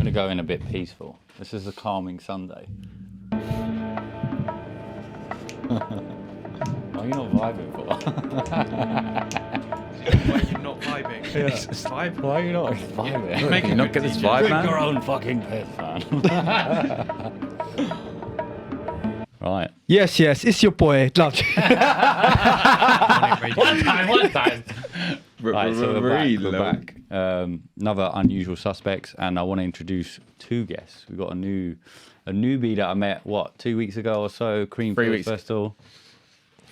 going to go in a bit peaceful. This is a calming Sunday. Why are you not vibing for? Why are you not vibing? Yeah. Vibe? Why are you not vibing? You're making not get this vibe, Drink man. your own fucking piss, man. Right. Yes, it's your boy. No. One time. Right, so we're back. Another unusual suspects, and I want to introduce two guests. We've got a newbie that I met 2 weeks ago or so. Cream 3 Fields weeks. Festival.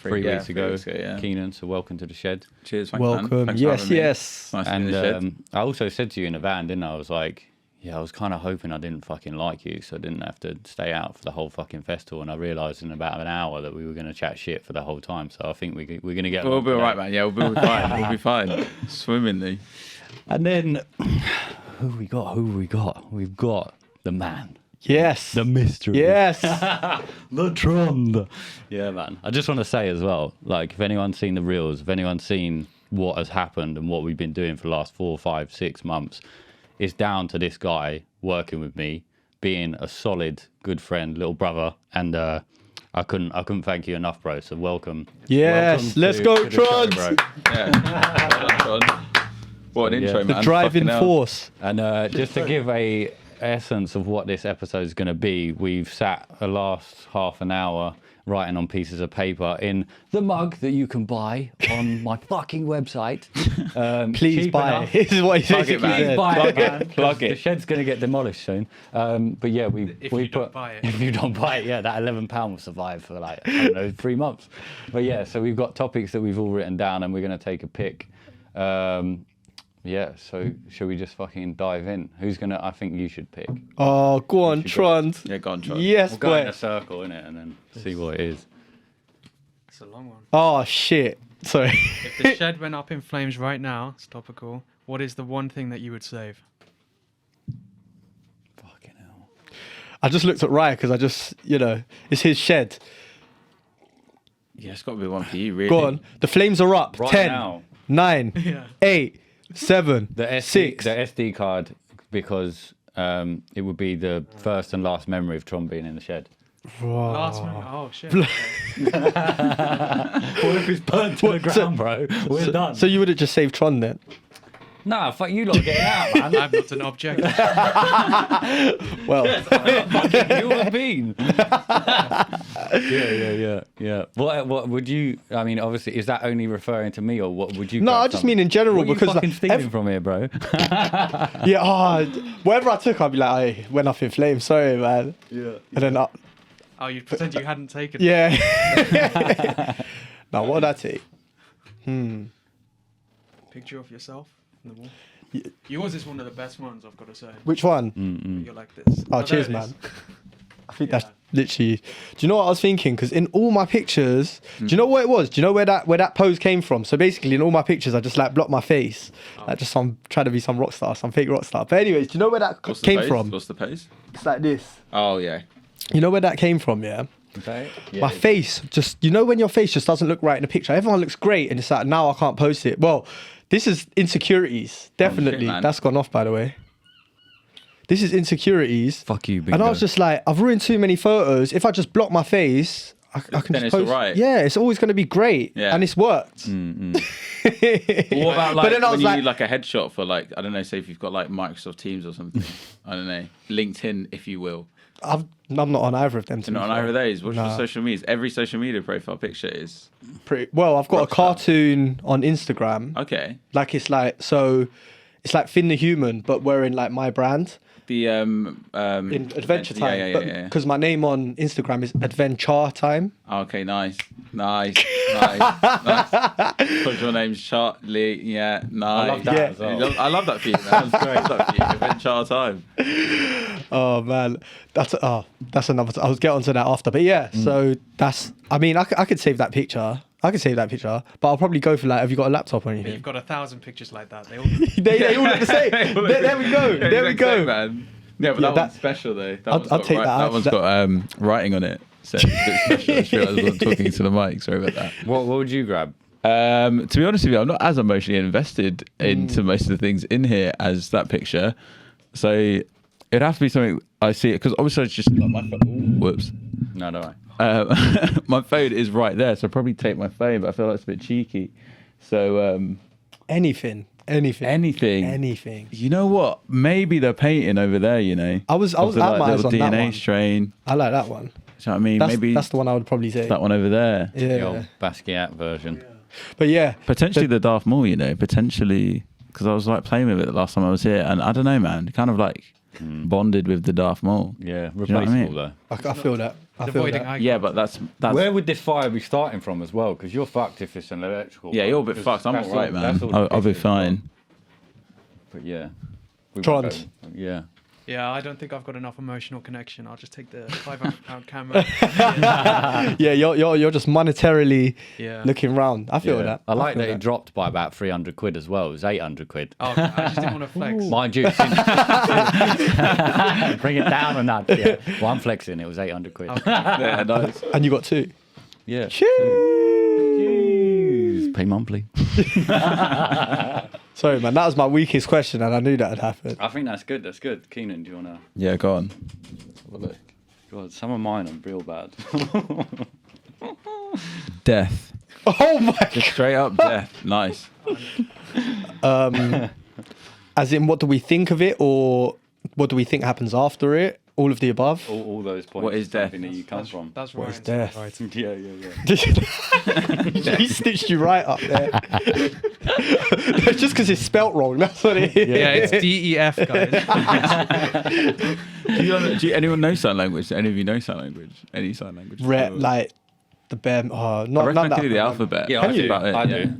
3 Yeah, weeks 3 ago. weeks ago, yeah. Keenan, so welcome to the shed. Cheers, thanks, man. Welcome. Thanks for Yes, having me. yes. Nice to be in the And shed. I also said to you in the van, didn't I? I was like, yeah, I was kind of hoping I didn't fucking like you, so I didn't have to stay out for the whole fucking festival. And I realised in about an hour that we were going to chat shit for the whole time. So I think we're going to get. We'll be along alright, today. man. Yeah, we'll be fine. We'll be fine. Swimmingly. And then who we got? We've got the man, Yes. the mystery, Yes. the Trond. Yeah, man. I just want to say as well, like, if anyone's seen the reels, if anyone's seen what has happened and what we've been doing for the last 4, 5, 6 months, it's down to this guy working with me, being a solid, good friend, little brother, and I couldn't thank you enough, bro. So welcome. Yes. Welcome Let's to go, the show, Trond. bro. Yeah. Well done, Trond. What an intro, The man. The driving Fucking hell. force. And just to give a essence of what this episode is going to be, we've sat the last half an hour writing on pieces of paper in the mug that you can buy on my fucking website. Please cheap buy enough. it. This is what he Plug it, basically man. said. Buy Plug it, it, man, plug 'cause it. The shed's going to get demolished soon. But yeah, If we you don't put buy it. if you don't buy it, yeah, that £11 will survive for like, I don't know, 3 months. But yeah, so we've got topics that we've all written down, and we're going to take a pick. Yeah, so shall we just fucking dive in? Who's gonna? I think you should pick. Oh, go on, should go. Trond. Yeah, go on, Trond. Yes, We'll go in boy. a circle, innit, and then see what it is. It's a long one. Oh, shit. Sorry. If the shed went up in flames right now, it's topical. What is the one thing that you would save? Fucking hell. I just looked at Ryan because I just, it's his shed. Yeah, it's got to be one for you, really. Go on. The flames are up. Right 10, now. 9, Yeah. 8, 7, The SD, 6. the SD card, because it would be the first and last memory of Trond being in the shed. Last one. Oh shit. Okay. What if it's burnt to the ground, bro? We're done. So you would have just saved Tron then? Nah, fuck you lot getting out, man. I'm not an object. Well, Fucking human being. Yeah. What would you? I mean, obviously, is that only referring to me, or what would you? no, grab I just something? mean in general What are you because fucking like, stealing from here, bro. whatever I took, I'd be like, I went off in flames. Sorry, man. Yeah. And then, Oh, you'd pretend you hadn't taken it. yeah. Now, what would I take? Picture of yourself on the wall. Yours is one of the best ones, I've got to say. Which one? You're like this. Oh, there cheers, it is. man. I think Yeah. that's literally. Do you know what I was thinking? Because in all my pictures, do you know what it was? Do you know where that pose came from? So basically, in all my pictures, I just like blocked my face, like just trying to be some rock star, some fake rock star. But anyways, do you know where that What's the came pace? from? What's the pace? It's like this. Oh, yeah. You know where that came from? Yeah. Okay. My face just, when your face just doesn't look right in a picture. Everyone looks great, and it's like now I can't post it. Well, this is insecurities. Definitely, man. that's gone off, by the way. This is insecurities. Fuck you, big And I was just like, I've ruined too many photos. If I just block my face, I can Then just it's post. alright. Yeah, it's always going to be great. Yeah. And it's worked. What about like But then I when was you like- need like a headshot for like, I don't know, say if you've got like Microsoft Teams or something. I don't know. LinkedIn, if you will. I'm not on either of them. To You're not on either of those. What's your Nah. social medias? Every social media profile picture is Well, I've got a Rockstar. cartoon on Instagram. okay. Like it's like Finn the Human, but wearing like my brand. The In Adventure Time, Yeah. because my name on Instagram is Adventure Time. Okay, nice. Put your name's Charlie. Yeah, nice. I love that Yeah. as well. I love that for you, man. That's great. I love that for you. Adventure Time. Oh man, that's another. I'll get onto that after. But yeah, so that's. I mean, I could save that picture. I could save that picture, but I'll probably go for like, have you got a laptop or But anything? you've got 1,000 pictures like that. They all. they all look the same. There we go. There we Exact go. same, man. Yeah, but Yeah, that that- one's special though. That I'll one's got take that out. That one's got writing on it. So it's a bit special. I just realised I wasn't talking to the mic. Sorry about that. What would you grab? To be honest with you, I'm not as emotionally invested into most of the things in here as that picture. So it'd have to be something I see it because obviously it's just like my phone. Whoops. No, no. My phone is right there, so I'd probably take my phone, but I feel like it's a bit cheeky. So Anything. anything. You know what? Maybe they're painting over there. You know. I was Of the, at my eyes little on that DNA one. strain. I like that one. Do you know what I mean? Maybe That's the one I would probably say. that one over there. Yeah. The old Basquiat version. But yeah, Potentially the Darth Maul. You know, potentially because I was like playing with it the last time I was here, and I don't know, man. Kind of like bonded with the Darth Maul. Yeah, you know what replaceable I mean? though. I feel that. I feel Avoiding that. eye Yeah, but that's Where would this fire be starting from as well? Because you're fucked if it's an electrical. yeah, one, you're a bit 'cause fucked. I'm that's alright, all- man. that's all the I'll be pictures. fine. But yeah. We Trond. won't go- Yeah. Yeah, I don't think I've got enough emotional connection. I'll just take the £500 camera. Yeah, you're just monetarily Yeah. looking round. I feel Yeah. that. I like feel that it dropped by about 300 quid as well. It was 800 quid. Oh, I just didn't want to flex. Mind you, bring it down a notch. Yeah. Well, I'm flexing. It was 800 quid. Yeah, nice. And you got two. Yeah. Cheers. Pay monthly. Sorry, man. That was my weakest question, and I knew that would happen. I think that's good. That's good. Keenan, do you want to Yeah, go on. have a look? God, some of mine are real bad. Death. Oh my. Just straight up death. Nice. As in, what do we think of it, or what do we think happens after it? All of the above. all those points. What is death? Something that you come from. That's What right. is death? Right. Yeah, yeah, yeah. He stitched you right up there. It's just because it's spelt wrong. That's what it is. Yeah, it's DEF, guys. Do anyone know sign language? Do any of you know sign language? Any sign language? Like the bear. Oh, I not reckon none I that. can do the alphabet. Yeah, That's I do. about it, I yeah. do.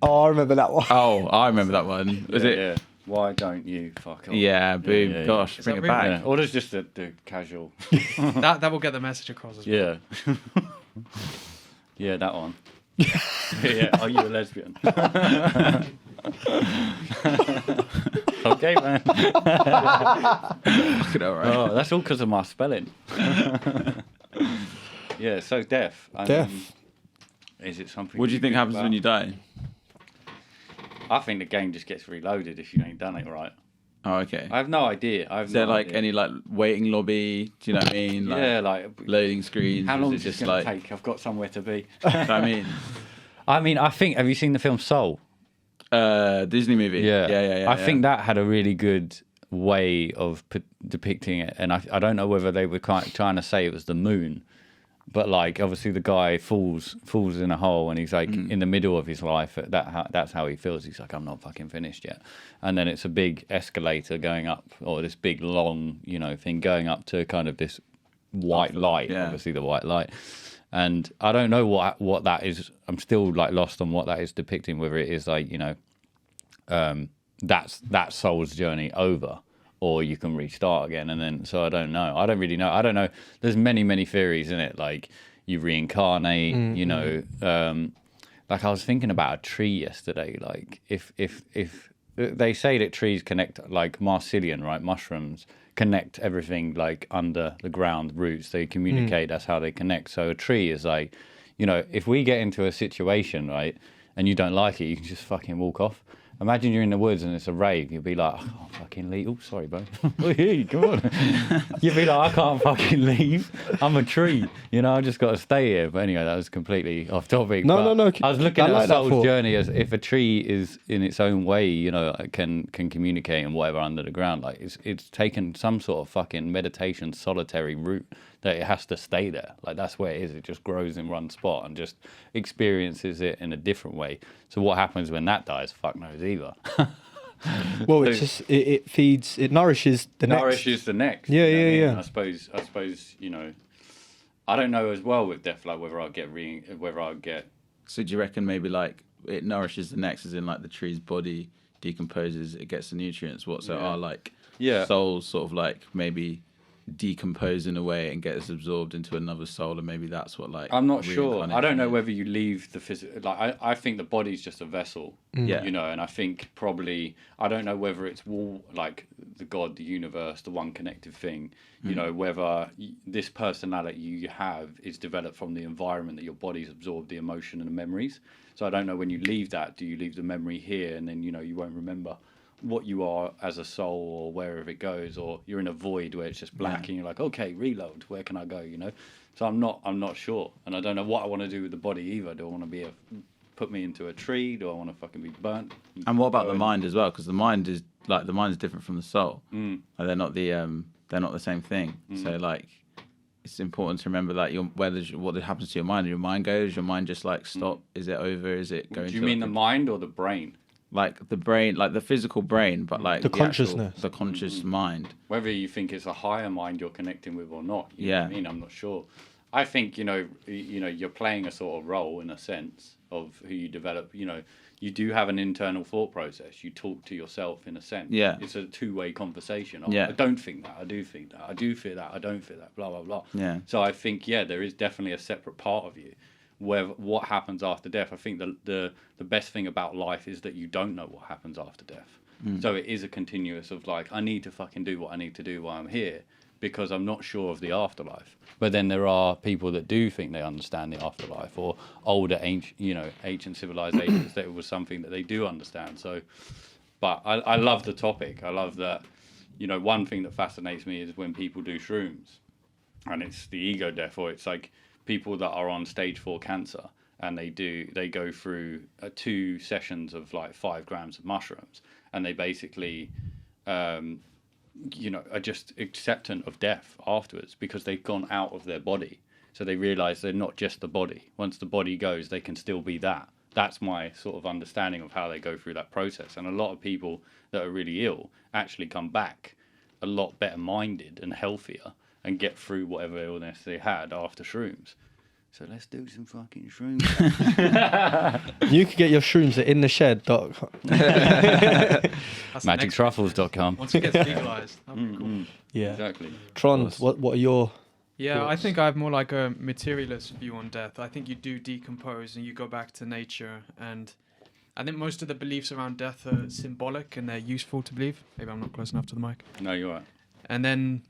Oh, I remember that one. Oh, I remember that one. Was it? Yeah. Why don't you fuck off? Yeah, boom. yeah, yeah. Gosh, Is bring that it real? back. Yeah. Or there's just the casual. that will get the message across as well. Yeah. Yeah, that one. Yeah. Are you a lesbian? Okay, man. Fucking all right. Oh, that's all because of my spelling. Yeah. So death. I Death. mean, is it something? What do you think happens about? when you die? I think the game just gets reloaded if you ain't done it right. Oh, okay. I have no idea. I have Is there no like idea. any like waiting lobby? Do you know what I mean? Like, Yeah, like loading screens. how or long is is it this just going like? to take? I've got somewhere to be. Do you know what I mean, I mean, I think. Have you seen the film Soul? Disney movie. Yeah. I think that had a really good way of depicting it, and I don't know whether they were trying to say it was the moon, but like obviously the guy falls in a hole, and he's like in the middle of his life. That's how he feels. He's like, I'm not fucking finished yet, and then it's a big escalator going up, or this big long thing going up to kind of this white light. Yeah. Obviously the white light. And I don't know what that is. I'm still like lost on what that is depicting. Whether it is like that's that soul's journey over, or you can restart again. And then so I don't know. I don't really know. I don't know. There's many theories in it. Like you reincarnate. Like I was thinking about a tree yesterday. Like if they say that trees connect, like Marcillian, right? Mushrooms connect everything like under the ground roots. They communicate. That's how they connect. So a tree is like, if we get into a situation, right, and you don't like it, you can just fucking walk off. Imagine you're in the woods and it's a rave. You'll be like, I can't fucking leave. Oh, sorry, bro. Oh, hey, come on. You'll be like, I can't fucking leave. I'm a tree. I just got to stay here. But anyway, that was completely off topic. No. I was looking I at like a that soul's thought. journey as if a tree is in its own way, can communicate and whatever under the ground. Like it's taken some sort of fucking meditation solitary route that it has to stay there. Like that's where it is. It just grows in one spot and just experiences it in a different way. So what happens when that dies? Fuck knows either. Well, it's just it feeds, it nourishes the next. Nourishes the next. Yeah, you know what I mean? yeah. I suppose I don't know as well with death, like whether I get So do you reckon maybe like it nourishes the next, as in like the tree's body decomposes, it gets the nutrients? So Yeah. our like Yeah. souls sort of like maybe decompose in a way and gets absorbed into another soul, and maybe that's what like I'm not sure. I don't know reincarnation whether you leave the physical. Like I think the body's just a vessel. Yeah. And I think probably I don't know whether it's like the God, the universe, the one connected thing. Whether this personality you have is developed from the environment that your body's absorbed the emotion and the memories. So I don't know when you leave that, do you leave the memory here and then you won't remember what you are as a soul or wherever it goes, or you're in a void where it's just black and you're like, okay, reload, where can I go, you know? So I'm not sure, and I don't know what I want to do with the body either. Do I want to put me into a tree? Do I want to fucking be burnt? And what about the mind as well? Because the mind is different from the soul. Like they're not the same thing. So like, it's important to remember that what happens to your mind. Your mind goes. Your mind just like stop. Is it over? Is it going? Do you mean the mind or the brain? Like the brain, like the physical brain, but like The consciousness. the conscious mind. Whether you think it's a higher mind you're connecting with or not. You know what I mean, I'm not sure. I think you're playing a sort of role in a sense of who you develop. You know, you do have an internal thought process. You talk to yourself in a sense. Yeah. It's a two-way conversation. I don't think that. I do think that. I do fear that. I don't fear that. Blah blah blah. Yeah. So I think there is definitely a separate part of you. Where what happens after death, I think the best thing about life is that you don't know what happens after death. So it is a continuous of like, I need to fucking do what I need to do while I'm here because I'm not sure of the afterlife. But then there are people that do think they understand the afterlife, or older ancient civilizations that it was something that they do understand. So, but I love the topic. I love that. One thing that fascinates me is when people do shrooms, and it's the ego death, or it's like people that are on stage 4 cancer and they go through 2 sessions of like 5 grams of mushrooms, and they basically are just acceptant of death afterwards because they've gone out of their body. So they realize they're not just the body. Once the body goes, they can still be that. That's my sort of understanding of how they go through that process. And a lot of people that are really ill actually come back a lot better minded and healthier and get through whatever illness they had after shrooms. So let's do some fucking shrooms. You could get your shrooms at intheshed.com. MagicTruffles.com. Once it gets legalized, that'd be cool. Yeah. Exactly. Trond, what are your... Yeah, I thoughts? think I have more like a materialist view on death. I think you do decompose and you go back to nature, and I think most of the beliefs around death are symbolic and they're useful to believe. Maybe I'm not close enough to the mic. No, you're right. And then,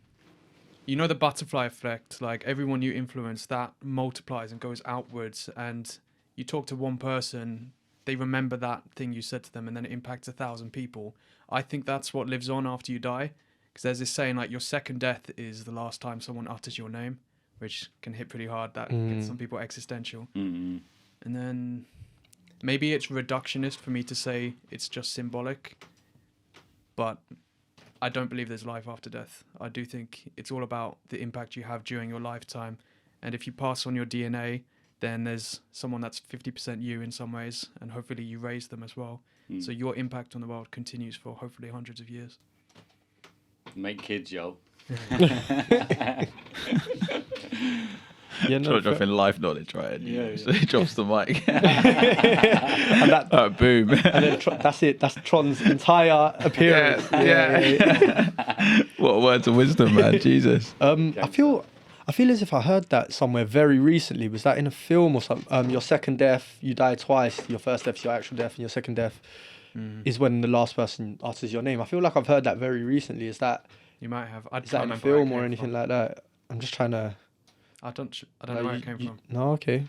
the butterfly effect, like everyone you influence, that multiplies and goes outwards, and you talk to one person, they remember that thing you said to them, and then it impacts 1,000 people. I think that's what lives on after you die. Because there's this saying, like, your second death is the last time someone utters your name, which can hit pretty hard. That gets some people existential. And then maybe it's reductionist for me to say it's just symbolic, but I don't believe there's life after death. I do think it's all about the impact you have during your lifetime. And if you pass on your DNA, then there's someone that's 50% you in some ways, and hopefully you raise them as well. So your impact on the world continues for hopefully hundreds of years. Make kids, yo. Yeah, no, Dropping life knowledge, right? Yeah. So he drops the mic. and that, Boom. and then that's it. That's Tron's entire appearance. Yeah. What words of wisdom, man. Jesus. I feel as if I heard that somewhere very recently. Was that in a film or something? Your second death, you die twice. Your first death is your actual death, and your second death is when the last person utters your name. I feel like I've heard that very recently. Is that... You might have. Is that in a film or anything like that? I'm just trying to... I don't know where it came from. No, okay.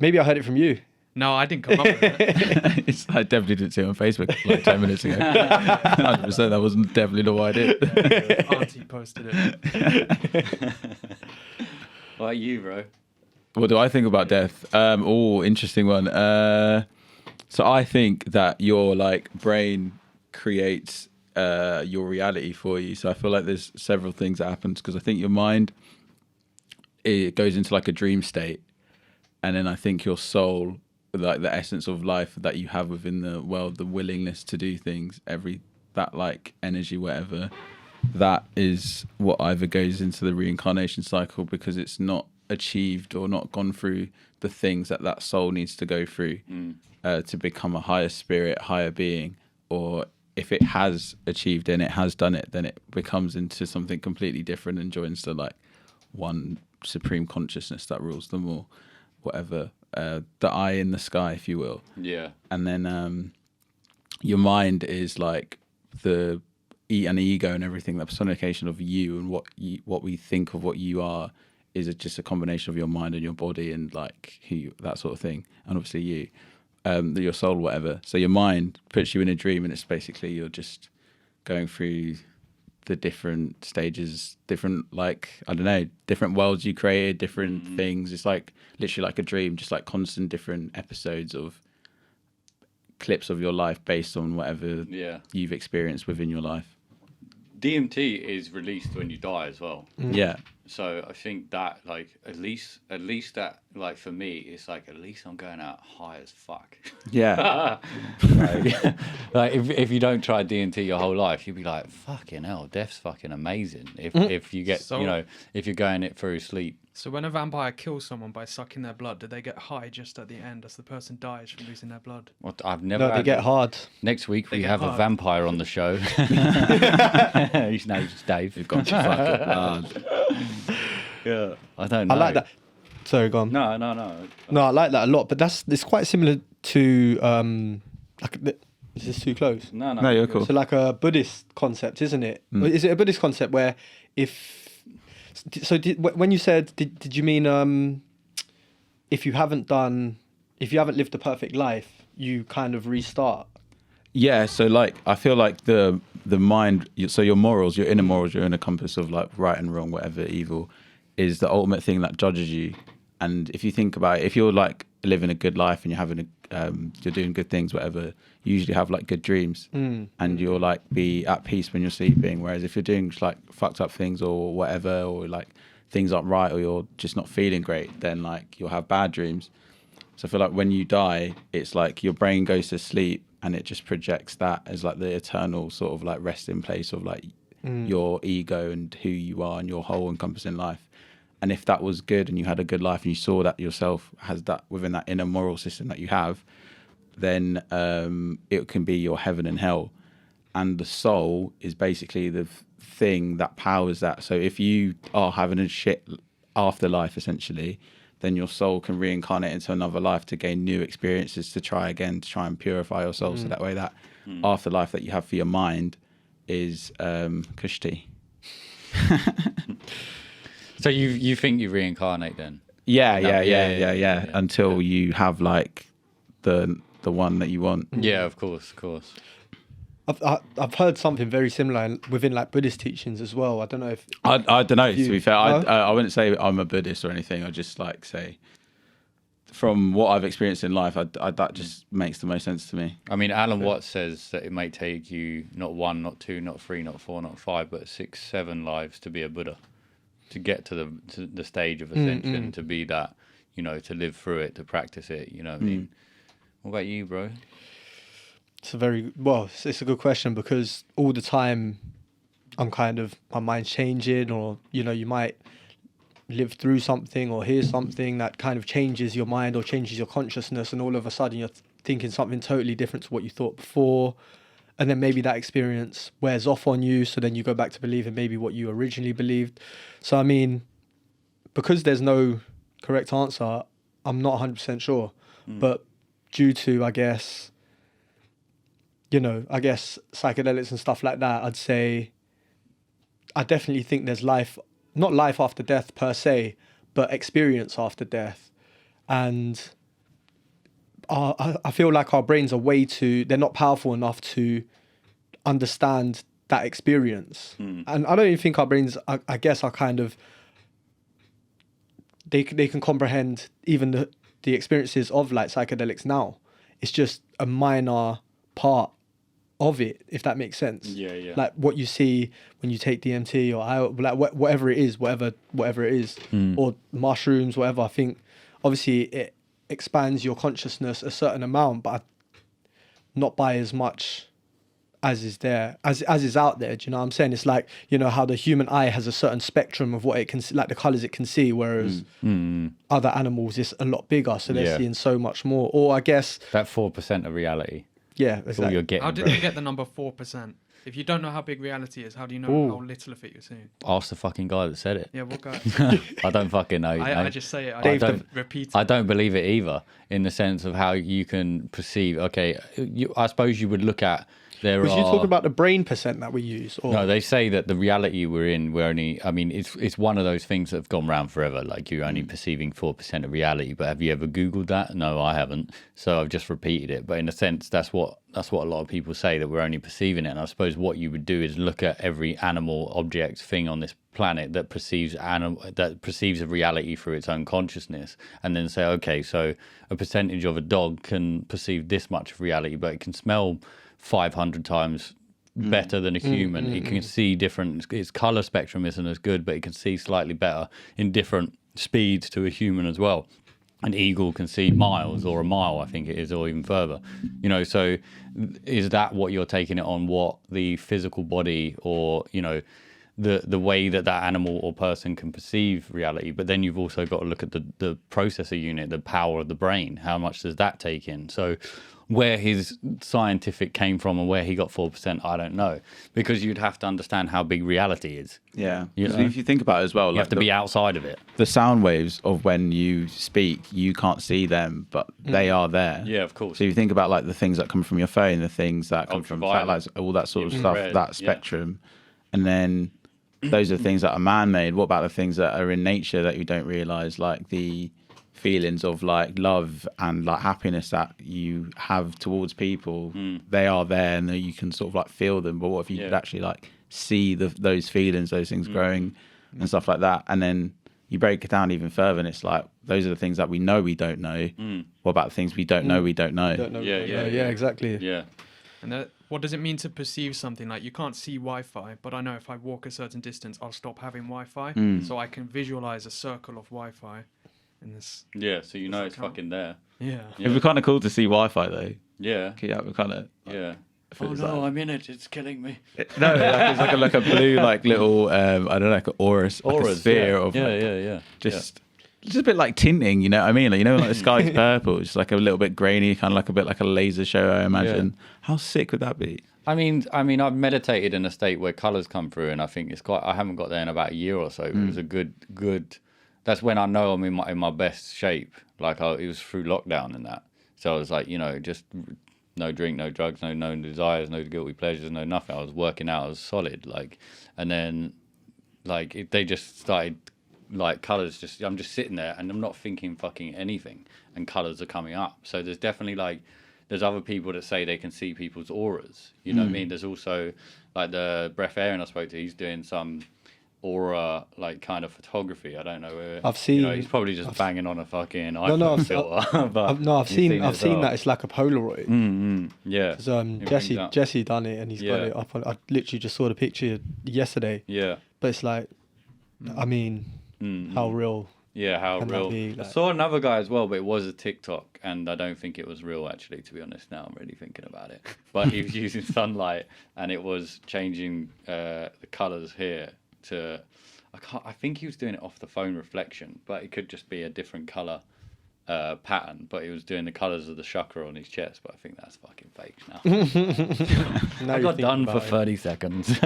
Maybe I heard it from you. No, I didn't come up with it. I definitely didn't see it on Facebook like 10 minutes ago. 100%. That wasn't definitely not what I did. Auntie posted it. What about you, bro? What do I think about death? Interesting one. So I think that your brain creates your reality for you. So I feel like there's several things that happens, because I think your mind, it goes into like a dream state, and then I think your soul, like the essence of life that you have within the world, the willingness to do things, that like energy, whatever, that is what either goes into the reincarnation cycle because it's not achieved or not gone through the things that soul needs to go through to become a higher spirit, higher being, or if it has achieved and it has done it, then it becomes into something completely different and joins to like one supreme consciousness that rules them all, whatever, the eye in the sky, if you will. Yeah. And then your mind is like an ego and everything, the personification of you, and what we think of what you are is just a combination of your mind and your body and like that sort of thing, and obviously you. your soul, whatever. So your mind puts you in a dream, and it's basically you're just going through the different stages, different, like, I don't know, different worlds you created, different things. It's like literally like a dream, just like constant different episodes of clips of your life based on whatever you've experienced within your life. DMT is released when you die as well. Yeah. So I think that, like, at least that, like, for me, it's like, at least I'm going out high as fuck. Yeah. Like if you don't try DMT your whole life, you'll be like, fucking hell, death's fucking amazing. If you get, if you're going it through sleep. So when a vampire kills someone by sucking their blood, do they get high just at the end as the person dies from losing their blood? What, I've never. No, they get hard. Next week we get have hard. a vampire on the show. His name's Dave. You've got to fucking blood. Yeah, I don't know. I like that. Sorry, go on. No. No, I like that a lot, but it's quite similar to is this too close? No, you're cool. So like a Buddhist concept, isn't it? Is it a Buddhist concept where when you said did you mean if you haven't lived a perfect life, you kind of restart? Yeah, so like I feel like the mind, so your morals, your inner morals, your inner compass of like right and wrong, whatever evil, is the ultimate thing that judges you. And if you think about it, if you're like living a good life and you're having you're doing good things, whatever, you usually have like good dreams, and you'll like be at peace when you're sleeping. Whereas if you're doing just like fucked up things or whatever, or like things aren't right, or you're just not feeling great, then like you'll have bad dreams. So I feel like when you die, it's like your brain goes to sleep and it just projects that as like the eternal sort of like resting place of like your ego and who you are and your whole encompassing life. And if that was good and you had a good life and you saw that yourself has that within that inner moral system that you have, then it can be your heaven and hell. And the soul is basically the thing that powers that. So if you are having a shit afterlife, essentially, then your soul can reincarnate into another life to gain new experiences, to try again, to try and purify your soul. So that way that afterlife that you have for your mind is kushti. So you think you reincarnate then? Yeah. Until you have like the one that you want. Yeah, of course. I've heard something very similar within like Buddhist teachings as well. I don't know if I don't know. To be fair, I wouldn't say I'm a Buddhist or anything. I just like say from what I've experienced in life, that just makes the most sense to me. I mean, Alan Watts says that it may take you not 1, not 2, not 3, not 4, not 5, but 6, 7 lives to be a Buddha, to get to the stage of ascension, to be that, to live through it, to practice it. You know what I mean? What about you, bro? it's a good question, because all the time I'm kind of, my mind's changing, or you might live through something or hear something that kind of changes your mind or changes your consciousness, and all of a sudden you're thinking something totally different to what you thought before, and then maybe that experience wears off on you, so then you go back to believing maybe what you originally believed. So I mean, because there's no correct answer, I'm not 100% sure, but due to I guess psychedelics and stuff like that, I'd say I definitely think there's life, not life after death per se, but experience after death. And I feel like our brains are they're not powerful enough to understand that experience. And I don't even think our brains, I guess, are kind of, they can comprehend even the experiences of like psychedelics now. It's just a minor part of it, if that makes sense. Yeah. Like what you see when you take DMT or whatever it is, or mushrooms, whatever. I think obviously it expands your consciousness a certain amount, but not by as much as is there, as is out there. Do you know what I'm saying? It's like, how the human eye has a certain spectrum of what it can see, like the colors it can see, whereas other animals is a lot bigger, so they're seeing so much more. Or I guess that 4% of reality. Yeah, That's exactly. all you're getting. How did you get the number 4%? If you don't know how big reality is, how do you know how little of it you're seeing? Ask the fucking guy that said it. Yeah, what guy? I don't fucking know. I just say it. Dave, don't repeat it. I don't believe it either, in the sense of how you can perceive. Okay, I suppose you would look at There Was are... you talking about the brain percent that we use? Or? No, they say that the reality we're in, we're only, I mean, it's one of those things that have gone around forever. Like you're only perceiving 4% of reality. But have you ever Googled that? No, I haven't. So I've just repeated it. But in a sense, that's what a lot of people say, that we're only perceiving it. And I suppose what you would do is look at every animal, object, thing on this planet that perceives a reality through its own consciousness, and then say, okay, so a percentage of a dog can perceive this much of reality, but it can smell 500 times better than a human. It can see different, its color spectrum isn't as good, but it can see slightly better in different speeds to a human as well. An eagle can see miles, or a mile, I think it is, or even further. You know, so is that what you're taking it on, what the physical body, or, you know, the way that animal or person can perceive reality? But then you've also got to look at the processor unit, the power of the brain. How much does that take in? So where his scientific came from and where he got 4%, I don't know, because you'd have to understand how big reality is. Yeah. You So know? if you think about it as well, You have to be outside of it. the sound waves of when you speak, you can't see them, but they are there. Yeah, of course. So if you think about like the things that come from your phone, the things that come from Ultraviolet. satellites, all that sort of Infrared, stuff, that yeah. spectrum, and then those are things that are man-made. What about the things that are in nature that you don't realize, like the feelings of like love and like happiness that you have towards people? They are there, and you can sort of like feel them. But what if you could actually like see those feelings, those things growing and stuff like that? And then you break it down even further, and it's like those are the things that we know we don't know. What about the things we don't know we don't know? Don't know, Yeah, don't yeah, know. yeah. Exactly. Yeah. And what does it mean to perceive something? Like, you can't see Wi-Fi, but I know if I walk a certain distance, I'll stop having Wi-Fi. So I can visualize a circle of Wi-Fi in this. Yeah, so you know that it's count? fucking there. Yeah. It'd be kind of cool to see Wi-Fi though. Yeah. Yeah, we kind of. Yeah. Oh no, I'm in it. It's killing me. No, it's like a blue, like little, I don't know, like an auras, like a Auras, sphere yeah. of Yeah, like, yeah. just a bit like tinting, you know what I mean? Like, you know, like the sky's purple, it's like a little bit grainy, kind of like a bit like a laser show, I imagine. How sick would that be? I mean, I've meditated in a state where colours come through, and I think it's quite. I haven't got there in about a year or so. It was a good. That's when I know I'm in my best shape. Like it was through lockdown and that. So I was like, you know, just no drink, no drugs, no desires, no guilty pleasures, no nothing. I was working out. I was solid. Like, and then, like they just started. Like colours, I'm just sitting there and I'm not thinking fucking anything, and colours are coming up. So there's definitely like. There's other people that say they can see people's auras. You know what I mean? There's also like the Breath Aaron I spoke to. He's doing some aura like kind of photography. I don't know. I've seen. You know, he's probably just banging on a fucking iPhone filter. But I've seen well. that. It's like a Polaroid. Yeah. So Jesse done it, and he's got it up. I literally just saw the picture yesterday. Yeah. But it's like, I mean, how real? Yeah, how can that real. be, I like- saw another guy as well, but it was a TikTok, and I don't think it was real, actually, to be honest. Now I'm really thinking about it. But he was using sunlight, and it was changing the colours here to... I think he was doing it off the phone reflection, but it could just be a different colour pattern. But he was doing the colours of the chakra on his chest, but I think that's fucking fake now. Now I you got think done for about it. 30 seconds.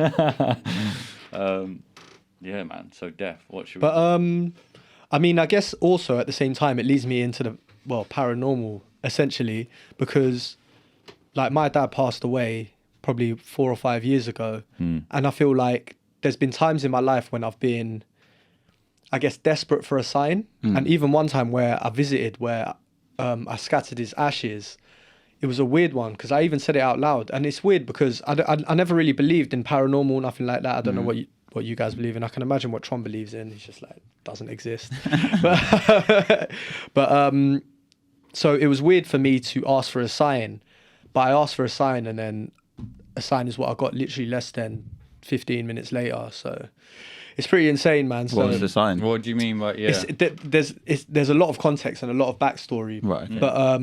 Yeah, man. So deaf. What should we... But I mean, I guess also at the same time, it leads me into the paranormal essentially, because like my dad passed away probably 4 or 5 years ago, and I feel like there's been times in my life when I've been, I guess, desperate for a sign, and even one time where I visited where I scattered his ashes. It was a weird one because I even said it out loud, and it's weird because I never really believed in paranormal, nothing like that. I don't know what you guys believe in. I can imagine what Trond believes in. He's just like, doesn't exist. but so it was weird for me to ask for a sign, but I asked for a sign, and then a sign is what I got literally less than 15 minutes later. So it's pretty insane, man. So What was the sign? What do you mean by... Yeah. there's a lot of context and a lot of backstory. Right, okay. But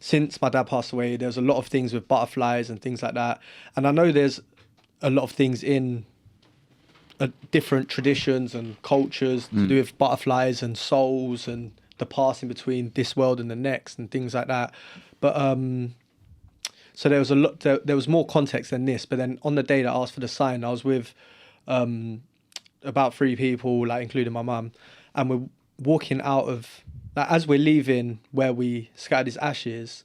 since my dad passed away, there's a lot of things with butterflies and things like that. And I know there's a lot of things in different traditions and cultures to do with butterflies and souls and the passing between this world and the next and things like that. But so there was a lot. There was more context than this. But then on the day that I asked for the sign, I was with about 3 people, like including my mum, and we're walking out of. Like, as we're leaving where we scattered his ashes,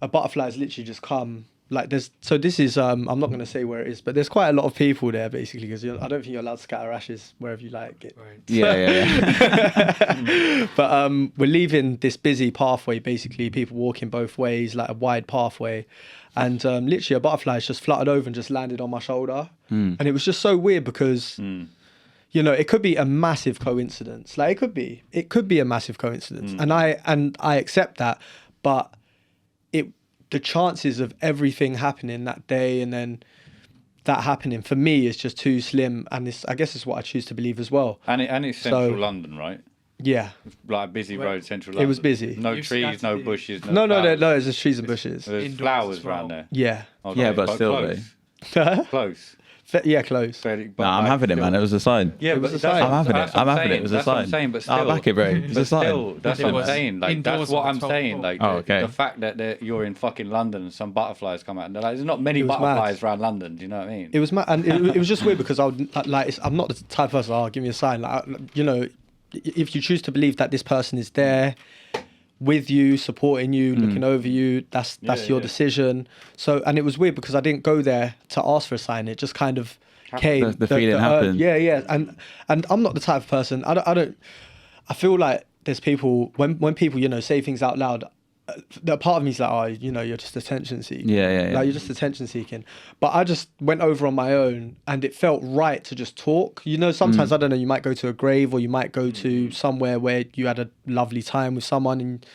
a butterfly has literally just come like there's so this is I'm not going to say where it is, but there's quite a lot of people there basically because I don't think you're allowed to scatter ashes wherever you like it. Right. Yeah. But we're leaving this busy pathway, basically people walking both ways, like a wide pathway, and literally a butterfly just fluttered over and just landed on my shoulder, and it was just so weird because you know, it could be a massive coincidence, like it could be a massive coincidence, and I accept that, but the chances of everything happening that day and then that happening for me is just too slim, and I guess it's what I choose to believe as well. And it's central London, right? Yeah, Like a busy road, central London. it was busy. No You trees, no scattered bushes. No, flowers. there's just trees and bushes. There's Indoors flowers as well. around there. Yeah, Okay, Yeah, but still, close. Close. yeah, close. Fairly, but Nah, I'm like having it, still- man. It was a sign. Yeah, It but was a that's sign. what- I'm having it. that's what I'm having it. saying. It was a That's what I'm sign. saying, but still. I'll back it, bro. It was a But sign. still, that's It what I'm was saying. Like indoors that's what on I'm the top saying. floor. Like Oh, okay. the fact that you're in fucking London and some butterflies come out. And like, there's not many It was butterflies mad. around London. Do you know what I mean? It was and it was just weird because I would like I'm not the type of person. Oh, give me a sign. Like you know, if you choose to believe that this person is there with you, supporting you, looking over you, that's your decision. So, and it was weird because I didn't go there to ask for a sign. It just kind of came. The feeling happened. Yeah, and I'm not the type of person. I feel like there's people when people say things out loud. That part of me is like, oh, you're just attention seeking. Yeah. Like you're just attention seeking. But I just went over on my own, and it felt right to just talk. Sometimes I don't know. You might go to a grave, or you might go to somewhere where you had a lovely time with someone, and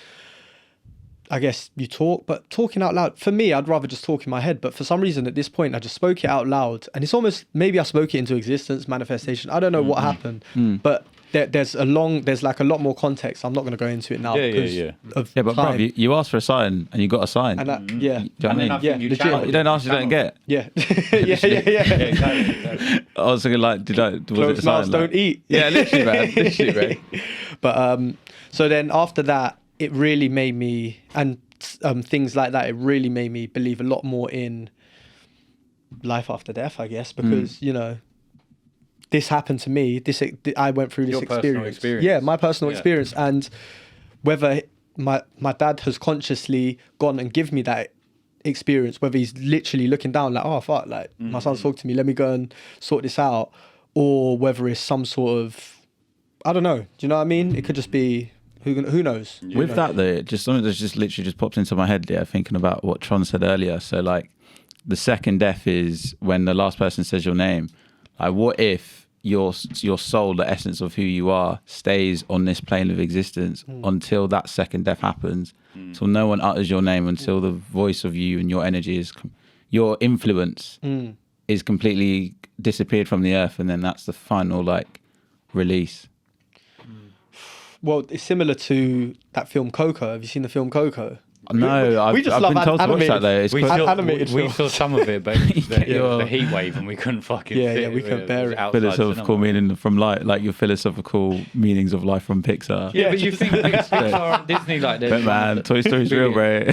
I guess you talk. But talking out loud, for me, I'd rather just talk in my head. But for some reason, at this point, I just spoke it out loud, and it's almost maybe I spoke it into existence, manifestation. I don't know what happened, but. There's like a lot more context. I'm not going to go into it now. Yeah. Of Yeah, but time. bro, you asked for a sign and you got a sign. And that, yeah, Do you know what I mean? Yeah, you legit. channeled You don't ask, you don't get. yeah, yeah. Exactly. I was thinking like, was it Close a sign? mouths don't eat. Yeah, literally, man. Literally, bro. But so then after that, it really made me, and things like that, it really made me believe a lot more in life after death, I guess, because this happened to me. I went through this Your personal experience. Yeah, my personal Yeah. experience, and whether my dad has consciously gone and give me that experience, whether he's literally looking down like, oh fuck, like my son's talking to me, let me go and sort this out, or whether it's some sort of, I don't know. Do you know what I mean? It could just be who knows. With that though, just something that's just literally just popped into my head. Yeah, thinking about what Trond said earlier. So like, the second death is when the last person says your name. Like, what if your soul, the essence of who you are, stays on this plane of existence until that second death happens? So no one utters your name until the voice of you and your energy your influence is completely disappeared from the earth, and then that's the final like release. Well, it's similar to that film Coco. Have you seen the film Coco? No, I've just been love told to watch that though. It's We quite saw, animated we film. saw some of it, but it Yeah. was the heat wave, and we couldn't fucking. Yeah, sit yeah, we with couldn't it. bear was it. outside philosophical cinema. meaning from life, like your philosophical meanings of life from Pixar. Yeah, but you think Pixar and Disney like But man, Toy Story's real, bro.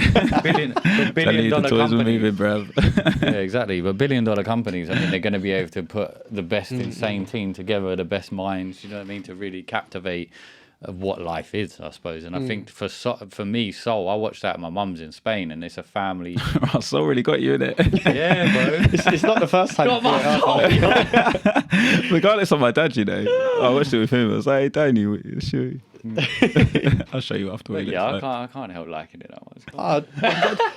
billion Tell you the dollar toys were moving, companies. bruv. Yeah, exactly. But billion-dollar companies, I mean, they're going to be able to put the best insane team together, the best minds. You know what I mean? To really captivate what life is, I suppose. And I think for me, Soul, I watched that. My mum's in Spain, and it's a family. I so really got you in it. Yeah, bro. It's not the first time. Got my soul. Regardless of my dad, I watched it with him. I was like, hey, Danny, show you. I'll show you afterwards. Yeah, I can't help liking it. That one.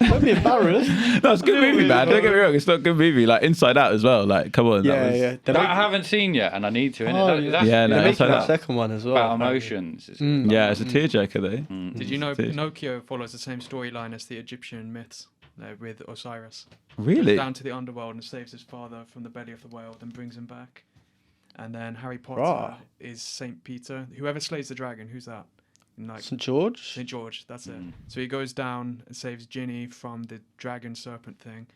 Don't be embarrassed. No, it's a good movie, man. Don't get me wrong. It's not a good movie. Like Inside Out as well. Like, come on. Yeah, that was, yeah. That I haven't seen yet, and I need to. Oh, Innit? yeah. That's, Yeah, no, They're that's making like a that. second one as well. about emotions. It's- Yeah, it's a tearjerker though. Did you know Serious. Pinocchio follows the same storyline as the Egyptian myths with Osiris? Really? Goes down to the underworld and saves his father from the belly of the whale, then brings him back. And then Harry Potter Rah. is Saint Peter. Whoever slays the dragon, who's that? In like St. George? St. George, that's it. So he goes down and saves Ginny from the dragon serpent thing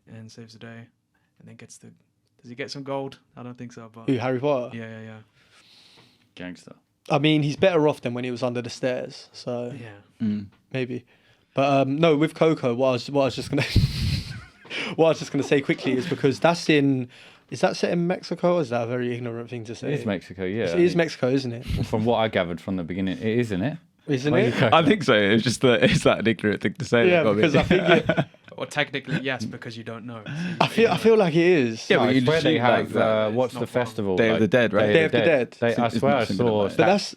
and saves the day. And then gets the... Does he get some gold? I don't think so, but... Who, Harry Potter? Yeah. Gangster. I mean, he's better off than when he was under the stairs. So Yeah. maybe. But no, with Coco, what I was just gonna say quickly is because that's in... Is that set in Mexico, or is that a very ignorant thing to say? It is Mexico, yeah. It is Mexico, isn't it? From what I gathered from the beginning, it is, isn't it? Isn't Where it? you go? I think so. It's just that it's that an ignorant thing to say. Yeah, Got me. because I think it, Or technically, yes, because you don't know. So I feel like it is. Yeah, but Like, you where they literally have like what's It's the not fun. festival? Day of the Dead, right? Day of the Dead. I It's swear I mentioned saw. about it. But that's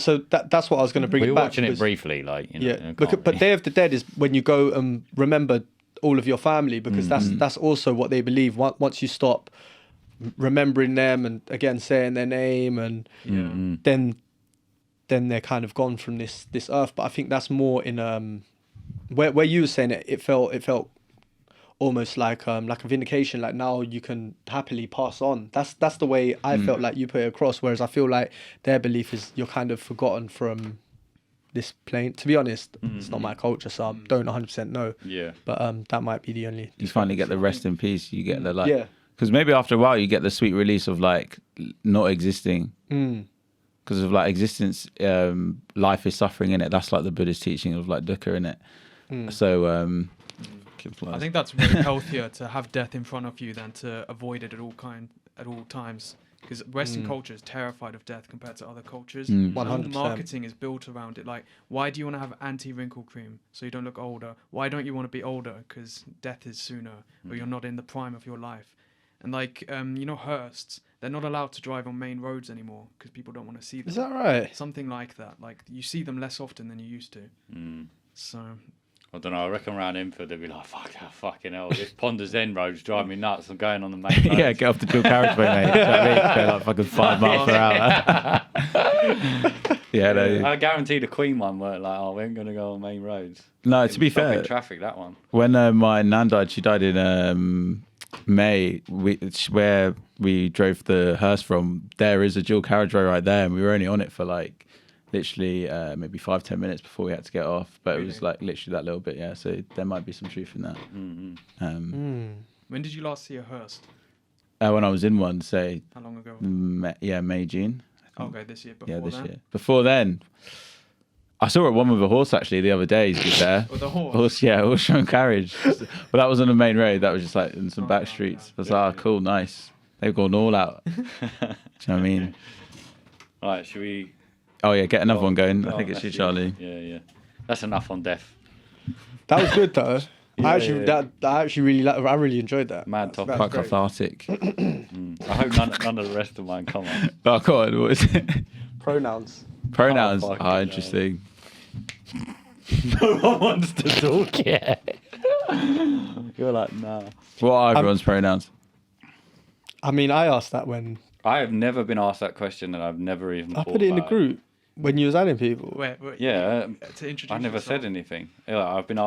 so that's what I was going to bring we it were back. watching it because- briefly, like you know. Yeah, but Day of the Dead is when you go and remember all of your family, because that's also what they believe. Once you stop remembering them and again saying their name, and then they're kind of gone from this earth. But I think that's more in where you were saying it felt almost like a vindication. Like now you can happily pass on. That's the way I felt like you put it across. Whereas I feel like their belief is you're kind of forgotten from this plane. To be honest, it's not my culture, so I don't 100% know. Yeah. But that might be the only. You finally get the rest in peace. You get the like, Yeah. because maybe after a while you get the sweet release of like not existing. Because of like existence, life is suffering in it. That's like the Buddhist teaching of like dukkha in it. So I think that's way healthier to have death in front of you than to avoid it at all times. Because Western culture is terrified of death compared to other cultures. And all 100%. marketing is built around it. Like, why do you want to have anti-wrinkle cream so you don't look older? Why don't you want to be older? Because death is sooner, or you're not in the prime of your life. And like, hearses, they're not allowed to drive on main roads anymore because people don't want to see them. Is that right? Something like that. Like, you see them less often than you used to. So, I don't know. I reckon around Inford they'd be like, fucking hell, this Ponders End road's driving me nuts. I'm going on the main road. yeah, get off the dual carriageway, mate. Do you know what I mean? Go like fucking 5 miles per hour. yeah, no. I guarantee the Queen one weren't like, we ain't gonna go on main roads. No, to be Stopping fair, traffic that one. when my nan died, she died in May. Where we drove the hearse from, there is a dual carriageway right there, and we were only on it for like literally maybe 5-10 minutes before we had to get off. But it was like literally that little bit, yeah. So there might be some truth in that. when did you last see a hearse? When I was in one, say How long ago? May, June. Okay, this year. Before Yeah, this then? year. Before then, I saw one with a horse actually the other day. To be fair, With a horse? horse-drawn carriage. But that was on the main road. That was just like in some back yeah, streets. I was like, cool, nice. They've gone all out. Do you know what I mean? All right, should we? Oh yeah, get another one going. Oh, I think it's that's you, Charlie. Yeah. That's enough on death. That was good though. I yeah. actually really I really enjoyed that. Mad topic. That's Quite great. cathartic. I hope none of the rest of mine come on. Oh, go on. What is it? Pronouns. Pronouns. Oh, fucking Oh, hell. interesting. No one wants to talk yet. You're like, nah. What are everyone's pronouns? I mean, I asked that when I have never been asked that question, and I've never even. I thought put it in the about group when you was adding people. Wait, Yeah, to introduce I never said yourself. anything. Yeah, I've been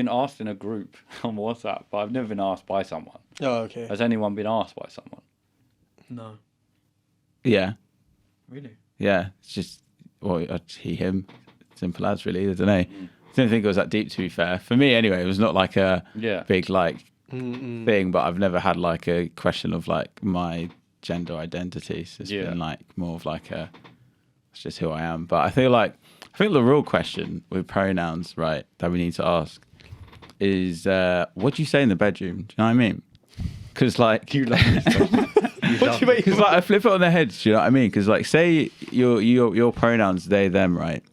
asked in a group on WhatsApp, but I've never been asked by someone. Oh, okay. Has anyone been asked by someone? No, Yeah. really. Yeah. It's just, well, he, him. Simple as, really. I don't know. Didn't think it was that deep, to be fair. For me, anyway, it was not like a Yeah. big, like, thing, but I've never had, like, a question of, like, my gender identity. So it's been, like, more of, like, it's just who I am. But I think the real question with pronouns, right, that we need to ask is, what do you say in the bedroom? Do you know what I mean? Because, like... You love this stuff. What do you mean? Because like I flip it on their heads, do you know what I mean? Because like say your pronouns they them, right?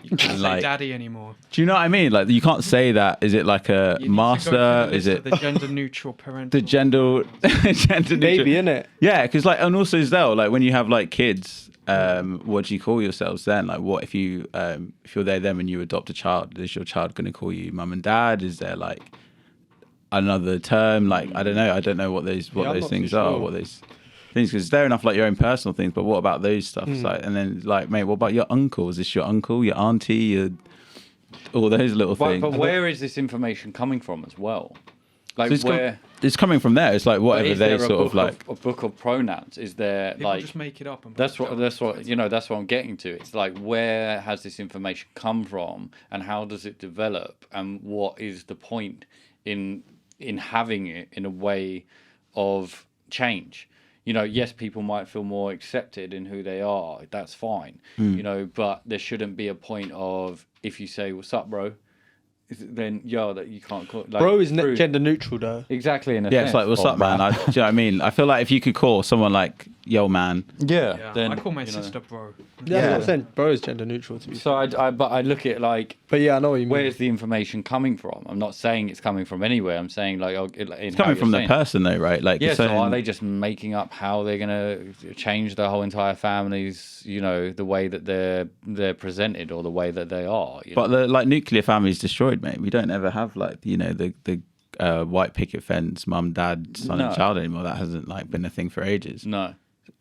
You can't Like- say daddy anymore. Do you know what I mean? Like you can't say that. Is it like a You need to go master? through the Is list of it the gender neutral parental? the gender gender Maybe, neutral? innit? Yeah, because like and also as well, like when you have like kids, what do you call yourselves then? Like what if you're they them and you adopt a child? Is your child going to call you mum and dad? Is there like another term? Like I don't know what those I'm those not things too are. sure. What those things because they're enough like your own personal things. But what about those stuff? Like and then like mate, what about your uncle? Is this your uncle, your auntie, all those little things? But where is this information coming from as well? Like So it's where? it's coming from there. It's like whatever Is they there a sort of book like. a book of pronouns? Is there People like just make it up. And that's put it what down. that's what I'm getting to. It's like where has this information come from, and how does it develop, and what is the point in having it in a way of change? You know, yes, people might feel more accepted in who they are. That's fine. You know, but there shouldn't be a point of if you say "What's up, bro," then that you can't call. Like, Bro is through- gender neutral though. exactly in a Yeah, sense. it's like, what's or up, man? Do you know what I mean? I feel like if you could call someone like yo man. Yeah, then I call my you know. sister bro. That's what I'm saying. Bro is gender neutral to be. So but I look at like, But yeah, I know what you mean. where's the information coming from? I'm not saying it's coming from anywhere. I'm saying like, It's coming from the person though, right? Like, Yeah, so saying, are they just making up how they're gonna change their whole entire families? You know, the way that they're presented or the way that they are. You but know? the like nuclear family's destroyed, mate. We don't ever have like the white picket fence, mum, dad, son, and No. child anymore. That hasn't like been a thing for ages. No.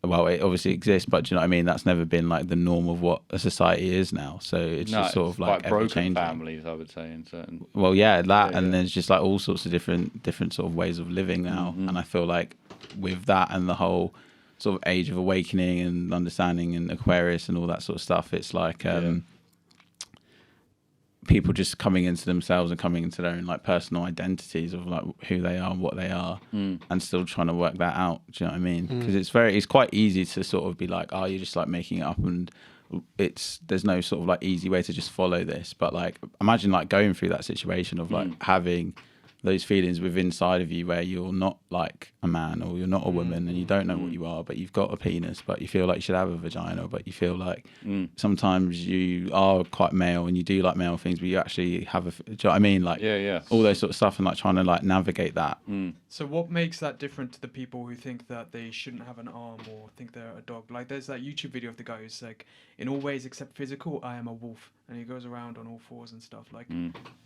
Well, it obviously exists, but do you know what I mean? That's never been like the norm of what a society is now. So it's just sort of like quite broken ever-changing. families, I would say, in certain. Well, yeah, that, Yeah, and yeah. there's just like all sorts of different sort of ways of living now. And I feel like with that and the whole sort of age of awakening and understanding and Aquarius and all that sort of stuff, it's like people just coming into themselves and coming into their own like personal identities of like who they are and what they are, and still trying to work that out. Do you know what I mean? Because it's quite easy to sort of be like, oh, you're just like making it up, and there's no sort of like easy way to just follow this. But like, imagine like going through that situation of like having those feelings within inside of you where you're not like a man or you're not a woman and you don't know what you are, but you've got a penis, but you feel like you should have a vagina, but you feel like sometimes you are quite male and you do like male things, but you actually have do you know what I mean? Like all those sort of stuff, and like trying to like navigate that. So what makes that different to the people who think that they shouldn't have an arm or think they're a dog? Like there's that YouTube video of the guy who's like, in all ways except physical, I am a wolf, and he goes around on all fours and stuff. Like,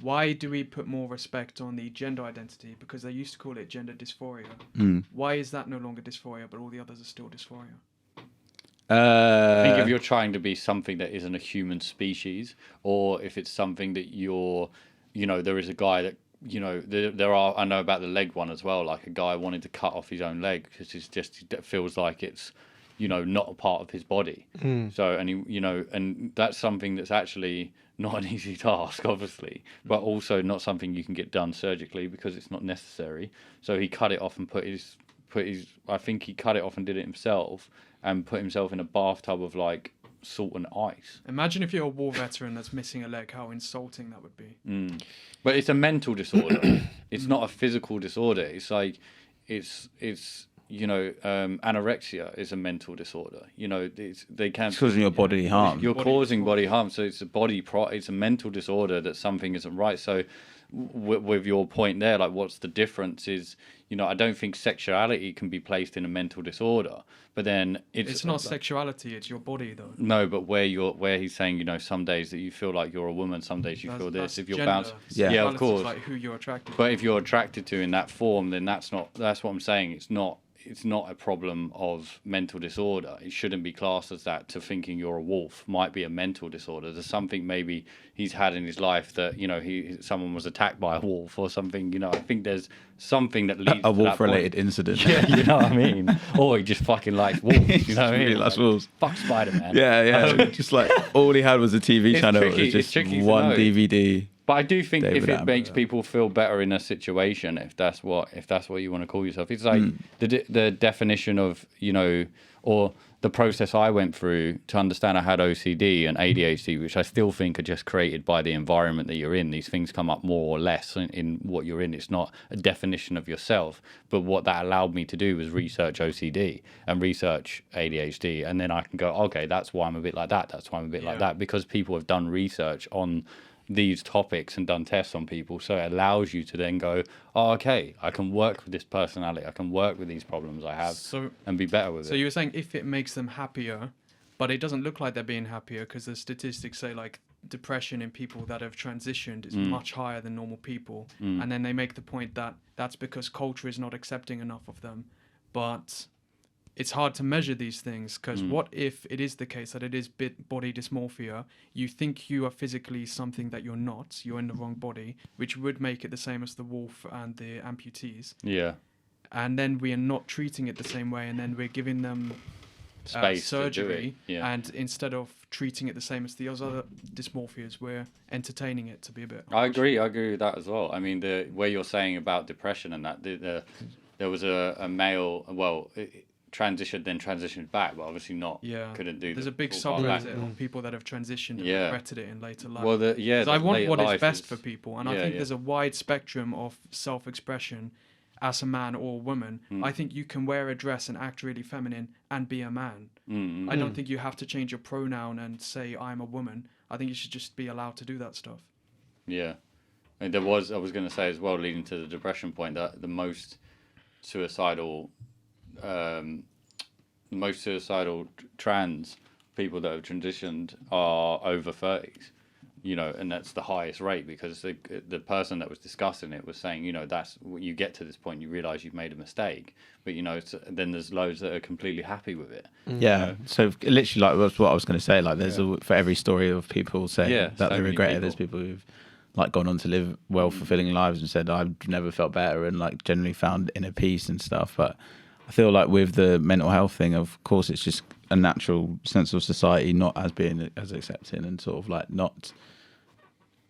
why do we put more respect on the gender identity? Because they used to call it gender dysphoria. Why is that no longer dysphoria, but all the others are still dysphoria? I think if you're trying to be something that isn't a human species, or if it's something that you're, you know, there is a guy that, you know, there are, I know about the leg one as well, like a guy wanted to cut off his own leg because it feels like it's, you know, not a part of his body. So, and he, you know, and that's something that's actually not an easy task, obviously, but also not something you can get done surgically because it's not necessary. So he cut it off and put his, I think he cut it off and did it himself and put himself in a bathtub of like salt and ice. Imagine if you're a war veteran that's missing a leg, how insulting that would be. But it's a mental disorder. It's not a physical disorder. It's like, it's you know, anorexia is a mental disorder. You know, they can. It's causing your bodily harm. You're causing body harm, so it's it's a mental disorder that something isn't right. So, with your point there, like, what's the difference? Is, you know, I don't think sexuality can be placed in a mental disorder, but then It's not sexuality; it's your body, though. No, but where he's saying, you know, some days that you feel like you're a woman, some days you feel this. If you're bounced, yeah, of Sexuality is course. like who you're attracted to. But if you're attracted to in that form, then that's what I'm saying. It's not a problem of mental disorder. It shouldn't be classed as that. To thinking you're a wolf might be a mental disorder. There's something maybe he's had in his life that, you know, someone was attacked by a wolf or something. You know, I think there's something that leads A to wolf-related that point. incident. Yeah, you know what I mean? Or he just fucking likes wolves. You know what I mean? Really likes wolves. Fuck Spider-Man. Yeah. Just like all he had was a TV It's channel. tricky, It was it's just tricky to one know. DVD. But I do think David if it makes Attenborough. people feel better in a situation, if that's what you want to call yourself, it's like the definition of, you know, or the process I went through to understand I had OCD and ADHD, which I still think are just created by the environment that you're in. These things come up more or less in what you're in. It's not a definition of yourself. But what that allowed me to do was research OCD and research ADHD. And then I can go, okay, that's why I'm a bit like that. That's why I'm a bit like that. Because people have done research on these topics and done tests on people, so it allows you to then go, oh, okay, I can work with this personality, I can work with these problems I have, and be better with it. So you were saying if it makes them happier, but it doesn't look like they're being happier because the statistics say like depression in people that have transitioned is much higher than normal people, and then they make the point that that's because culture is not accepting enough of them. But it's hard to measure these things because what if it is the case that it is body dysmorphia? You think you are physically something that you're not. You're in the wrong body, which would make it the same as the wolf and the amputees. Yeah. And then we are not treating it the same way, and then we're giving them Space to do surgery. it. Yeah. And instead of treating it the same as the other dysmorphias, we're entertaining it to be a bit. I agree with that as well. I mean, the where you're saying about depression and that, there was a male, well, transitioned back, but obviously not. Yeah, couldn't do. There's a big full part back. subreddit of people that have transitioned and regretted it in later life. Well, 'Cause I want later what is life best for people, and I think yeah. there's a wide spectrum of self-expression, as a man or a woman. I think you can wear a dress and act really feminine and be a man. I don't think you have to change your pronoun and say I'm a woman. I think you should just be allowed to do that stuff. Yeah. I mean, I was going to say as well, leading to the depression point, that the most suicidal trans people that have transitioned are over 30s, and that's the highest rate, because the person that was discussing it was saying, that's when you get to this point, you realize you've made a mistake, but then there's loads that are completely happy with it. Yeah. So literally, like, that's what I was going to say. Like, there's for every story of people saying that they regret it, there's people who've like gone on to live well fulfilling lives and said, I've never felt better, and like generally found inner peace and stuff. But I feel like with the mental health thing, of course, it's just a natural sense of society not as being as accepting, and sort of like not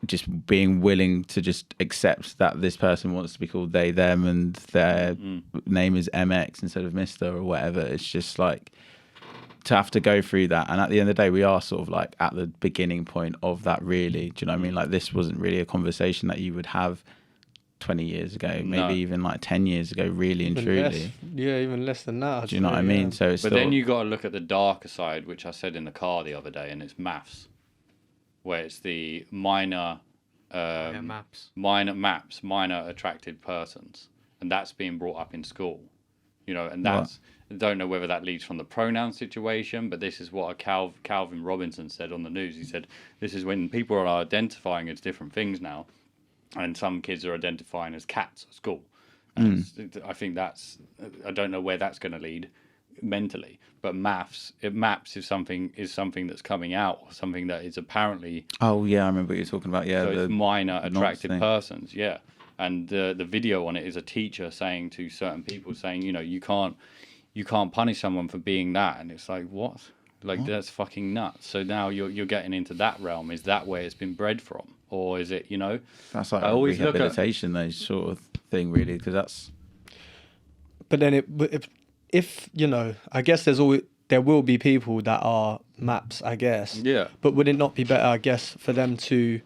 just being willing to just accept that this person wants to be called they, them, and their name is MX instead of Mr. or whatever. It's just like to have to go through that. And at the end of the day, we are sort of like at the beginning point of that, really. Do you know what I mean? Like, this wasn't really a conversation that you would have 20 years ago, maybe even like 10 years ago, really and truly. Even less than that. Do you know what I mean? So it's but then you got to look at the darker side, which I said in the car the other day, and it's maths, where it's the minor attracted persons, and that's being brought up in school, and that's, I don't know whether that leads from the pronoun situation, but this is what Calvin Robinson said on the news. He said this is when people are identifying as different things now, and some kids are identifying as cats at school. And I think I don't know where that's going to lead mentally, but maps is something that's coming out, or something that is apparently. Oh yeah, I remember what you're talking about. Yeah, so it's minor attracted persons. Yeah, and the video on it is a teacher saying to certain people, saying, you can't punish someone for being that, and it's like, what? Like, that's fucking nuts. So now you're getting into that realm. Is that where it's been bred from, or is it? That's like rehabilitation, those sort of thing, really, because that's. But then if I guess there will be people that are maps, I guess. Yeah. But would it not be better, I guess, for them to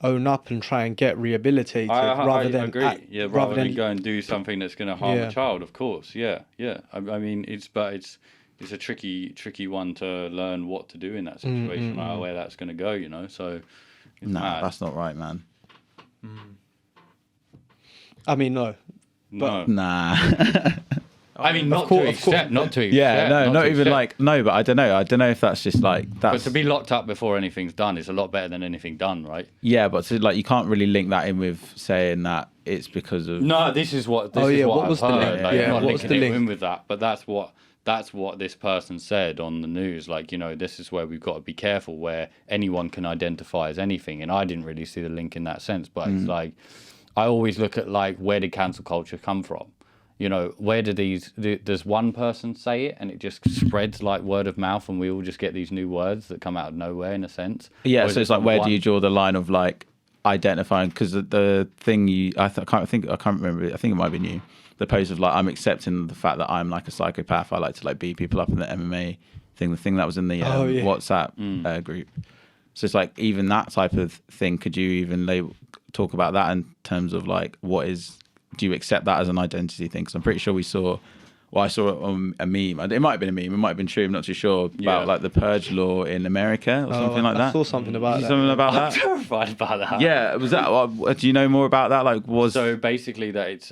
own up and try and get rehabilitated rather than go and do something that's going to harm a child? Of course, yeah. I mean, it's a tricky one to learn what to do in that situation, where that's going to go. So. That's not right, man. I mean, no. No. Nah. I mean, not to accept. Yeah, not even like, no, but I don't know. I don't know if that's just like that. But to be locked up before anything's done is a lot better than anything done, right? Yeah, but so, like, you can't really link that in with saying that it's because of. No, this is what I've heard. What's the link? Like, I'm not linking it in with that, but that's what this person said on the news. Like, this is where we've got to be careful, where anyone can identify as anything. And I didn't really see the link in that sense, but it's like, I always look at, like, where did cancel culture come from? Where do does one person say it and it just spreads like word of mouth, and we all just get these new words that come out of nowhere, in a sense? Yeah, so it's like, where do you draw the line of like identifying? Because the thing I can't remember. I think it might have been you. The post of like, I'm accepting the fact that I'm like a psychopath. I like to like beat people up in the MMA thing. The thing that was in the WhatsApp group. So it's like, even that type of thing. Could you even talk about that in terms of like, do you accept that as an identity thing? Because I'm pretty sure I saw it on a meme. It might have been a meme. It might have been true. I'm not too sure about like the purge law in America or something like that. I saw something about that. Something about that. I'm terrified about that. Yeah, was that? Do you know more about that? Like, so basically that it's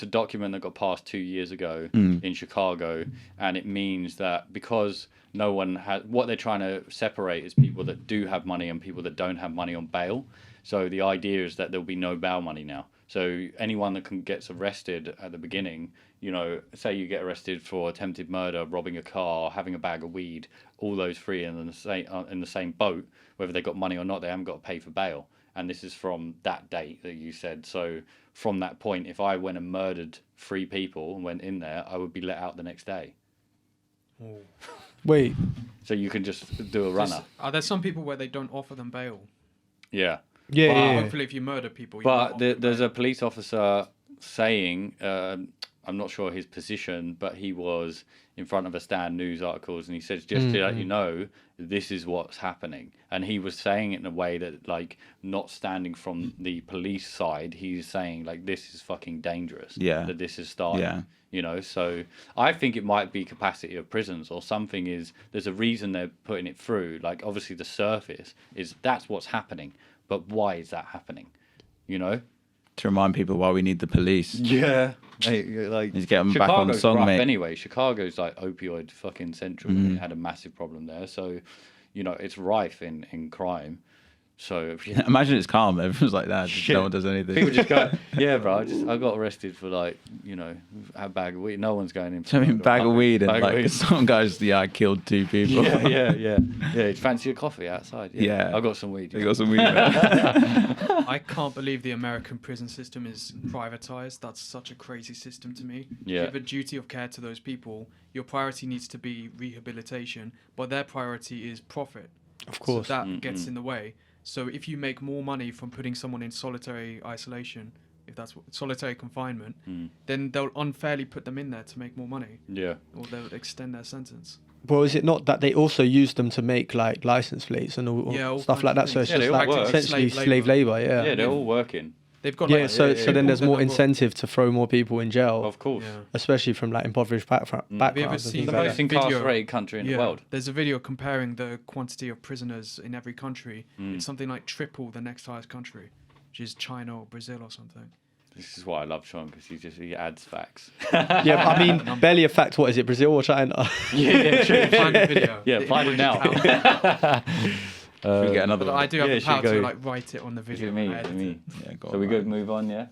a document that got passed 2 years ago in Chicago, and it means that because no one has, what they're trying to separate is people that do have money and people that don't have money on bail. So the idea is that there'll be no bail money now. So anyone that gets arrested at the beginning, say you get arrested for attempted murder, robbing a car, having a bag of weed, all those three in the same boat, whether they got money or not, they haven't got to pay for bail. And this is from that date that you said. So from that point, if I went and murdered 3 people and went in there, I would be let out the next day. Oh. Wait. So you can just do a runner. Are there some people where they don't offer them bail? Yeah. Yeah. Hopefully, if you murder people. But there's a police officer saying, I'm not sure his position, but he was in front of a stand news articles, and he said, just to let you know, this is what's happening. And he was saying it in a way that, like, not standing from the police side, he's saying, like, this is fucking dangerous. Yeah. That this is starting. Yeah. You know, so I think it might be capacity of prisons or something. Is there's a reason they're putting it through. Like, obviously the surface is that's what's happening, but why is that happening? You know, To remind people why we need the police. yeah, like Need to get 'em back on Chicago's song, rough mate. anyway. Chicago's like opioid fucking central. They had a massive problem there, so you know it's rife in crime. So Imagine it's calm. Everyone's like that. Just no one does anything. people just go, yeah, bro. I got arrested for like a bag of weed. No one's going in. For I mean, bag of weed and bag of like weed. some guys. Yeah, I killed 2 people. Yeah. Fancy a coffee outside? Yeah. I got some weed. They got some weed. Man. I can't believe the American prison system is privatized. That's such a crazy system to me. Yeah. You have a duty of care to those people. Your priority needs to be rehabilitation, but their priority is profit. Of course. So that gets in the way. So if you make more money from putting someone in solitary isolation, if that's what, solitary confinement, then they'll unfairly put them in there to make more money, Yeah. or they'll extend their sentence. Well, is it not that they also use them to make like license plates and all all stuff like that? kinds So of it's things. just Yeah, like they all work. essentially Slave slave labour. labor. Yeah. Yeah, they're all working. They've got Yeah, like, so yeah. then there's more They've got- incentive to throw more people in jail, Of course. Yeah. especially from like impoverished backgrounds. Have you ever and seen things The like most that. Video. incarcerated country in the world. There's a video comparing the quantity of prisoners in every country. It's something like triple the next highest country, which is China or Brazil or something. This is why I love Trond, because he adds facts. Yeah, but I mean, barely a fact. What is it, Brazil or China? yeah, true. Find the video. Yeah, The find it image now. count. Should we get another But one? I do have Yeah, the should power go- to like write it on the video. me, and edit it. Yeah, go So we on, good, right. move on, yeah?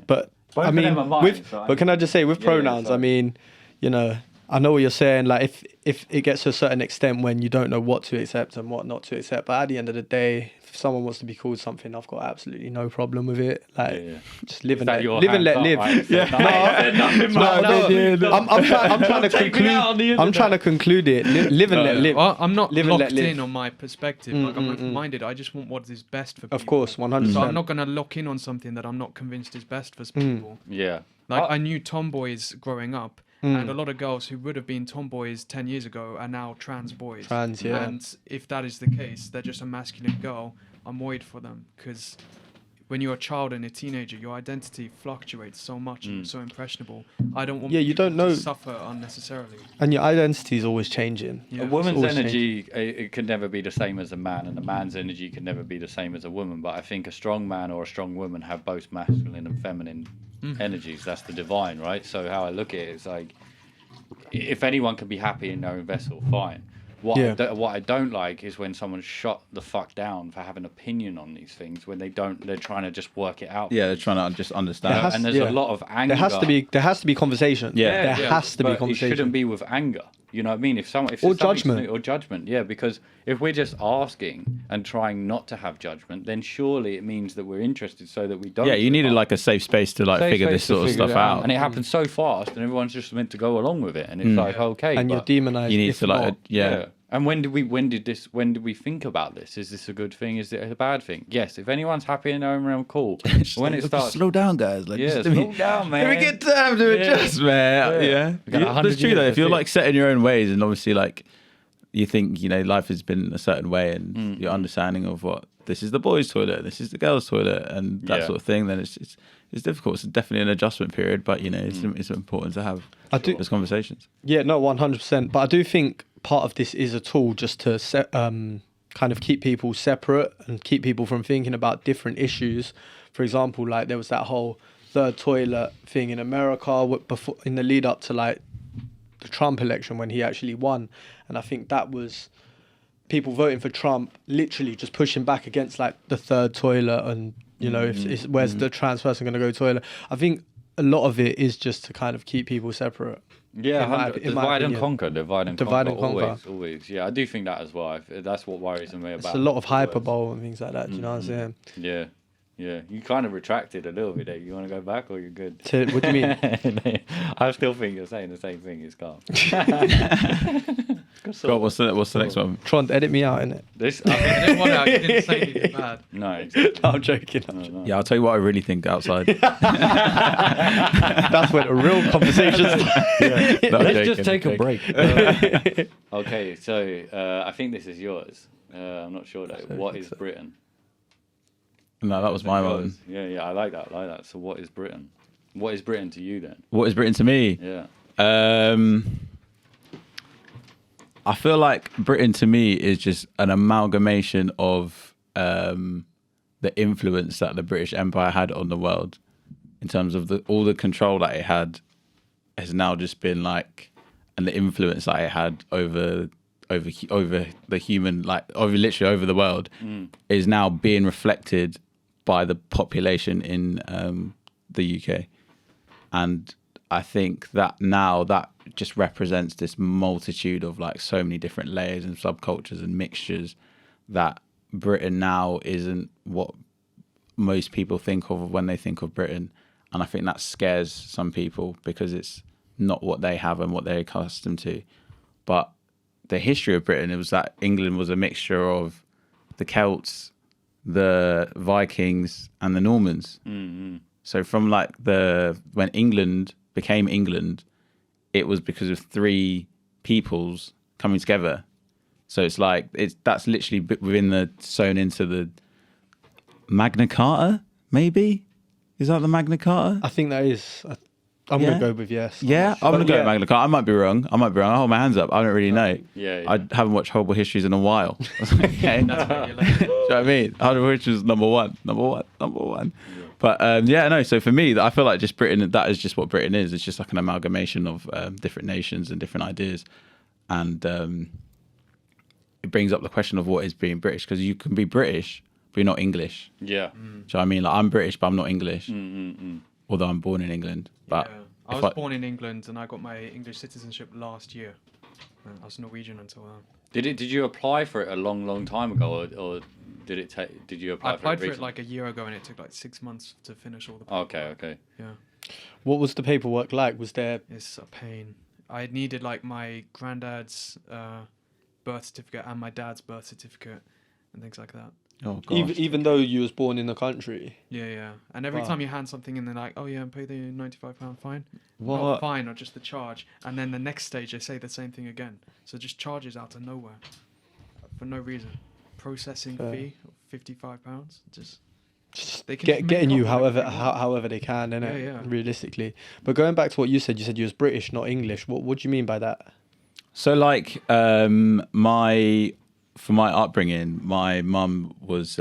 But Both I of mean, them are mine, with so I but can I just say with Yeah, yeah, pronouns? I sorry. mean, you know, I know what you're saying. Like if it gets to a certain extent when you don't know what to accept and what not to accept, but at the end of the day, if someone wants to be called something, I've got absolutely no problem with it. Like Yeah. just live and that let your live and let hands live. up, right? Yeah. No, I said nothing, man. No, I'm trying to Take me out on the conclude. I'm trying to conclude it. Live and let live. Well, I'm not Live and let locked live. in on my perspective. Like I'm open-minded. I just want what is best for people. Of course, 100%. So I'm not going to lock in on something that I'm not convinced is best for people. Yeah. Like I knew tomboys growing up, and a lot of girls who would have been tomboys 10 years ago are now trans boys. Trans, yeah. And if that is the case, they're just a masculine girl. I'm worried for them because when you're a child and a teenager, your identity fluctuates so much and you're so impressionable. I don't want Yeah, you people don't know- to suffer unnecessarily. And your identity is always changing. Yeah. A woman's always energy it can never be the same as a man, and a man's energy can never be the same as a woman. But I think a strong man or a strong woman have both masculine and feminine energies. That's the divine, right? So how I look at it is like, if anyone can be happy in their own vessel, fine. What what I don't like is when someone's shot the fuck down for having an opinion on these things when they don't. They're trying to just work it out. Yeah, they're trying to just understand. There has- And there's yeah. a lot of anger. There has to be conversation. Yeah. There has to be but conversation. It shouldn't be with anger. You know what I mean? If someone, if Or there's something judgment. or judgment, yeah. Because if we're just asking and trying not to have judgment, then surely it means that we're interested, so that we don't. Yeah, you needed like a safe space to like Safe figure space this to sort of figure stuff it out. And it happens so fast, and everyone's just meant to go along with it, and it's like okay, and you're but- demonized. You need if to like, not. yeah. And when did we think about this? Is this a good thing? Is it a bad thing? Yes, if anyone's happy in their own realm, cool. When it starts, slow down, guys. Like, yeah, just slow down, man. Let me get time to adjust, man. Yeah. Yeah, We got 100 that's true years, though. If that's you're it. like set in your own ways, and obviously like you think life has been a certain way, and your understanding of what this is the boys' toilet, this is the girls' toilet, and that Yeah. sort of thing, then it's difficult. It's definitely an adjustment period, but it's important to have those conversations. Yeah, no, 100%. But I do think part of this is a tool just to kind of keep people separate and keep people from thinking about different issues. For example, like there was that whole third toilet thing in America before, in the lead up to like the Trump election when he actually won. And I think that was people voting for Trump literally just pushing back against like the third toilet and, where's the trans person going to go toilet. I think a lot of it is just to kind of keep people separate. Yeah, in my divide and opinion. conquer, divide and Divide conquer, and conquer. always. Yeah, I do think that as well. That's what worries me about. It's a lot of the words. hyperbole and things like that. Do you know what I'm saying? Yeah. You kind of retracted a little bit there. You want to go back, or you're good? What do you mean? I still think you're saying the same thing. It's calm. croissant. God, what's the next one? Trond, edit me out, innit? This, I didn't want to. You didn't say anything bad. no, exactly. No, I'm joking. No. Yeah, I'll tell you what I really think outside. That's when a real conversation starts. No, I'm Let's just joking, take a I'm break. Okay, so I think this is yours. I'm not sure though. What is Britain? No, that was my one. Yours. Yeah, I like that. So what is Britain? What is Britain to you then? What is Britain to me? Yeah. I feel like Britain to me is just an amalgamation of the influence that the British Empire had on the world, in terms of all the control that it had has now just been like, and the influence that it had over the human, like literally over the world, is now being reflected by the population in the UK. And I think that now that just represents this multitude of like so many different layers and subcultures and mixtures, that Britain now isn't what most people think of when they think of Britain. And I think that scares some people because it's not what they have and what they're accustomed to. But the history of Britain, it was that England was a mixture of the Celts, the Vikings, and the Normans. Mm-hmm. So from like when England became England, it was because of three peoples coming together. So it's like that's literally within sewn into the Magna Carta, maybe? Is that the Magna Carta? I think that is. I'm going to go with yes. Yeah, I'm going to go yeah. Magna Carta. I might be wrong. I'll hold my hands up. I don't really know. Yeah. I haven't watched Horrible Histories in a while. Okay. Do you know what I mean? Horrible Histories is number one. Yeah. But so for me, I feel like just Britain, that is just what Britain is. It's just like an amalgamation of different nations and different ideas. And it brings up the question of what is being British, because you can be British, but you're not English. Yeah. Do you know what I mean? Like, I'm British, but I'm not English. Although I'm born in England. But Yeah. I was born in England and I got my English citizenship last year. I was Norwegian until Did you apply for it a long time ago, or did it take? Did you apply? I applied for it recently? like a year ago and it took like 6 months to finish all the. Okay. Yeah, What was the paperwork like? Was there? it's a pain. I needed like my granddad's birth certificate and my dad's birth certificate and things like that. oh gosh. Even though you was born in the country. Yeah. And every Wow. time you hand something in, they're like, "Oh yeah, pay the £95 fine." What? Not fine, or just the charge. And then the next stage, they say the same thing again. So just charges out of nowhere for no reason. Processing fee of £55. Just they can just make Getting you up whatever however they want. they can, innit? Yeah. Realistically. But going back to what you said you was British, not English. What do you mean by that? So like for my upbringing, my mum was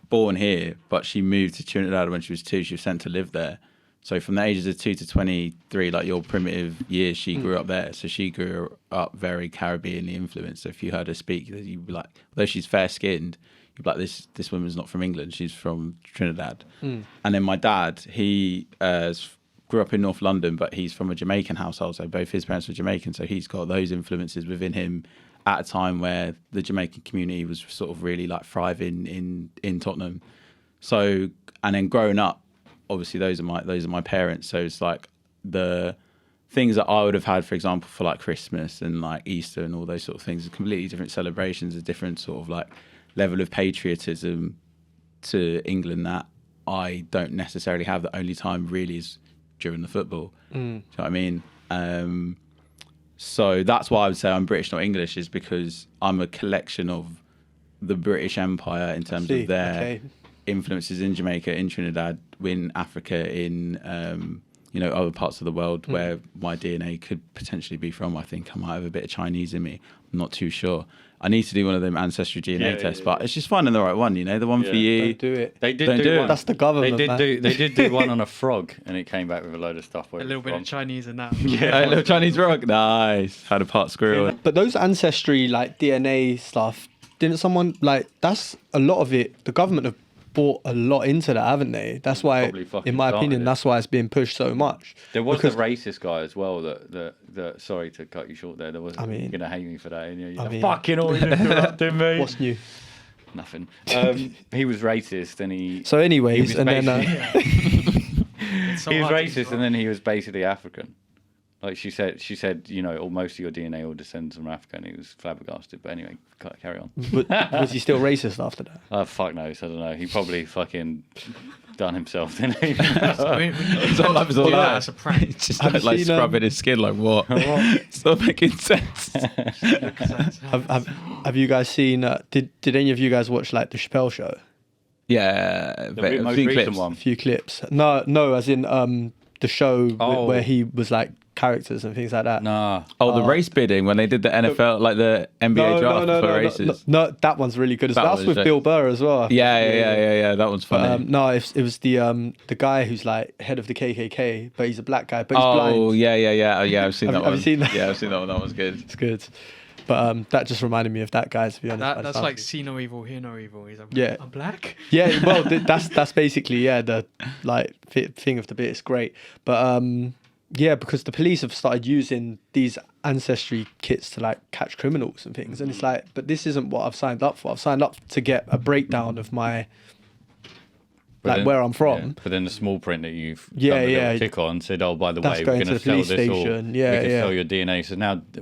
born here, but she moved to Trinidad when she was 2. She was sent to live there. So from the ages of 2 to 23, like your primitive years, she grew up there. So she grew up very Caribbeanly influenced. So if you heard her speak, you'd be like, though she's fair skinned, you'd be like, this woman's not from England, she's from Trinidad. And then my dad, he grew up in North London, but he's from a Jamaican household. So both his parents were Jamaican. So he's got those influences within him at a time where the Jamaican community was sort of really like thriving in Tottenham. So, and then growing up, obviously those are my parents. So it's like the things that I would have had, for example, for like Christmas and like Easter and all those sort of things, are completely different celebrations, a different sort of like level of patriotism to England that I don't necessarily have. The only time really is during the football. Do you know what I mean? So that's why I would say I'm British, not English, is because I'm a collection of the British Empire in terms of their influences in Jamaica, in Trinidad, in Africa, in other parts of the world where my DNA could potentially be from. I think I might have a bit of Chinese in me. I'm not too sure. I need to do one of them ancestry DNA tests, but it's just finding the right one, the one for you. Don't do it. They did Don't do one. it. That's the government, They man. did do one on a frog, and it came back with a load of stuff. A little bit of Chinese in that. A little Chinese rock. Nice. Had a part squirrel. But those ancestry, like DNA stuff, didn't someone, like, that's a lot of it. The government have bought a lot into that, haven't they? That's why, Probably fucking in my opinion, started it. that's why it's being pushed so much. There was Because- the racist guy as well. That sorry to cut you short there. There was. I mean- you're gonna hate me for that. You're I mean- fucking always interrupting me. What's new? Nothing. He was racist, and he. So anyways, was and then... basically- It's so he was hard to racist, describe. and then he was basically African. Like she said, you know, most of your DNA all descends from Africa, and he was flabbergasted. But anyway, carry on. Was he still racist after that? Oh, fuck knows. I don't know. He probably fucking done himself, didn't he? It's all up, That's a prank. It's just Have you like seen, scrubbing his skin, like what? It's not making sense. Have you guys seen? Did any of you guys watch like the Chappelle Show? Yeah, The most few recent clips. one. A few clips. No, as in the show Oh. where he was like characters and things like that. Nah. Oh, the race bidding when they did the NFL, like the NBA draft for races. No, that one's really good. That That's was with it. Bill Burr as well. Yeah. That one's funny. No, it was the guy who's like head of the KKK, but he's a black guy, but he's oh, blind. yeah. I've seen that one. have you seen that? Yeah, I've seen that one. That one's good. It's good. But that just reminded me of that guy, to be honest. That's like see no evil, hear no evil. He's like, Yeah. I'm black. Yeah, well, that's basically the like thing of the bit. It's great, but yeah, because the police have started using these ancestry kits to like catch criminals and things, and it's like, but this isn't what I've signed up for. I've signed up to get a breakdown of my where I'm from. Yeah. But then the small print that you've Yeah, done the little yeah. tick on said, "Oh, by the That's way, going we're to going the to sell police this all. station." We Yeah, can yeah. sell your DNA." So now the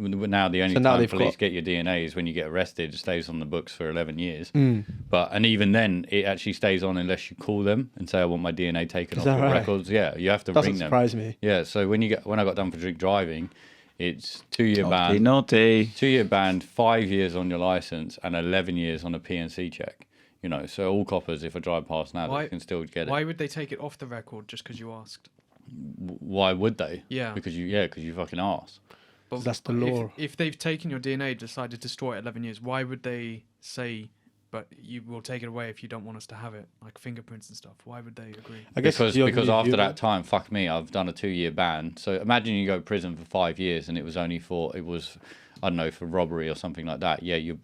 only So now time they've police got- get your DNA is when you get arrested. It stays on the books for 11 years. Mm. And even then, it actually stays on unless you call them and say, "I want my DNA taken Is off that your right? records." Yeah, you have to Doesn't ring them. surprise me. Yeah. So when I got done for drink driving, it's 2-year ban. Naughty. 2-year ban, 5 years on your license, and 11 years on a PNC check. You know, so all coppers, if I drive past now, they can still get it. Why would they take it off the record just because you asked? Why would they? Yeah. Because you fucking asked. But That's the law. If they've taken your DNA, decided to store it 11 years, why would they say, but you will take it away if you don't want us to have it, like fingerprints and stuff? Why would they agree? I guess Because you're after human. that time, fuck me, I've done a 2-year ban. So imagine you go to prison for 5 years and it was only for I don't know, for robbery or something like that. Yeah, you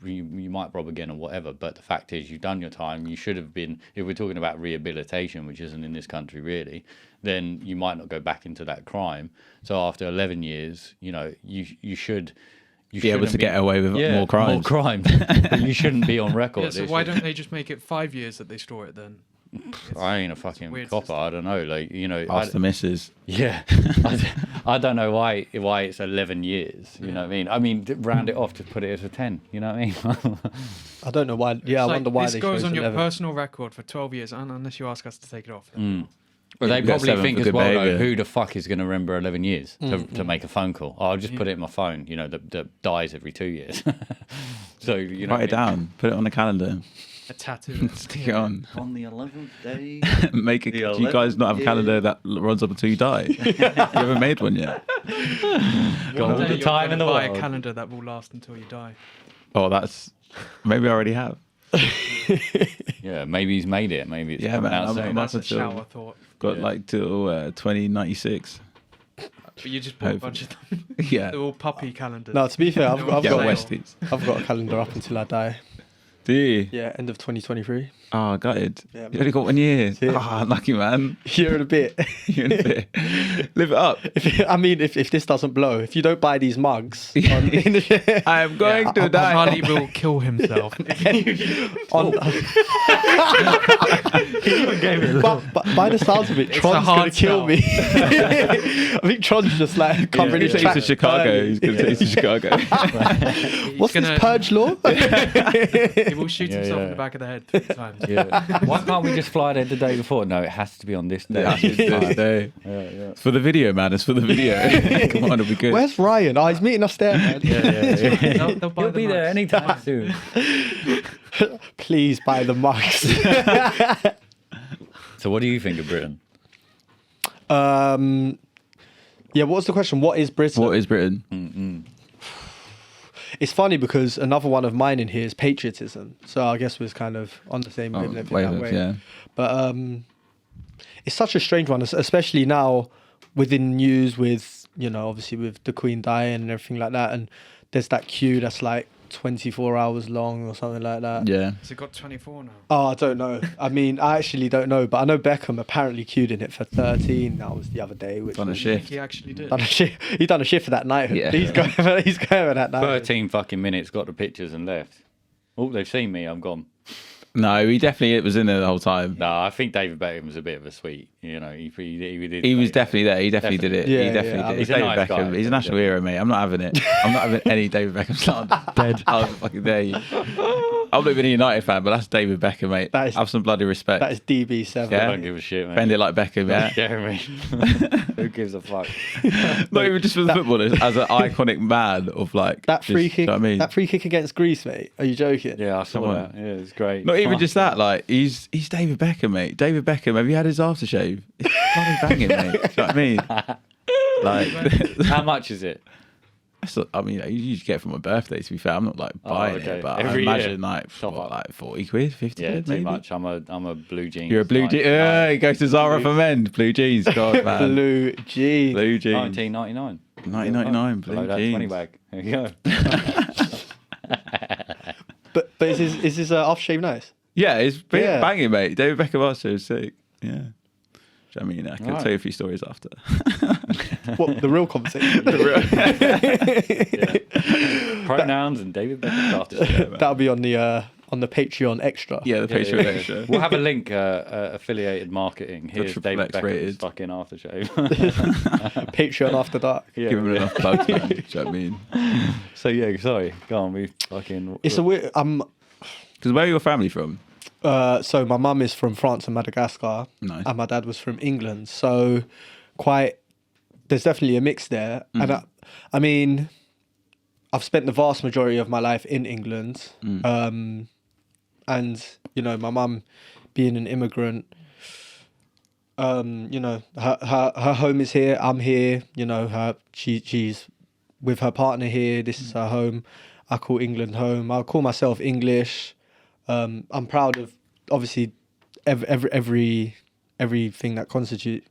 might rob again or whatever. But the fact is, you've done your time. You should have been. If we're talking about rehabilitation, which isn't in this country really, then you might not go back into that crime. So after 11 years, you know, you should. You Be able shouldn't to get away with more crimes. More crime. But you shouldn't be on record. Yeah, so why don't they just make it 5 years that they store it then? I ain't a fucking weird copper. system. I don't know. Like, you know, Ask the missus. yeah, I don't know why it's 11 years. You know what I mean? I mean, round it off to put it as a 10. You know what I mean? I don't know why. Yeah, I It's wonder why this they goes chose on your 11. personal record for 12 years, unless you ask us to take it off. But they You get probably 7 think for as good well, though, behaviour. who the fuck is going to remember 11 years to make a phone call? Oh, I'll just put it in my phone, you know, that dies every 2 years. So, you know. Write it down. Put it on the calendar. A tattoo. Stick it on. On the 11th day. Make it. The Do you guys not have a 11th calendar that runs up until you die? You haven't made one yet. Got all the time in the buy world. a calendar that will last until you die. Oh, that's maybe I already have. Yeah, maybe he's made it. Maybe it's Yeah, coming man, out I'm- soon. I'm That's a until- shower thought. Got Yeah. like till 2096. But you just bought a bunch of them. Yeah. They're all puppy calendars. No, to be fair, I've They're all Get got sale. Westies. I've got a calendar up until I die. Do you? Yeah, end of 2023. Oh, gutted. Yeah, You only got 1 year. it. Ah, lucky man. Year and a bit. You're in a bit. Live it up. If this doesn't blow, if you don't buy these mugs, on, I am going to die. Harley will kill himself. on but by the sounds of it, It's a Tron's hard gonna kill sell. me. I think Tron's just like covering He's his going to tracks. Chicago. He's going to take to Chicago. What's gonna- this purge law? He will shoot Yeah, himself yeah. in the back of the head 3 times. Yeah. Why can't we just fly there the day before? No, it has to be on this day. Yeah, it's this day. Yeah, yeah. It's for the video, man. It's for the video. Come on, it'll be good. Where's Ryan? Oh, he's meeting us there, man. They'll buy He'll the be there mugs. anytime soon. Please buy the mugs. So what do you think of Britain? Yeah, what was the question? What is Britain? What is Britain? It's funny because another one of mine in here is patriotism. So I guess we're kind of on the same wavelength in that wavelength, way. yeah. But it's such a strange one, especially now within news with, you know, obviously with the Queen dying and everything like that. And there's that queue that's like 24 hours long or something like that. Yeah. Has it got 24 now? Oh, I don't know. I mean, I actually don't know. But I know Beckham apparently queued in it for 13 hours the other day. Which Done a was- shift. He actually did. Done a shift. He done a shift for that night. Yeah. He's going for that night. 13 fucking minutes, got the pictures and left. Oh, they've seen me, I'm gone. No, he definitely was in there the whole time. No, I think David Beckham was a bit of a sweet. You know, he did. He was definitely there. He definitely did it. Yeah, he definitely yeah. did. He's He's a David nice Beckham. guy. He's a national hero, mate. I'm not having it. I'm not having any David Beckham slander. Dead. I was fucking there. I'm not even a United fan, but that's David Beckham, mate. That is- Have some bloody respect. That is DB7. Yeah. I don't give a shit, man. Bend it like Beckham, yeah. Jeremy. Who gives a fuck? Not even just for the footballers, as an iconic man of like That free just, kick. you know what I mean? That free kick against Greece, mate. Are you joking? Yeah, I saw Come on. that. Yeah, it's great. Not even just that, like he's David Beckham, mate. David Beckham, have you had his aftershave? It's bloody banging, mate. Do you know what I mean? Like, How much is it? I mean, you just get it for my birthday. To be fair, I'm not like buying okay. it, but Every I imagine year. like Top what, up. like 40 quid, 50 Yeah, quid, too maybe. much. I'm a blue jeans. You're a blue jeans. He goes to Zara for men. Blue jeans, God man. Blue jeans. Blue jeans. 1999. 1999 blue Below that jeans. 20 bag. There you go. But is this aftershave nice? Yeah, it's Yeah. banging, mate. David Beckham also is sick. Yeah. Do you know what I mean? I can Right. tell you a few stories after. What the real conversation? Pronouns and David Beckham's after show. That'll be on the Patreon extra. Yeah, the Patreon extra. We'll have a link, affiliated marketing. Here's Triple David X Beckham's rated. fucking aftershave. Patreon after dark. Yeah, Give him enough plugs, man. Do you know what I mean? So yeah, sorry. Go on, we fucking. It's a weird. Because where are your family from? So my mum is from France and Madagascar, Nice. and my dad was from England. So there's definitely a mix there. And I mean, I've spent the vast majority of my life in England, and you know, my mum being an immigrant, you know, her home is here. I'm here. You know, she's with her partner here. This is her home. I call England home. I call myself English. I'm proud of obviously everything that constitutes.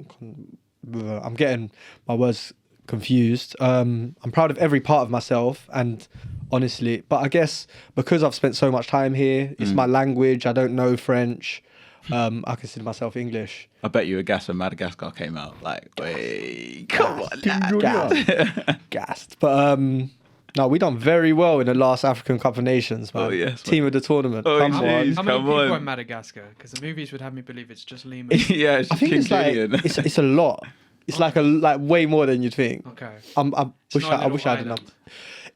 I'm getting my words confused. I'm proud of every part of myself, and honestly, but I guess because I've spent so much time here, it's my language. I don't know French. I consider myself English. I bet you a gas when Madagascar came out. Like, wait, come on, lad. Gassed. But no, we done very well in the last African Cup of Nations, man. Oh, yes, Team of the tournament. Oh, Come jeez. on. Jeez, How many come people on. are in Madagascar? Because the movies would have me believe it's just Lehman. Yeah, it's I think King it's like Keenan. it's a lot. It's like way more than you'd think. Okay. I not wish a I little had a island. number.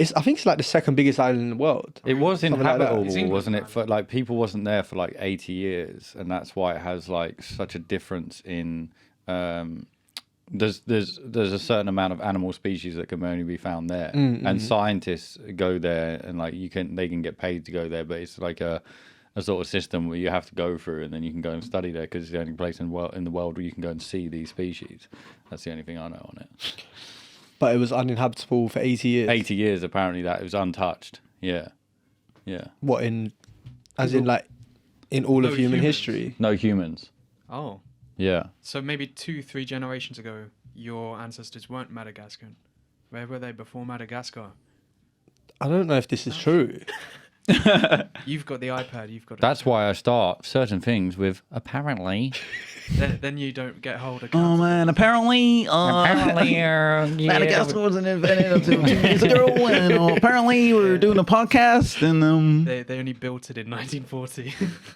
I think it's like the second biggest island in the world. It was Something like that. inhabitable, It's England, wasn't it? man. For like people wasn't there for like 80 years, and that's why it has like such a difference in. There's a certain amount of animal species that can only be found there, and scientists go there, and like they can get paid to go there, but it's like a sort of system where you have to go through, and then you can go and study there because it's the only place in the world where you can go and see these species. That's the only thing I know on it. But it was uninhabitable for 80 years. 80 years apparently that it was untouched. Yeah. What in like in all No of human humans. history? No humans. Oh. Yeah. So maybe 2-3 generations ago, your ancestors weren't Madagascan. Where were they before Madagascar? I don't know if this is true. You've got the iPad. You've got. That's why I start certain things with apparently. Then you don't get hold of. Oh man, apparently, Madagascar was invented up to 2 years ago, and apparently we're doing a podcast, and They only built it in 1940.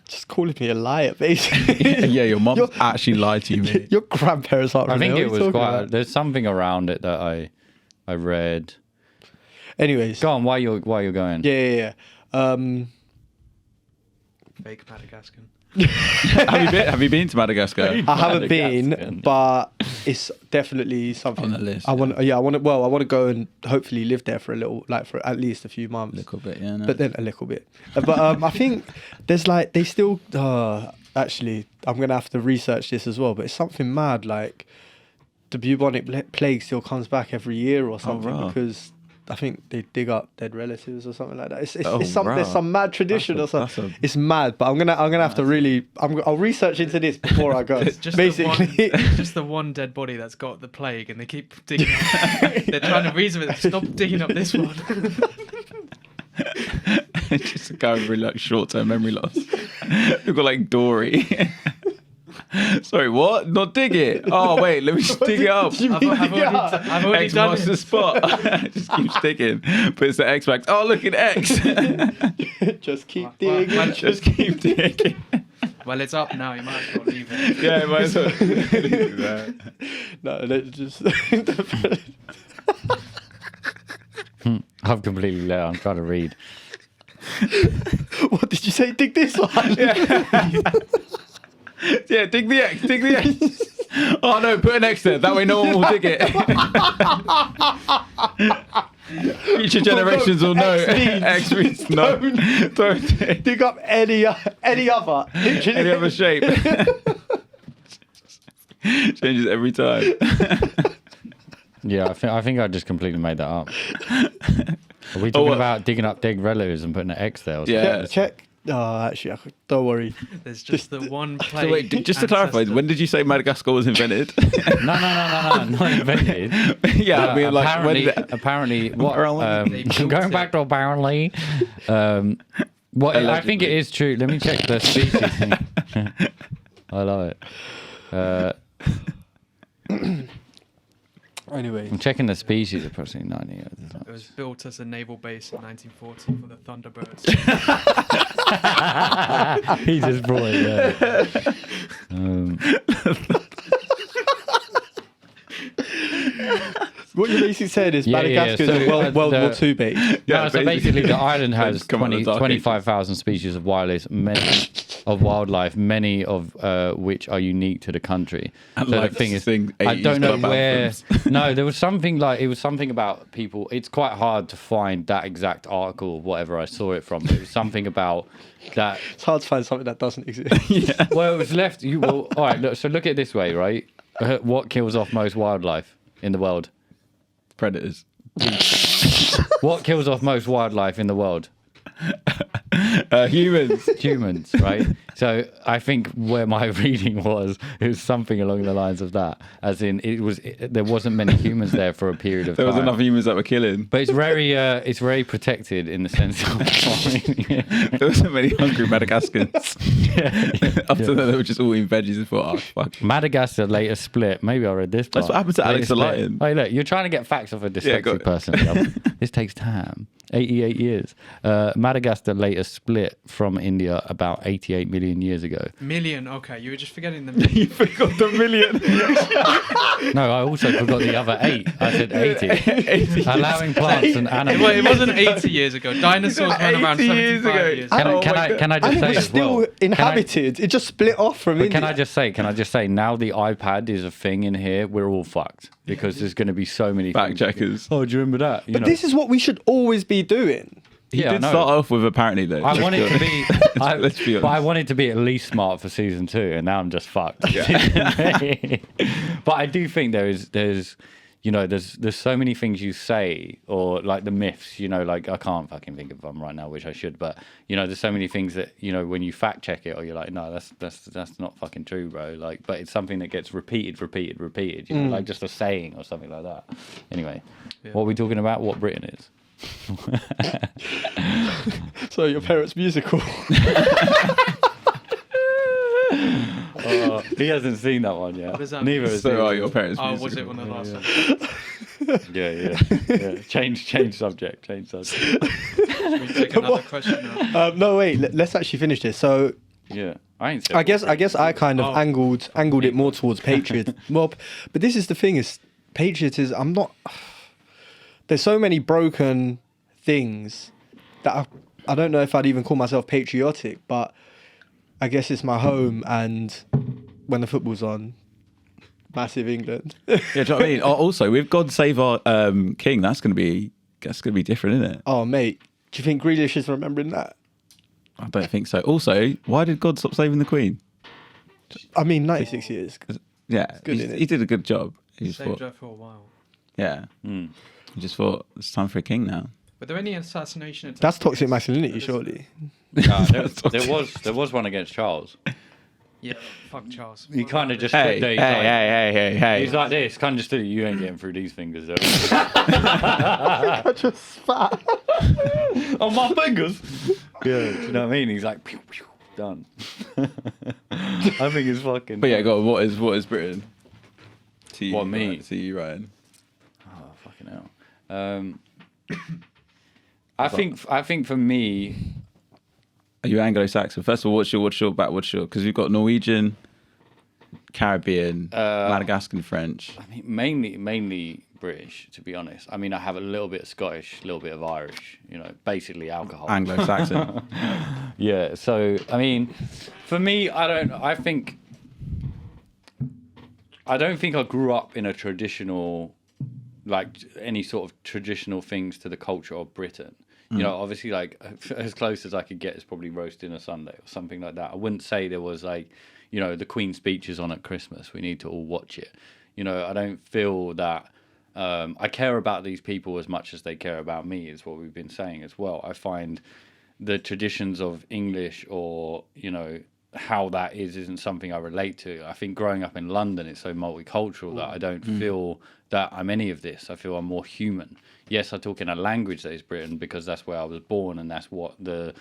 Just calling me a liar, basically. yeah, your mum Your- actually lied to you, mate. Your grandparents aren't I real. think What it are you was talking quite. about? There's something around it that I read. Anyways. Go on, why you're going? Yeah. Fake Madagascan. Have you been to Madagascar? I haven't been, Madagascar. but it's definitely something On the list, I want. Yeah, I want to. Well, I want to go and hopefully live there for a little, like for at least a few months. Little bit, yeah. No. But then a little bit. But I think there's like they still. Actually, I'm gonna have to research this as well. But it's something mad. Like the bubonic plague still comes back every year or something right. because I think they dig up dead relatives or something like that. It's Oh, some there's right. some mad tradition That's or a- something. that's a- It's mad. But I'm gonna have to really. I'll research into this before I go. Just Basically. just the one dead body that's got the plague, and they keep digging. They're trying to reason with it. Stop digging up this one. Just a guy with really like short-term memory loss. We've got like Dory. Sorry, what? Not dig it. Oh wait, let me just dig it up. I've already X done marks it. the spot. Just keep digging. But it's the X max. Oh, look at X. Just keep digging. Well, Just keep digging. Well, it's up now. You might as well leave it. Yeah, might as well. Leave that. No, let's just. I've completely let. I'm trying to read. What did you say? Dig this one. Yeah, dig the X. Dig the X. Oh no, put an X there. That way no one will dig it. Future generations will know. X means no. Don't Dig up any other. any other shape. Changes every time. Yeah, I think I just completely made that up. Are we talking about digging up dead relatives and putting an X there? Or something? Yeah. Check. Oh, actually, don't worry. There's just the one play. So wait, just to clarify, when did you say Madagascar was invented? No, not invented. Yeah, I mean, like, apparently, what? They built Going it. back to apparently, what? I think it is true. Let me check the species thing. I love it. Anyway, I'm checking the species approximately 90 years. It was built as a naval base in 1940 for the Thunderbirds. He just brought it. what you're basically saying is Yeah, Madagascar is so, a World War II base. Yeah, No, so basically the island has Come on, the dark 25,000 species of wildlife, many of which are unique to the country. And so like the thing is, sing I 80s don't know club where. anthems. No, there was something about people. It's quite hard to find that exact article, whatever I saw it from. But it was something about that. It's hard to find something that doesn't exist. Well, it was left. All right, look at it this way, right? What kills off most wildlife in the world? Predators. What kills off most wildlife in the world? Humans. Right? So I think where my reading was, it was something along the lines of that. As in, there wasn't many humans there for a period of There was time. enough humans that were killing. But it's very protected in the sense of There wasn't many hungry Madagascans. After that, they were just all eating veggies and thought, oh, fuck. Madagascar later split. Maybe I read this part. That's what happened to Alex the Later split. Lion. Hey, look, you're trying to get facts off a go dyslexic it. person. This takes time. 88 years. Madagascar later split from India about 88 million years ago. Million, okay. You were just forgetting the You forgot the million. No, I also forgot the other 8. I said 80. Allowing plants and animals. Well, it wasn't 80 years ago. Dinosaurs went around 80 years 75 ago. years Can, ago. Oh can, my I, God. can I I just think say it's as still well? inhabited. It just split off from India. Can I just say, now the iPad is a thing in here, we're all fucked. Because there's going to be so many Fact things. checkers. Oh, do you remember that? You But know. this is what we should always be doing. He Yeah, I did know. start off with apparently, though. I want it to be, Let's be honest. but I want it to be at least smart for season 2, and now I'm just fucked. But I do think there's so many things you say, or like the myths, like I can't fucking think of them right now, which I should, but there's so many things that when you fact check it, or you're like, no, that's not fucking true, bro. Like, but it's something that gets repeated, like just a saying or something like that. Anyway, what are we talking about? What Britain is? So your parents' musical. He hasn't seen that one yet. What does that Neither mean? has So he. are your parents. Oh, musical. was it one of the last ones? Yeah. Change subject. Should we take another question now? No, wait. Let's actually finish this. So Yeah, I ain't. Said I guess I kind of Oh. angled it more towards patriot. Well, but this is the thing: is patriotism. I'm not. There's so many broken things that I don't know if I'd even call myself patriotic, but I guess it's my home, and when the football's on, massive England. Yeah, do you know what I mean? Also, with God Save Our King, that's gonna be different, isn't it? Oh, mate, do you think Grealish is remembering that? I don't think so. Also, why did God stop saving the Queen? I mean, 96 years. Yeah, good, innit? he did a good job. He just Saved thought, her for a while. yeah, he just thought it's time for a king now. Were there any assassination attempts? That's toxic masculinity, surely. No, there was one against Charles. Yeah, fuck Charles. He kind of just Hey, stood there. hey. He's like this, kind of just stood. You ain't getting through these fingers, though. I just spat. On my fingers. Yeah, do you know what I mean? He's like, pew, pew. done. I think it's fucking. But yeah, go on, what is Britain? To you, What, me? Ryan? To you, Ryan. Oh fucking hell. I think for me, Are you Anglo-Saxon? First of all, what's your because we've got Norwegian, Caribbean, Madagascan, French. I mean, mainly British, to be honest. I mean, I have a little bit of Scottish, a little bit of Irish. You know, basically alcohol. Anglo-Saxon. Yeah. So I mean, for me, I don't think I grew up in a traditional, like any sort of traditional things to the culture of Britain. You know, obviously, like as close as I could get is probably roasting a Sunday or something like that. I wouldn't say there was like, you know, the Queen's speech is on at Christmas. We need to all watch it. You know, I don't feel that I care about these people as much as they care about me, is what we've been saying as well. I find the traditions of English or, you know, how that isn't something I relate to. I think growing up in London, it's so multicultural that I don't feel that I'm any of this. I feel I'm more human. Yes, I talk in a language that is Britain because that's where I was born and that's what the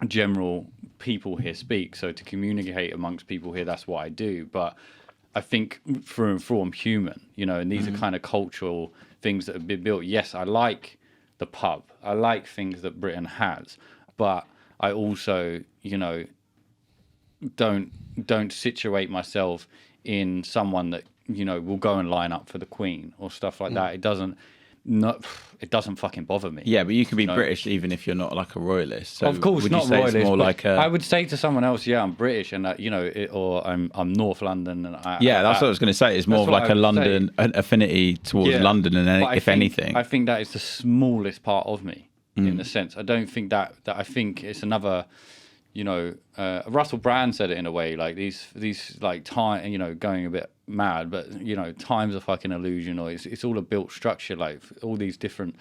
general people here speak. So to communicate amongst people here, that's what I do. But I think through and through I'm human, you know, and these are kind of cultural things that have been built. Yes, I like the pub. I like things that Britain has, but I also, you know, don't situate myself in someone that, you know, will go and line up for the Queen or stuff like that. It doesn't fucking bother me. Yeah, but you can be British even if you're not like a royalist. So of course, would not you say royalist. It's more but like I would say to someone else, yeah, I'm British, and you know, or I'm North London, and that's what I was going to say. It's more of what like I a would London an affinity towards London, and But if anything, I think that is the smallest part of me in the sense. I don't think that I think it's another. You know, Russell Brand said it in a way, like these like time, you know, going a bit mad, but you know, time's a fucking illusion, or it's all a built structure. Like all these different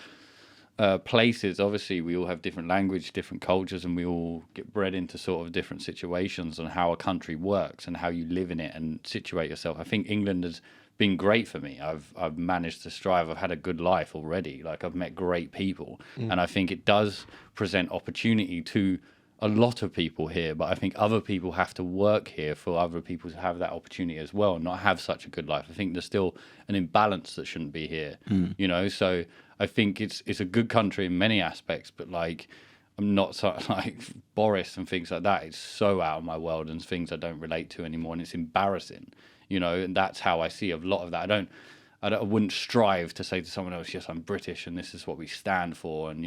places, obviously, we all have different language, different cultures, and we all get bred into sort of different situations on how a country works and how you live in it and situate yourself. I think England has been great for me. I've managed to strive. I've had a good life already. Like I've met great people, and I think it does present opportunity to a lot of people here, but I think other people have to work here for other people to have that opportunity as well and not have such a good life. I think there's still an imbalance that shouldn't be here, you know? So I think it's a good country in many aspects, but like, I'm not so, like Boris and things like that. It's so out of my world and things I don't relate to anymore. And it's embarrassing, you know, and that's how I see a lot of that. I wouldn't strive to say to someone else, yes, I'm British and this is what we stand for. And,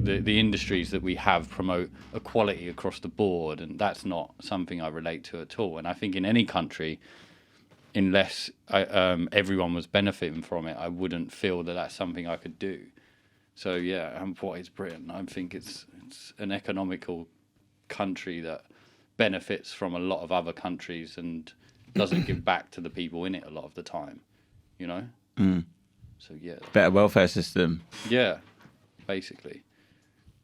the industries that we have promote equality across the board, and that's not something I relate to at all. And I think in any country, unless everyone was benefiting from it, I wouldn't feel that that's something I could do. So yeah, what is Britain? I think it's an economical country that benefits from a lot of other countries and doesn't give back to the people in it a lot of the time, you know? So yeah. Better welfare system. Yeah. Basically.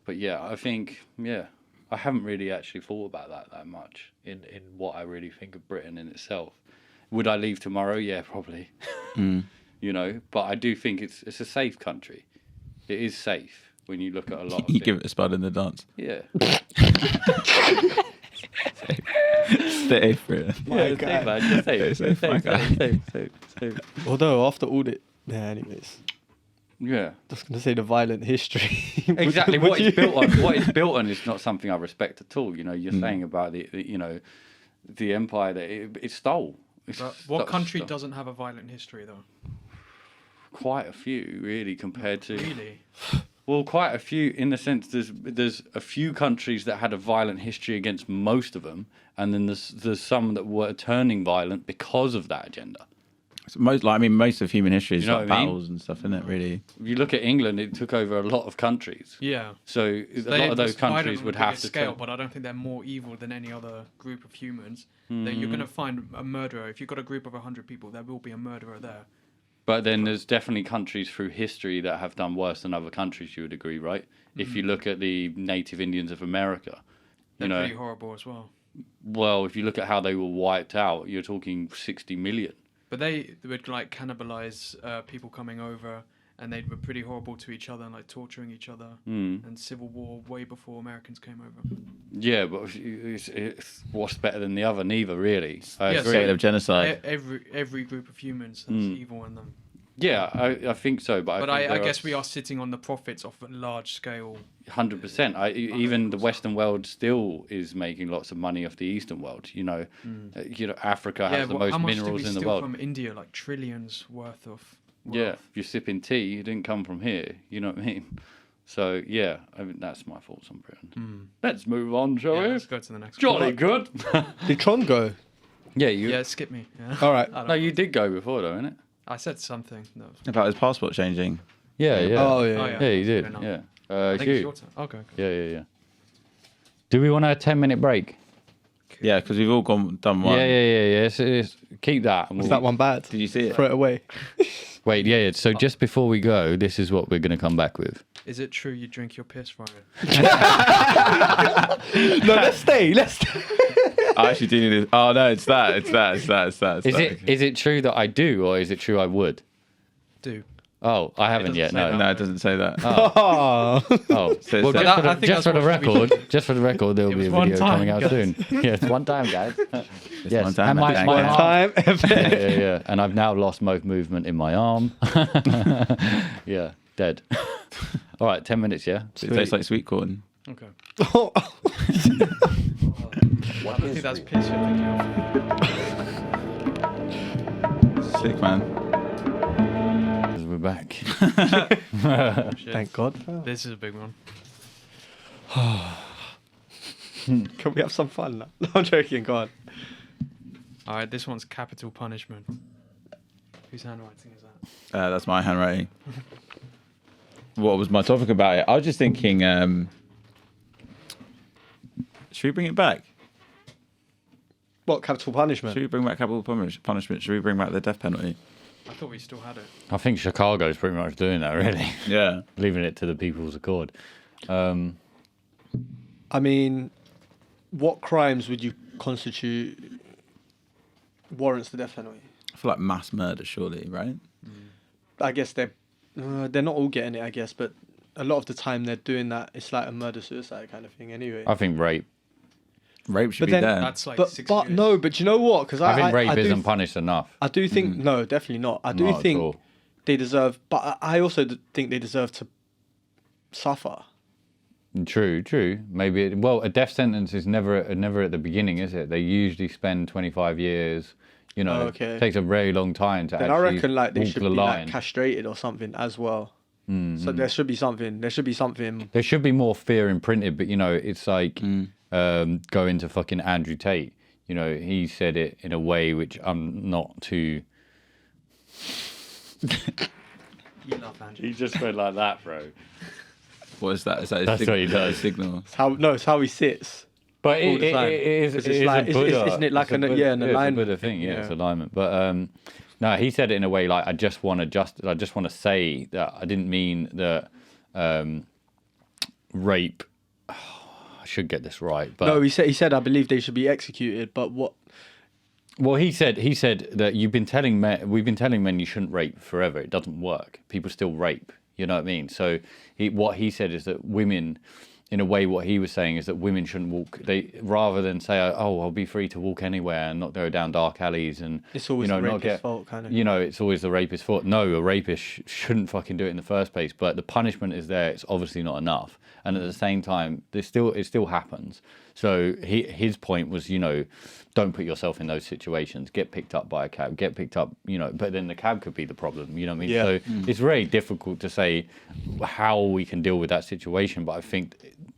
But yeah, I think, I haven't really actually thought about that much in what I really think of Britain in itself. Would I leave tomorrow? Yeah, probably. You know, but I do think it's a safe country. It is safe when you look at a lot of You things. give it a spud in the dance. Yeah. Stay for it. Just safe. Although after all the anyways, Yeah. just gonna say the violent history. Exactly. Would What you- it's built on is not something I respect at all. You know, you're saying about the empire that it stole. But what country doesn't have a violent history, though? Quite a few, really, compared to. Really? Well, quite a few in the sense there's a few countries that had a violent history against most of them, and then there's some that were turning violent because of that agenda. So most of human history is You know like what I mean? battles and stuff, isn't it? Really. If you look at England, it took over a lot of countries. Yeah. So a lot of those countries would have to scale, turn. but I don't think they're more evil than any other group of humans. That you're going to find a murderer. If you've got a group of 100 people, there will be a murderer there. But then there's definitely countries through history that have done worse than other countries, you would agree, right? If you look at the native Indians of America, They're pretty horrible as well. well, if you look at how they were wiped out, you're talking 60 million. But they would like cannibalize people coming over, and they were pretty horrible to each other and like torturing each other, Mm. and civil war way before Americans came over. Yeah, but it's what's better than the other? Neither really. I Yeah, agree. State of genocide. Every group of humans has Mm. evil in them. Yeah, I think so. But But I, think I there guess we are sitting on the profits of a large scale. 100%. Even the Western world still is making lots of money off the Eastern world. You know, Africa has the most how much minerals did we in the steal world. from India? Like trillions worth of. Yeah, wealth. if you're sipping tea, it didn't come from here. You know what I mean? So yeah, I mean that's my thoughts on Britain. Let's move on, shall Yeah, we? let's go to the next. Jolly one. good. Did Trond go? Yeah, you. Yeah, skip me. Yeah. All right. I don't No, know. you did go before, though, innit? I said something. No. About his passport changing. Yeah, yeah. Oh, yeah. Oh, Yeah, you did. Fair enough. Yeah. I think it's Hugh. your turn. Okay. Yeah. Do we want a 10-minute break? Yeah, because we've all done one. Yeah. Keep that. and Was we'll- that one bad? Did you see it? Throw it away. Wait, yeah. So just before we go, this is what we're going to come back with. Is it true you drink your piss, Ryan? No, let's stay. Let's stay. I actually do this. Oh no, it's that. It's that. Is it true that I do, or is it true I would? Do. Oh, I haven't doesn't yet. say No. that. No, it doesn't say that. Oh. Oh, So well, it's- just, I think just for the that's what we record, just for the record, there will It be a was one video coming time, out guys. soon. Yeah, it's one time, guys. Yes, one time, and I think. my One arm- Time. yeah. And I've now lost most movement in my arm. Yeah, dead. All right, 10 minutes, yeah? It tastes like sweet corn. Okay. Oh. I don't think that's piss you're thinking of. Sick, man. We're back. Shit. Thank God. This is a big one. Can we have some fun now? No, I'm joking. Go on. All right, this one's capital punishment. Whose handwriting is that? That's my handwriting. What was my topic about it? I was just thinking, should we bring it back? What, capital punishment? Should we bring back capital punishment? Should we bring back the death penalty? I thought we still had it. I think Chicago's pretty much doing that, really. Yeah. Leaving it to the people's accord. I mean, what crimes would you constitute warrants the death penalty? I feel like mass murder, surely, right? I guess they're not all getting it, I guess, but a lot of the time they're doing that. It's like a murder-suicide kind of thing anyway. I think rape. Rape should But be then- there. That's like But 6 but years. no, but you know what? Because I think rape I do isn't punished enough. I do think no, definitely not. I do Not at think all. they deserve, but I also think they deserve to suffer. True. Maybe. A death sentence is never at the beginning, is it? They usually spend 25 years. You know, Oh, okay. it takes a very long time to Then actually I reckon like they walk should the be line. like castrated or something as well. So there should be something. There should be something. There should be more fear imprinted, but you know, it's like going to fucking Andrew Tate. You know, he said it in a way which I'm not too. You love Andrew. He just went like that, bro. What is that? Is that his That's what he is that his does. signal? It's how he sits. But All the time. it is 'Cause it it's is like- a Buddha. isn't it like It's a an- Buddha- yeah, an it's a alignment Buddha thing, thing, yeah, it's yeah. alignment. But no, he said it in a way like I just want to say that I didn't mean that rape. I should get this right, but No, he said I believe they should be executed. But what? well, he said that we've been telling men you shouldn't rape forever. It doesn't work. People still rape. You know what I mean? So what he said is that women, in a way, what he was saying is that women shouldn't walk. They rather than say, "Oh, I'll be free to walk anywhere and not go down dark alleys," and It's always you know, the not rapist's get fault, kind of. You know, it's always the rapist's fault. No, a rapist shouldn't fucking do it in the first place. But the punishment is there. It's obviously not enough. And at the same time, it still happens. So his point was, you know, don't put yourself in those situations. Get picked up by a cab. Get picked up, you know. But then the cab could be the problem. You know what I mean? Yeah. So it's very difficult to say how we can deal with that situation. But I think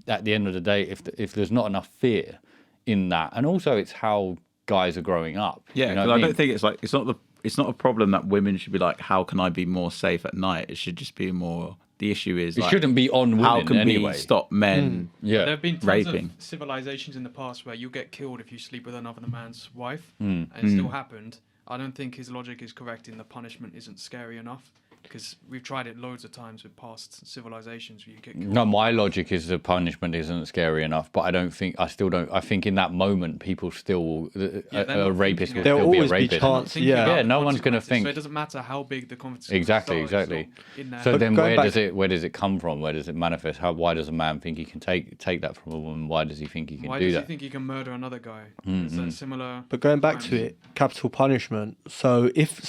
at the end of the day, if there's not enough fear in that, and also it's how guys are growing up. Yeah, you know because what I mean? don't think it's not a problem that women should be like, how can I be more safe at night? It should just be more. The issue is It like, shouldn't be on women how can anyway. we stop men? Yeah. There have been tons Raping. of civilizations in the past where you get killed if you sleep with another man's wife, Hmm. and it still happened. I don't think his logic is correct in the punishment isn't scary enough. Because we've tried it loads of times with past civilizations where you get killed. No, my logic is the punishment isn't scary enough, but I still don't. I think in that moment, people still, they're a not rapist thinking will of There'll still be a always be rapist. chance. Thinking Yeah. about Yeah, the no one's gonna consequences, think- So it doesn't matter how big the consequences Exactly, are, it's exactly. not in there. So But then, going back- where does it come from? Where does it manifest? Why does a man think he can take that from a woman? Why does he think he can Why do does that? he think he can murder another guy? Mm-hmm. Is that similar? But going back to crimes? it, capital punishment. So if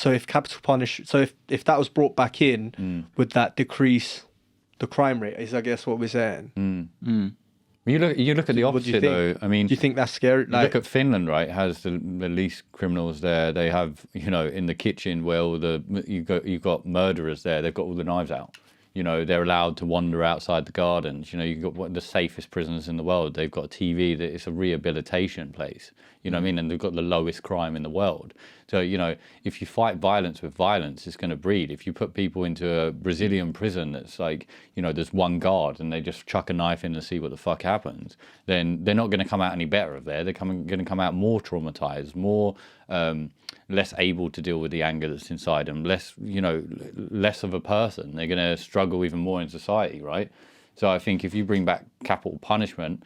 if that was brought back in, would that decrease the crime rate? Is I guess what we're saying. You look at the What do you opposite though. think? I mean, Do you think that's scary? you Like, look at Finland, right? Has the least criminals there. They have, in the kitchen where all you've got murderers there. They've got all the knives out. They're allowed to wander outside the gardens. You've got one of the safest prisons in the world. They've got a TV. That it's a rehabilitation place. You know what I mean? And they've got the lowest crime in the world. So, if you fight violence with violence, it's going to breed. If you put people into a Brazilian prison that's like, there's one guard and they just chuck a knife in and see what the fuck happens, then they're not going to come out any better of there. They're going to come out more traumatized, more less able to deal with the anger that's inside them, less of a person. They're going to struggle even more in society, right? So I think if you bring back capital punishment,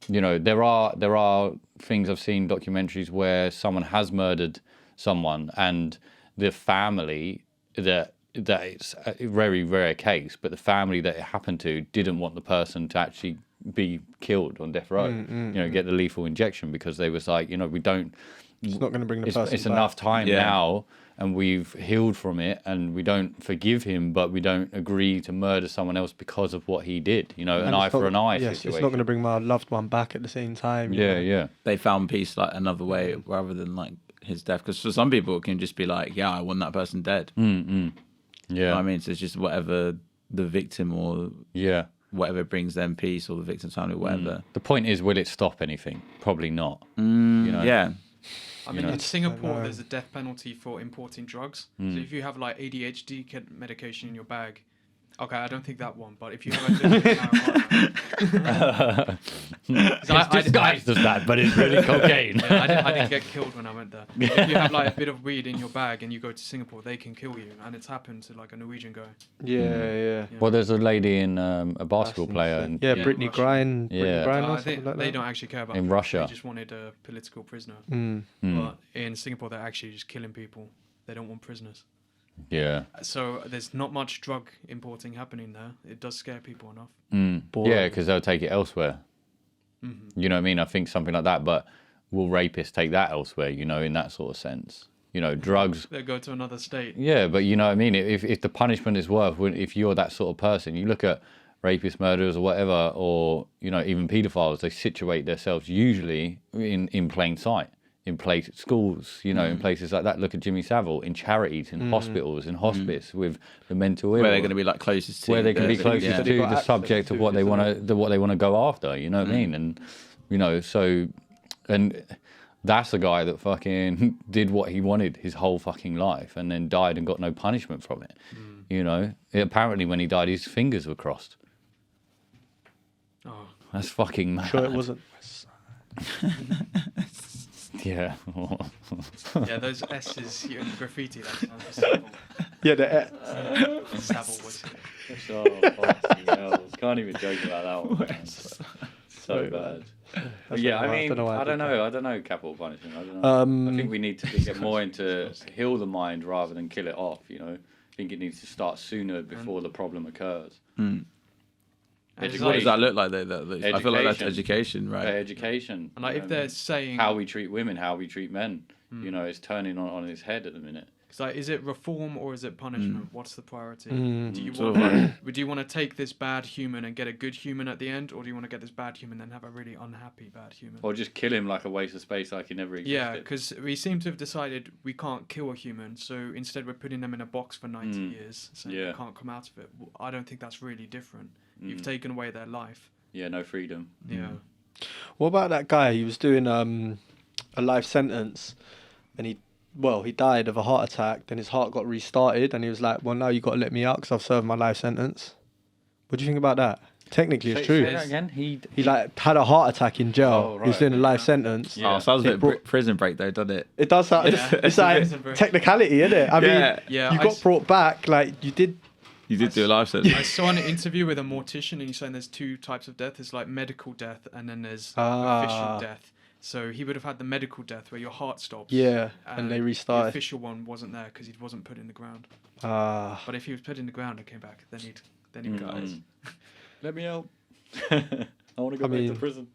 there are things I've seen documentaries where someone has murdered someone and the family that it's a very rare case, but the family that it happened to didn't want the person to actually be killed on death row, get the lethal injection because they was like, we don't. it's not going to bring the person. It's back. enough time Yeah. now, and we've healed from it, and we don't forgive him, but we don't agree to murder someone else because of what he did. An And eye it's not- for an eye Yes, situation. it's not going to bring my loved one back at the same time. you Yeah, know? yeah. They found peace like another way rather than like his death. Because for some people, it can just be like, yeah, I want that person dead. Yeah. You know what I mean? So it's just whatever the victim or Yeah. whatever brings them peace or the victim's family, whatever. The point is, will it stop anything? Probably not. Yeah. I mean, know. in Singapore, there's a death penalty for importing drugs. Hmm. So if you have like ADHD medication in your bag, okay, I don't think that one, but if you have a little marijuana, It's disguised as that, but it's really cocaine. yeah, I didn't get killed when I went there. If you have like a bit of weed in your bag and you go to Singapore, they can kill you, and it's happened to like a Norwegian guy. Yeah. Well, there's a lady in a basketball player in, Yeah, Yeah, Brittany Russia. Grine. Yeah. Grine I or think something like they that. don't actually care about In drugs, Russia. They just wanted a political prisoner. Mm. But in Singapore, they're actually just killing people. They don't want prisoners. yeah. So there's not much drug importing happening there. It does scare people enough. Boring. Yeah, because they'll take it elsewhere. You know what I mean? I think something like that. But will rapists take that elsewhere? In that sort of sense. Drugs. They go to another state. Yeah, but you know what I mean? If the punishment is worth, if you're that sort of person, you look at rapists, murderers, or whatever, or even paedophiles, they situate themselves usually in plain sight, in schools, in places like that. Look at Jimmy Savile, in charities, in hospitals, in hospice with the mental ill. Where they're going to be like closest to. Where they can be closest yeah. to They've got the access subject of to, what they isn't want to, what they want to go after. You know what I mean? And so, and that's a guy that fucking did what he wanted his whole fucking life, and then died and got no punishment from it. Apparently when he died, his fingers were crossed. Oh, That's fucking mad. Sure, it wasn't. Yeah. yeah, those S's in graffiti. That's Savile. Yeah, the Savile was Oh, fucking hell. Can't even joke about that one. Man. So bad. But yeah, I mean, I don't know capital punishment. I don't know. I think we need to get more into heal the mind rather than kill it off. I think it needs to start sooner before the problem occurs. What does that look like though? I feel like that's education, right? Education. And like if they're saying, how we treat women, how we treat men, it's turning on its head at the minute. it's like, is it reform or is it punishment? What's the priority? Do you Sort want of would you want to take this bad human and get a good human at the end, or do you want to get this bad human and have a really unhappy bad human? Or just kill him like a waste of space, like he never existed. Yeah, because we seem to have decided we can't kill a human, so instead we're putting them in a box for 90 years, saying Yeah. they can't come out of it. Well, I don't think that's really different. You've taken away their life. Yeah, no freedom. Yeah. What about that guy? He was doing a life sentence, and he died of a heart attack. Then his heart got restarted, and he was like, "Well, now you got to let me out because I've served my life sentence." What do you think about that? Technically, it's Say true. that again. He like had a heart attack in jail. Oh, He was right. doing a life sentence. Yeah. Oh, sounds a It bit brought- prison break though, doesn't it? It does sound. Yeah. It's like Prison break. technicality, isn't it? I Yeah. mean, Yeah, you I got s- brought back. Like you did. You did do a live sentence. I saw an interview with a mortician, and he's saying there's two types of death. There's like medical death, and then there's official death. So he would have had the medical death where your heart stops. Yeah, and they The restarted. official one wasn't there because he wasn't put in the ground. Ah. But if he was put in the ground and came back, then he'd go. Guys, let me out. I want to go I back mean- to prison.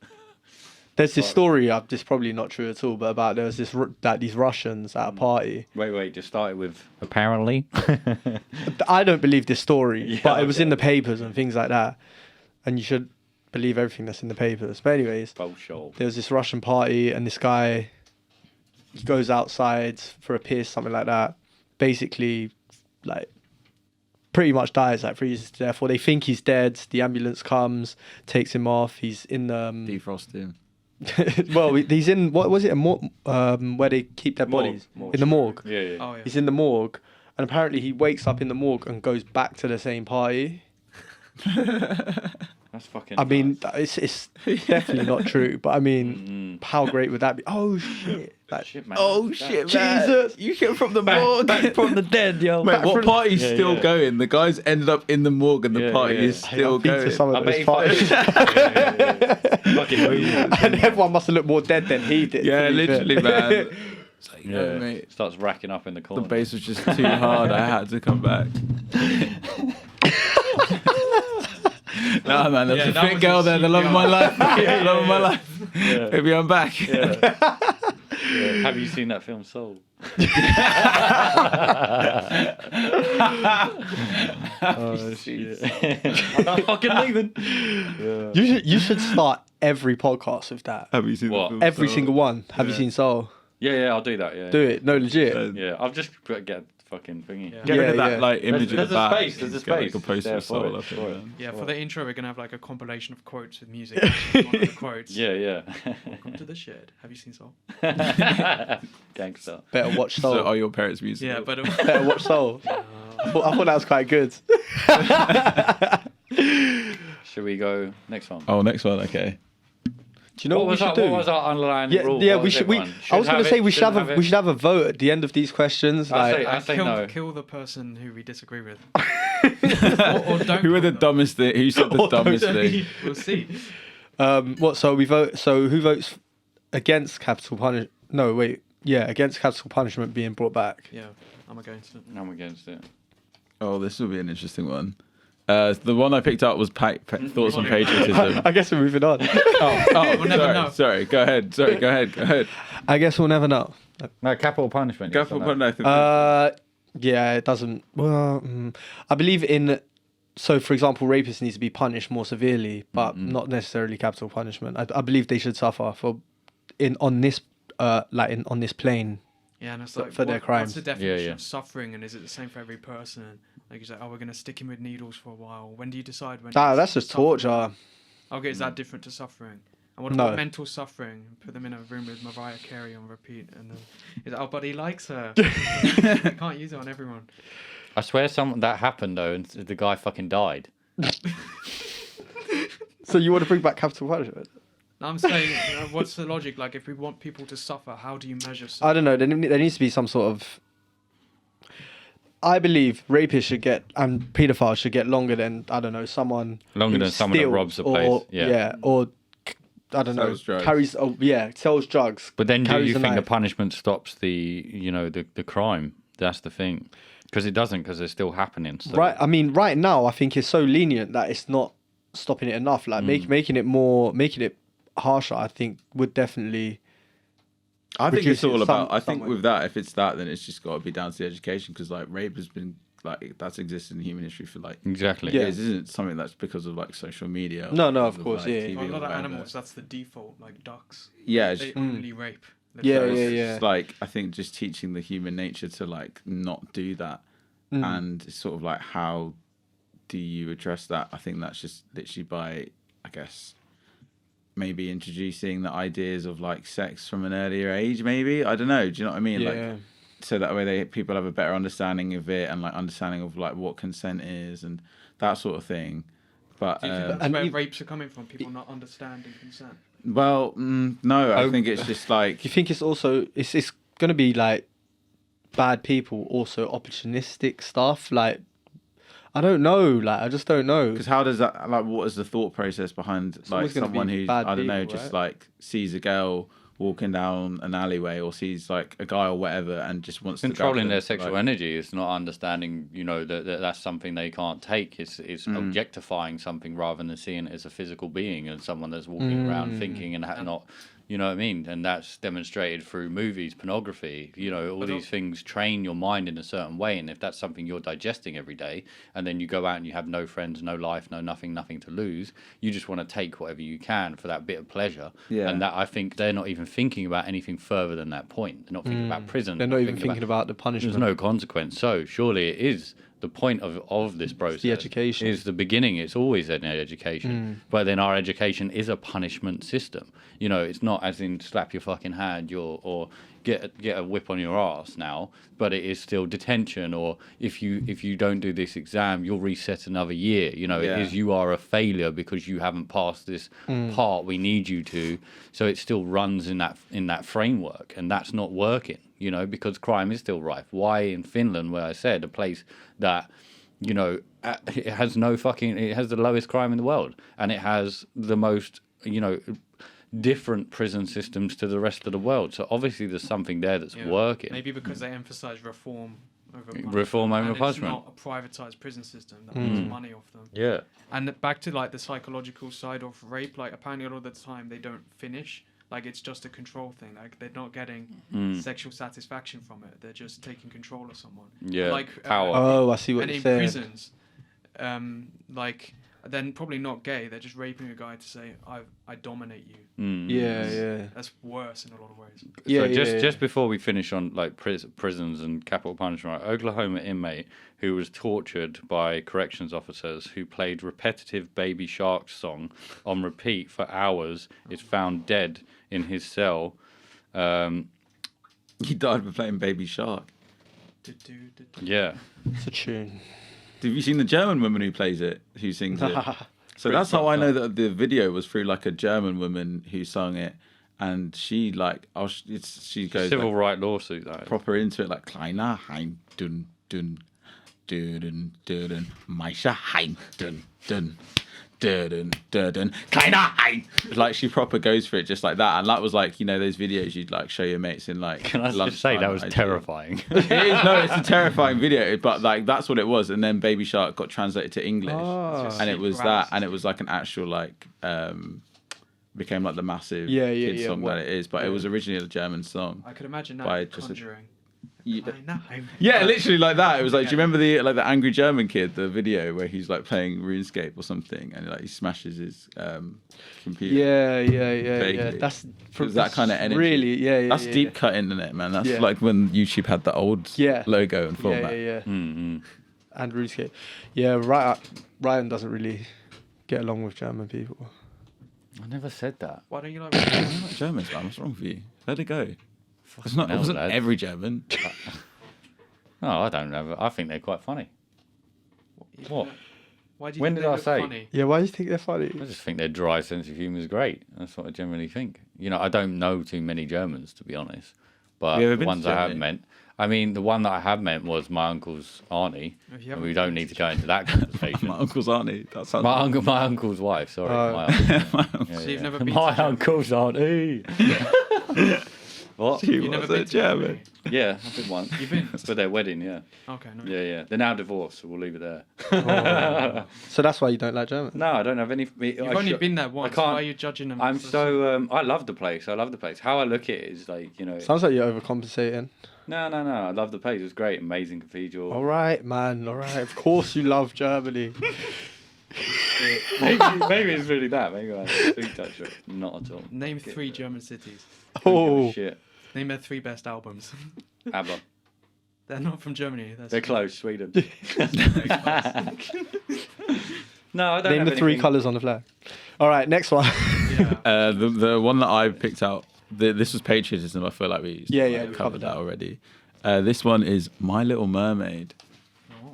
There's this story. This is probably not true at all, but about there was this that these Russians at a party. Wait. Just started with apparently. I don't believe this story, Yeah, but it was in the okay. papers and things like that. And you should believe everything that's in the papers. But anyways, Bullshit. there was this Russian party, and this guy, he goes outside for a piss, something like that. Basically, like, pretty much dies, like freezes to death. Or they think he's dead. The ambulance comes, takes him off. He's in the Defrost him. well, he's in what was it? Where they keep their bodies in the morgue. Yeah. Oh yeah. He's in the morgue, and apparently he wakes up in the morgue and goes back to the same party. That's fucking. I mean, nuts. it's definitely not true, but I mean, how great would that be? Oh shit! Like, Shit, man. Oh That- shit, man. Jesus! You came from the morgue. Back from the dead, yo. Mate, what from- party's Yeah, still yeah. going? The guys ended up in the morgue, and the Yeah, party yeah. is still I've been to going. some I of bet those he parties, Fucking movie. and everyone must have looked more dead than he did. Yeah, to be fair. literally, man. It's like, Yeah. mate. Starts racking up in the The corner. bass was just too hard. I had to come back. Nah, man, there's Yeah, a that fit was girl a there, the love of my life. The love of my life. Yeah. Maybe I'm back. Yeah. Yeah. Have you seen that film Soul? Oh, shit. I'm not fucking leaving. Yeah. You should start every podcast with that. Have you seen What? the film? Every Soul? single one. Have you Yeah. seen Soul? Yeah, I'll do that. Yeah. Do it. No, legit. Yeah, I've just got to get fucking thingy. Yeah. Get rid of Yeah, that yeah. like image There's of the a back. space, there's a Just get, like, space a poster there of for Soul it, up for there, it. man. Yeah, for the intro, we're gonna have like a compilation of quotes with music. One of the quotes. Yeah. Welcome to the shed. Have you seen Soul? Gangster. Better watch Soul. So are your parents' music? Yeah, but Better watch Soul. I thought that was quite good. Should we go next one? Oh, next one. Okay. Do you know what, we should do? What was our underlying Yeah, rule? yeah. What We was should. everyone? I was going to say we should shouldn't have we should have a vote at the end of these questions. I Like, I say kill, no. kill the person who we disagree with. or don't. Who are kill the them. dumbest thing? Who said the Or don't dumbest thing? We'll see. what? So we vote. So who votes against capital punishment? No, wait. Yeah, against capital punishment being brought back. Yeah, I'm against it. I'm against it. Oh, this will be an interesting one. The one I picked up was thoughts on patriotism. I guess we're moving on. We'll never sorry, know. sorry. Go ahead. Sorry, go ahead. I guess we'll never know. No, capital punishment. Go yes for or no? one. I think. Yeah, it doesn't. Well, I believe in. So, for example, rapists need to be punished more severely, but not necessarily capital punishment. I believe they should suffer on this plane. Yeah, and it's For like their crimes. What's the definition yeah. of suffering, and is it the same for every person? Like you say, oh, we're gonna stick him with needles for a while. When do you decide when? Ah, it's that's just suffering? torture. Okay, is that different to suffering? And what No. about mental suffering? Put them in a room with Mariah Carey on repeat, and then is oh, but he likes her. You can't use it on everyone. I swear that happened though, and the guy fucking died. So you want to bring back capital punishment? No, I'm saying, what's the logic? Like, if we want people to suffer, how do you measure? I don't know. There needs to be some sort of. I believe rapists should get and paedophiles should get longer than someone Longer who than someone that steals robs a or, place. Yeah. or I don't know, Sells drugs. carries. Oh, yeah, sells drugs. But then, do carries you a think the knife. punishment stops the crime? That's the thing, because it doesn't, because it's still happening. So. Right. I mean, right now, I think it's so lenient that it's not stopping it enough. Like making it harsher. I think would definitely. I think reduce it's all it about. some- I think somewhere. with that, if it's that, then it's just got to be down to the education, because like rape has been like that's existed in human history for like Exactly. Yeah. years. Isn't something that's because of like social media. or No, no, because of course, yeah. TV For a or lot of whatever. animals, that's the default. Like ducks, Yeah, it's they only rape. Yeah, So yeah, it's yeah. just, like I think just teaching the human nature to like not do that, and it's sort of like how do you address that? I think that's just literally by, I guess, maybe introducing the ideas of like sex from an earlier age. Maybe I don't know. Do you know what I mean? Yeah. Like, so that way people have a better understanding of it and like understanding of like what consent is and that sort of thing. But Do you think that's And where you- rapes are coming from? People not understanding consent. well, no, I think it's just like Do you think it's also it's gonna be like bad people, also opportunistic stuff? Like, I don't know. Like, I just don't know. because how does that like? What is the thought process behind like always gonna someone be who bad I don't know, people, just right? like sees a girl walking down an alleyway or sees like a guy or whatever and just wants Controlling to their grab them, sexual like, energy is not understanding, that's something they can't take. It's objectifying something rather than seeing it as a physical being and someone that's walking around thinking and not, you know what I mean? And that's demonstrated through movies, pornography, all these things train your mind in a certain way. And if that's something you're digesting every day, and then you go out and you have no friends, no life, no nothing to lose, you just want to take whatever you can for that bit of pleasure. Yeah. And that, I think they're not even thinking about anything further than that point. They're not thinking about prison. They're not even thinking about the punishment. There's no consequence. So surely it is the point of this process. the education. Is the beginning. It's always an education. But then our education is a punishment system. It's not as in slap your fucking hand or get a whip on your ass now, but it is still detention, or if you don't do this exam, you'll reset another year. It is you are a failure because you haven't passed this part we need you to. So it still runs in that framework, and that's not working. Because crime is still rife. Why in Finland, where I said a place that, it has it has the lowest crime in the world, and it has the most, different prison systems to the rest of the world. So obviously there's something there that's working. Maybe because they emphasise reform over punishment. Reform over and punishment. It's not a privatised prison system that makes money off them. Yeah. And back to like the psychological side of rape, like apparently a lot of the time they don't finish. Like it's just a control thing. Like they're not getting sexual satisfaction from it. They're just taking control of someone. Yeah. Like Power. Oh, I see what and you're in saying. prisons, like then probably not gay. They're just raping a guy to say I dominate you. Yeah. That's worse in a lot of ways. Yeah, So yeah. just before we finish on like prisons and capital punishment, Oklahoma inmate who was tortured by corrections officers who played repetitive Baby Shark song on repeat for hours is found dead in his cell. he died by playing Baby Shark. Yeah. It's a tune. Have you seen the German woman who plays it, who sings it? So that's how I know that the video was through like a German woman who sung it, and she like she goes Civil like, right lawsuit, that is. proper into it, like kleiner Hein dun dun dun dun dun Meisha Hein dun dun dun dun dun kleiner Hein. Like she proper goes for it just like that, and that was like those videos you'd like show your mates in like. Can I just say that was terrifying? It is, no, it's a terrifying video, but like that's what it was. And then Baby Shark got translated to English, and it was that, and it was like an actual like became like the massive kids song that it is. But it was originally a German song. I could imagine that By just a- conjuring. Yeah, literally like that. It was like, do you remember the angry German kid, the video where he's like playing RuneScape or something, and like he smashes his computer. Yeah. Vaguely. That's It was that kind of energy. Really, yeah. That's deep cut internet, man. That's Yeah. like when YouTube had the old logo and format. Yeah. Mm-hmm. And RuneScape. Yeah, Ryan doesn't really get along with German people. I never said that. Why don't you like? You're not Germans, man. What's wrong with you? Let it go. It's not. It hell, wasn't lad. every German. No, I don't know. I think they're quite funny. What? Why do you When think did they I look say? funny? Yeah, why do you think they're funny? I just think their dry sense of humour is great. That's what I generally think. I don't know too many Germans, to be honest. But Have you ever the been ones to I have Germany? met, I mean, the one that I have met was my uncle's auntie. If you And haven't we don't been need to to go into that conversation. My uncle's auntie. That sounds. my uncle's wife. Sorry, my uncle. Yeah, So you've yeah. never been my to Germany? uncle's auntie. What? He You've was never a been to German. Yeah, I've been once. You've been? For their wedding, yeah. Okay, no. Yeah. They're now divorced, so we'll leave it there. So that's why you don't like German? No, I don't have any. You've only been there once. can't- Why are you judging them? I'm for- so. I love the place. How I look at it is like, Sounds like you're overcompensating. No. I love the place. It was great. Amazing cathedral. All right, man. All right. Of course you love Germany. maybe it's really that. Maybe I do touch it. Not at all. Name 3 German cities. Don't give a Oh, shit. Name their 3 best albums. ABBA. They're not from Germany. They're close. Sweden. No, I don't name have the 3 anything- colours on the flag. All right, next one. Yeah. The one that I picked out. This was patriotism. I feel like we Yeah, might yeah, have we covered covered that already. This one is My Little Mermaid. Oh.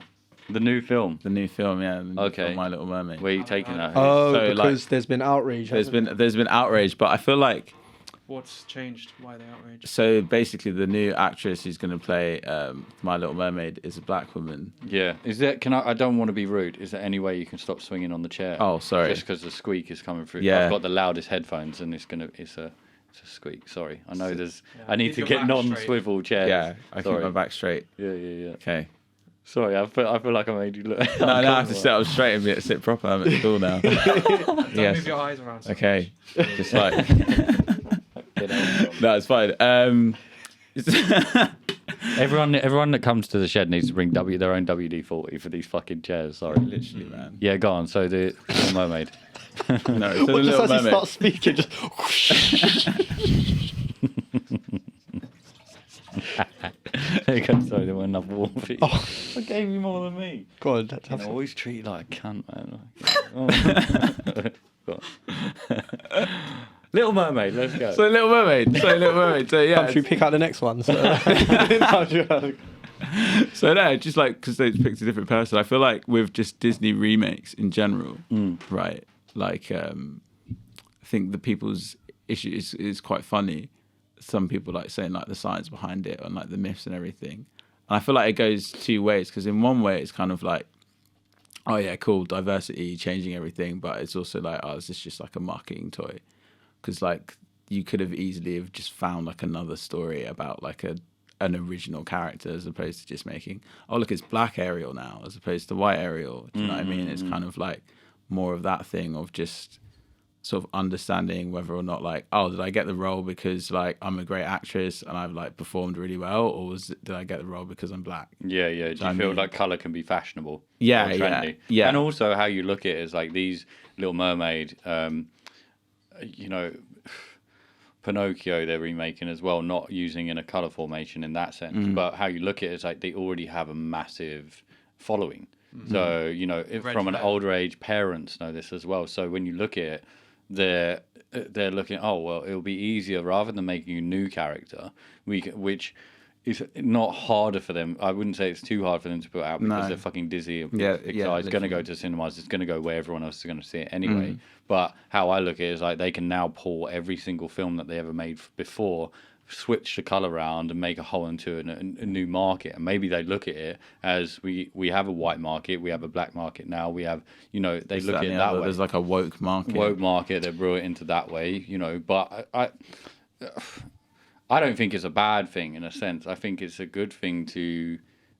The new film. The new film, yeah. The new Okay. film, My Little Mermaid. Where are you taking that? Oh, So, because like, there's been outrage. There's hasn't been outrage, but I feel like What's changed? Why are they outraged? so basically the new actress who's going to play My Little Mermaid is a black woman. Yeah. Is there? Can I don't want to be rude. Is there any way you can stop swinging on the chair? Oh, sorry. Just because the squeak is coming through. Yeah. I've got the loudest headphones, and it's a squeak. Sorry. I know there's. Yeah. I need Keep to your get back non-swivel chairs. Yeah, I keep Sorry. my back straight. Yeah. Okay. Sorry, I feel like I made you look. No, I have to sit up straight and sit proper. I'm at school now. Don't Yes. move your eyes around. so Okay. Just like Get out. no, it's fine. Everyone that comes to the shed needs to bring their own WD-40 for these fucking chairs. Sorry. Literally, man. Yeah, go on. So the Little Mermaid. No, so it? the Or just Little as he Mermaid. starts speaking, just. There you go. Sorry, there weren't enough water for you. Oh. I gave you more than me. God, that's I always treat you like a cunt, man. Go on. Little Mermaid, let's go. So Little Mermaid. So yeah. Should we pick out the next one? So. So no, just like because they picked a different person. I feel like with just Disney remakes in general, right? Like I think the people's issue is quite funny. Some people like saying like the science behind it and like the myths and everything. And I feel like it goes two ways because in one way it's kind of like, oh yeah, cool, diversity, changing everything, but it's also like, oh, is this just like a marketing toy? Because like you could have easily have just found like another story about like an original character as opposed to just making, oh look, it's black Ariel now as opposed to white Ariel. Do you know what I mean? It's kind of like more of that thing of just sort of understanding whether or not like, oh, did I get the role because like I'm a great actress and I've like performed really well, or did I get the role because I'm black? Yeah. Do you feel like colour can be fashionable? Yeah, or trendy? yeah. And also how you look at it is like these Little Mermaid, Pinocchio they're remaking as well, not using in a colour formation in that sense, but how you look at it is like they already have a massive following. So, from an older age, parents know this as well. So when you look at it, they're looking, oh, well, it'll be easier rather than making a new character, which is not harder for them. I wouldn't say it's too hard for them to put out because they're fucking dizzy. It's going to go to cinemas. It's going to go where everyone else is going to see it anyway. But how I look at it is like they can now pull every single film that they ever made before, switch the color around and make a whole into a new market. And maybe they look at it as we have a white market, we have a black market now, we have, they look at it that way. There's like a woke market. They brought it into that way, but I don't think it's a bad thing in a sense. I think it's a good thing to,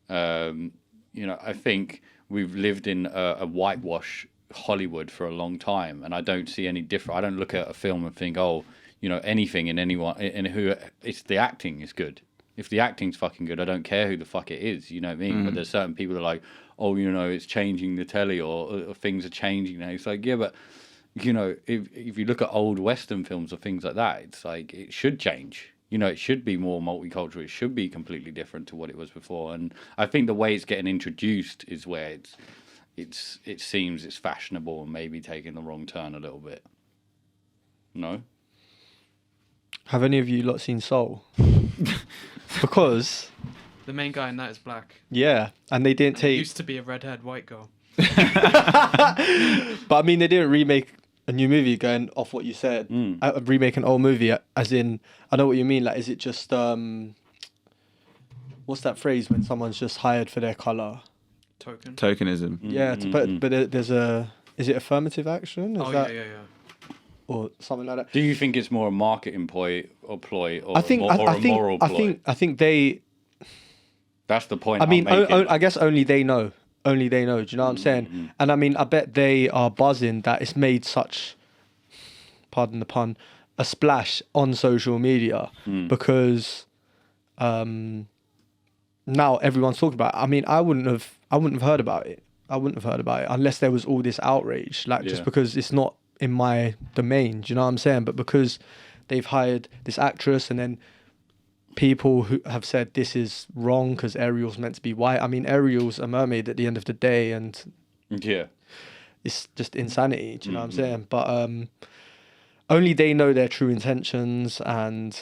I think we've lived in a whitewash Hollywood for a long time, and I don't see any different. I don't look at a film and think, oh, anything in anyone in who it's the acting is good. If the acting's fucking good, I don't care who the fuck it is. You know what I mean? But there's certain people that are like, oh, it's changing the telly or things are changing now. It's like, yeah, but if you look at old Western films or things like that, it's like it should change. It should be more multicultural. It should be completely different to what it was before. And I think the way it's getting introduced is where it seems it's fashionable and maybe taking the wrong turn a little bit. No? Have any of you lot seen Soul? Because The main guy in that is black. yeah, and they didn't It take. used to be a red-haired white girl. But I mean, they didn't remake a new movie going off what you said. Remake an old movie, as in, I know what you mean. Like, is it just what's that phrase when someone's just hired for their color? Tokenism. Yeah, but there's is it affirmative action? Is that, Yeah. or something like that? Do you think it's more a marketing ploy or I think a moral ploy? I think they. That's the point. I mean, I'm making. I guess only they know. Only they know. Do you know what I'm saying? And I mean, I bet they are buzzing that it's made such, pardon the pun, a splash on social media because now everyone's talking about it. I mean, I wouldn't have heard about it. I wouldn't have heard about it unless there was all this outrage, just because it's not in my domain. Do you know what I'm saying? But because they've hired this actress and then people who have said this is wrong because Ariel's meant to be white. I mean, Ariel's a mermaid at the end of the day, and it's just insanity. Do you know what I'm saying? But only they know their true intentions, and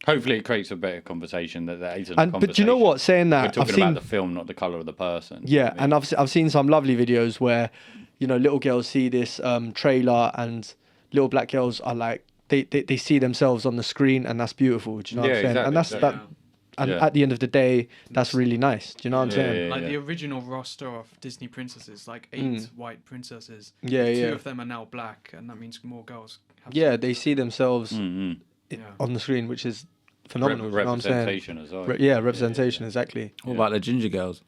Hopefully, it creates a better conversation that isn't. And but do you know what? Saying We're that, talking I've seen about the film, not the color of the person. yeah, and I've seen some lovely videos where, you know, little girls see this trailer and little black girls are like they see themselves on the screen, and that's beautiful. Do you know what I'm saying? Exactly, And that's exactly. that. And Yeah. at the end of the day, that's really nice. Do you know what I'm saying? Like the original roster of Disney princesses, like 8 white princesses. Yeah, Two yeah. of them are now black, and that means more girls. Have Yeah, they see themselves Yeah. on the screen, which is phenomenal. You know what I'm saying? Representation as well. Yeah, representation, exactly. What about the ginger girls?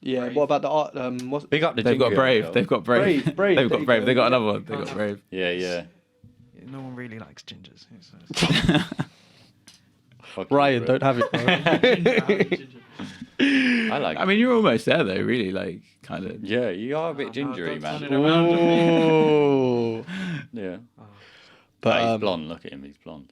Yeah. Brave. What about the art? What's Big up the They've got ginger Brave. girl. They've got Brave. Brave, Brave, They've there got you Brave. go. They got another one. They got Brave. Yeah. No one really likes gingers. It's- Fuck you, Ryan, bro. don't have it, bro. I like. I mean, you're almost there though. Really, like kind of. yeah, you are a bit no, gingery, don't turn man. it around. Ooh. Yeah. But He's blonde. Look at him. He's blonde.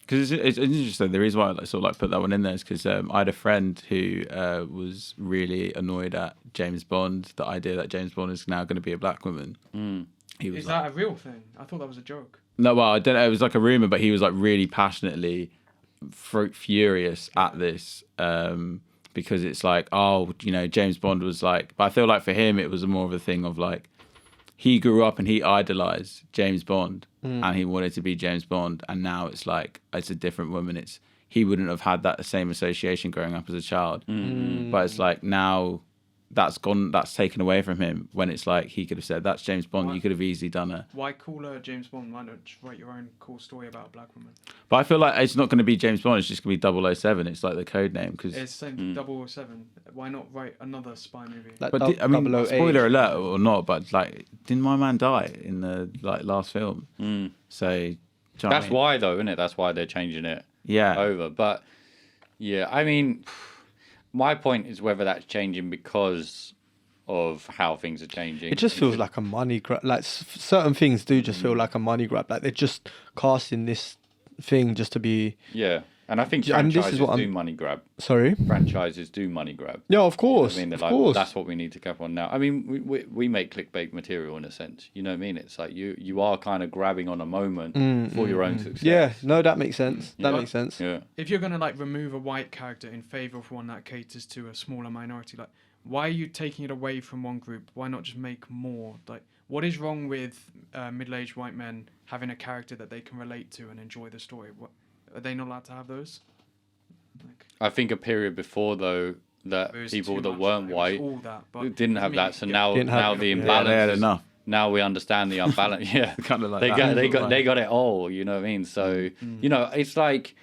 Because it's interesting. The reason why I sort of like put that one in there is because I had a friend who was really annoyed at James Bond. The idea that James Bond is now going to be a black woman. He was Is like, that a real thing? I thought that was a joke. no, well, I don't know. It was like a rumor, but he was like really passionately furious at this because it's like, oh, you know, James Bond was like. But I feel like for him, it was more of a thing of like he grew up and he idolized James Bond and he wanted to be James Bond, and now it's like it's a different woman. It's he wouldn't have had that same association growing up as a child, but it's like now. That's gone. That's taken away from him. When it's like he could have said, "That's James Bond." What? You could have easily done it. Why call her James Bond? Why not just write your own cool story about a black woman? But I feel like it's not going to be James Bond. It's just going to be 007. It's like the code name. Because It's same 007. Why not write another spy movie? like but I mean, spoiler alert or not, but like, didn't my man die in the like last film? So do you know what I That's mean? why, though, isn't it? That's why they're changing it Yeah. over. But yeah, I mean, my point is whether that's changing because of how things are changing. It just feels like a money grab. Like certain things do just feel like a money grab. Like they're just casting this thing just to be. Yeah, and I think And this franchises is what do I'm- money grab. Sorry. Franchises do money grab. Yeah, of course. I mean, they're of like, course. that's what we need to cap on now. I mean, we make clickbait material in a sense. You know what I mean? It's like you are kind of grabbing on a moment for your own success. Yeah, no, that makes sense. That Yeah. makes sense. Yeah. If you're gonna like remove a white character in favor of one that caters to a smaller minority, like why are you taking it away from one group? Why not just make more? Like, what is wrong with middle-aged white men having a character that they can relate to and enjoy the story? What are they not allowed to have those? Like, I think a period before though that it was people too that much, weren't it was white all that, but didn't I have mean, that. So yeah. now Didn't have now it. the Yeah, imbalance. they had is- enough. Now we understand the unbalance. Yeah. Kind of like they that. got it all, you know what I mean? So you know, it's like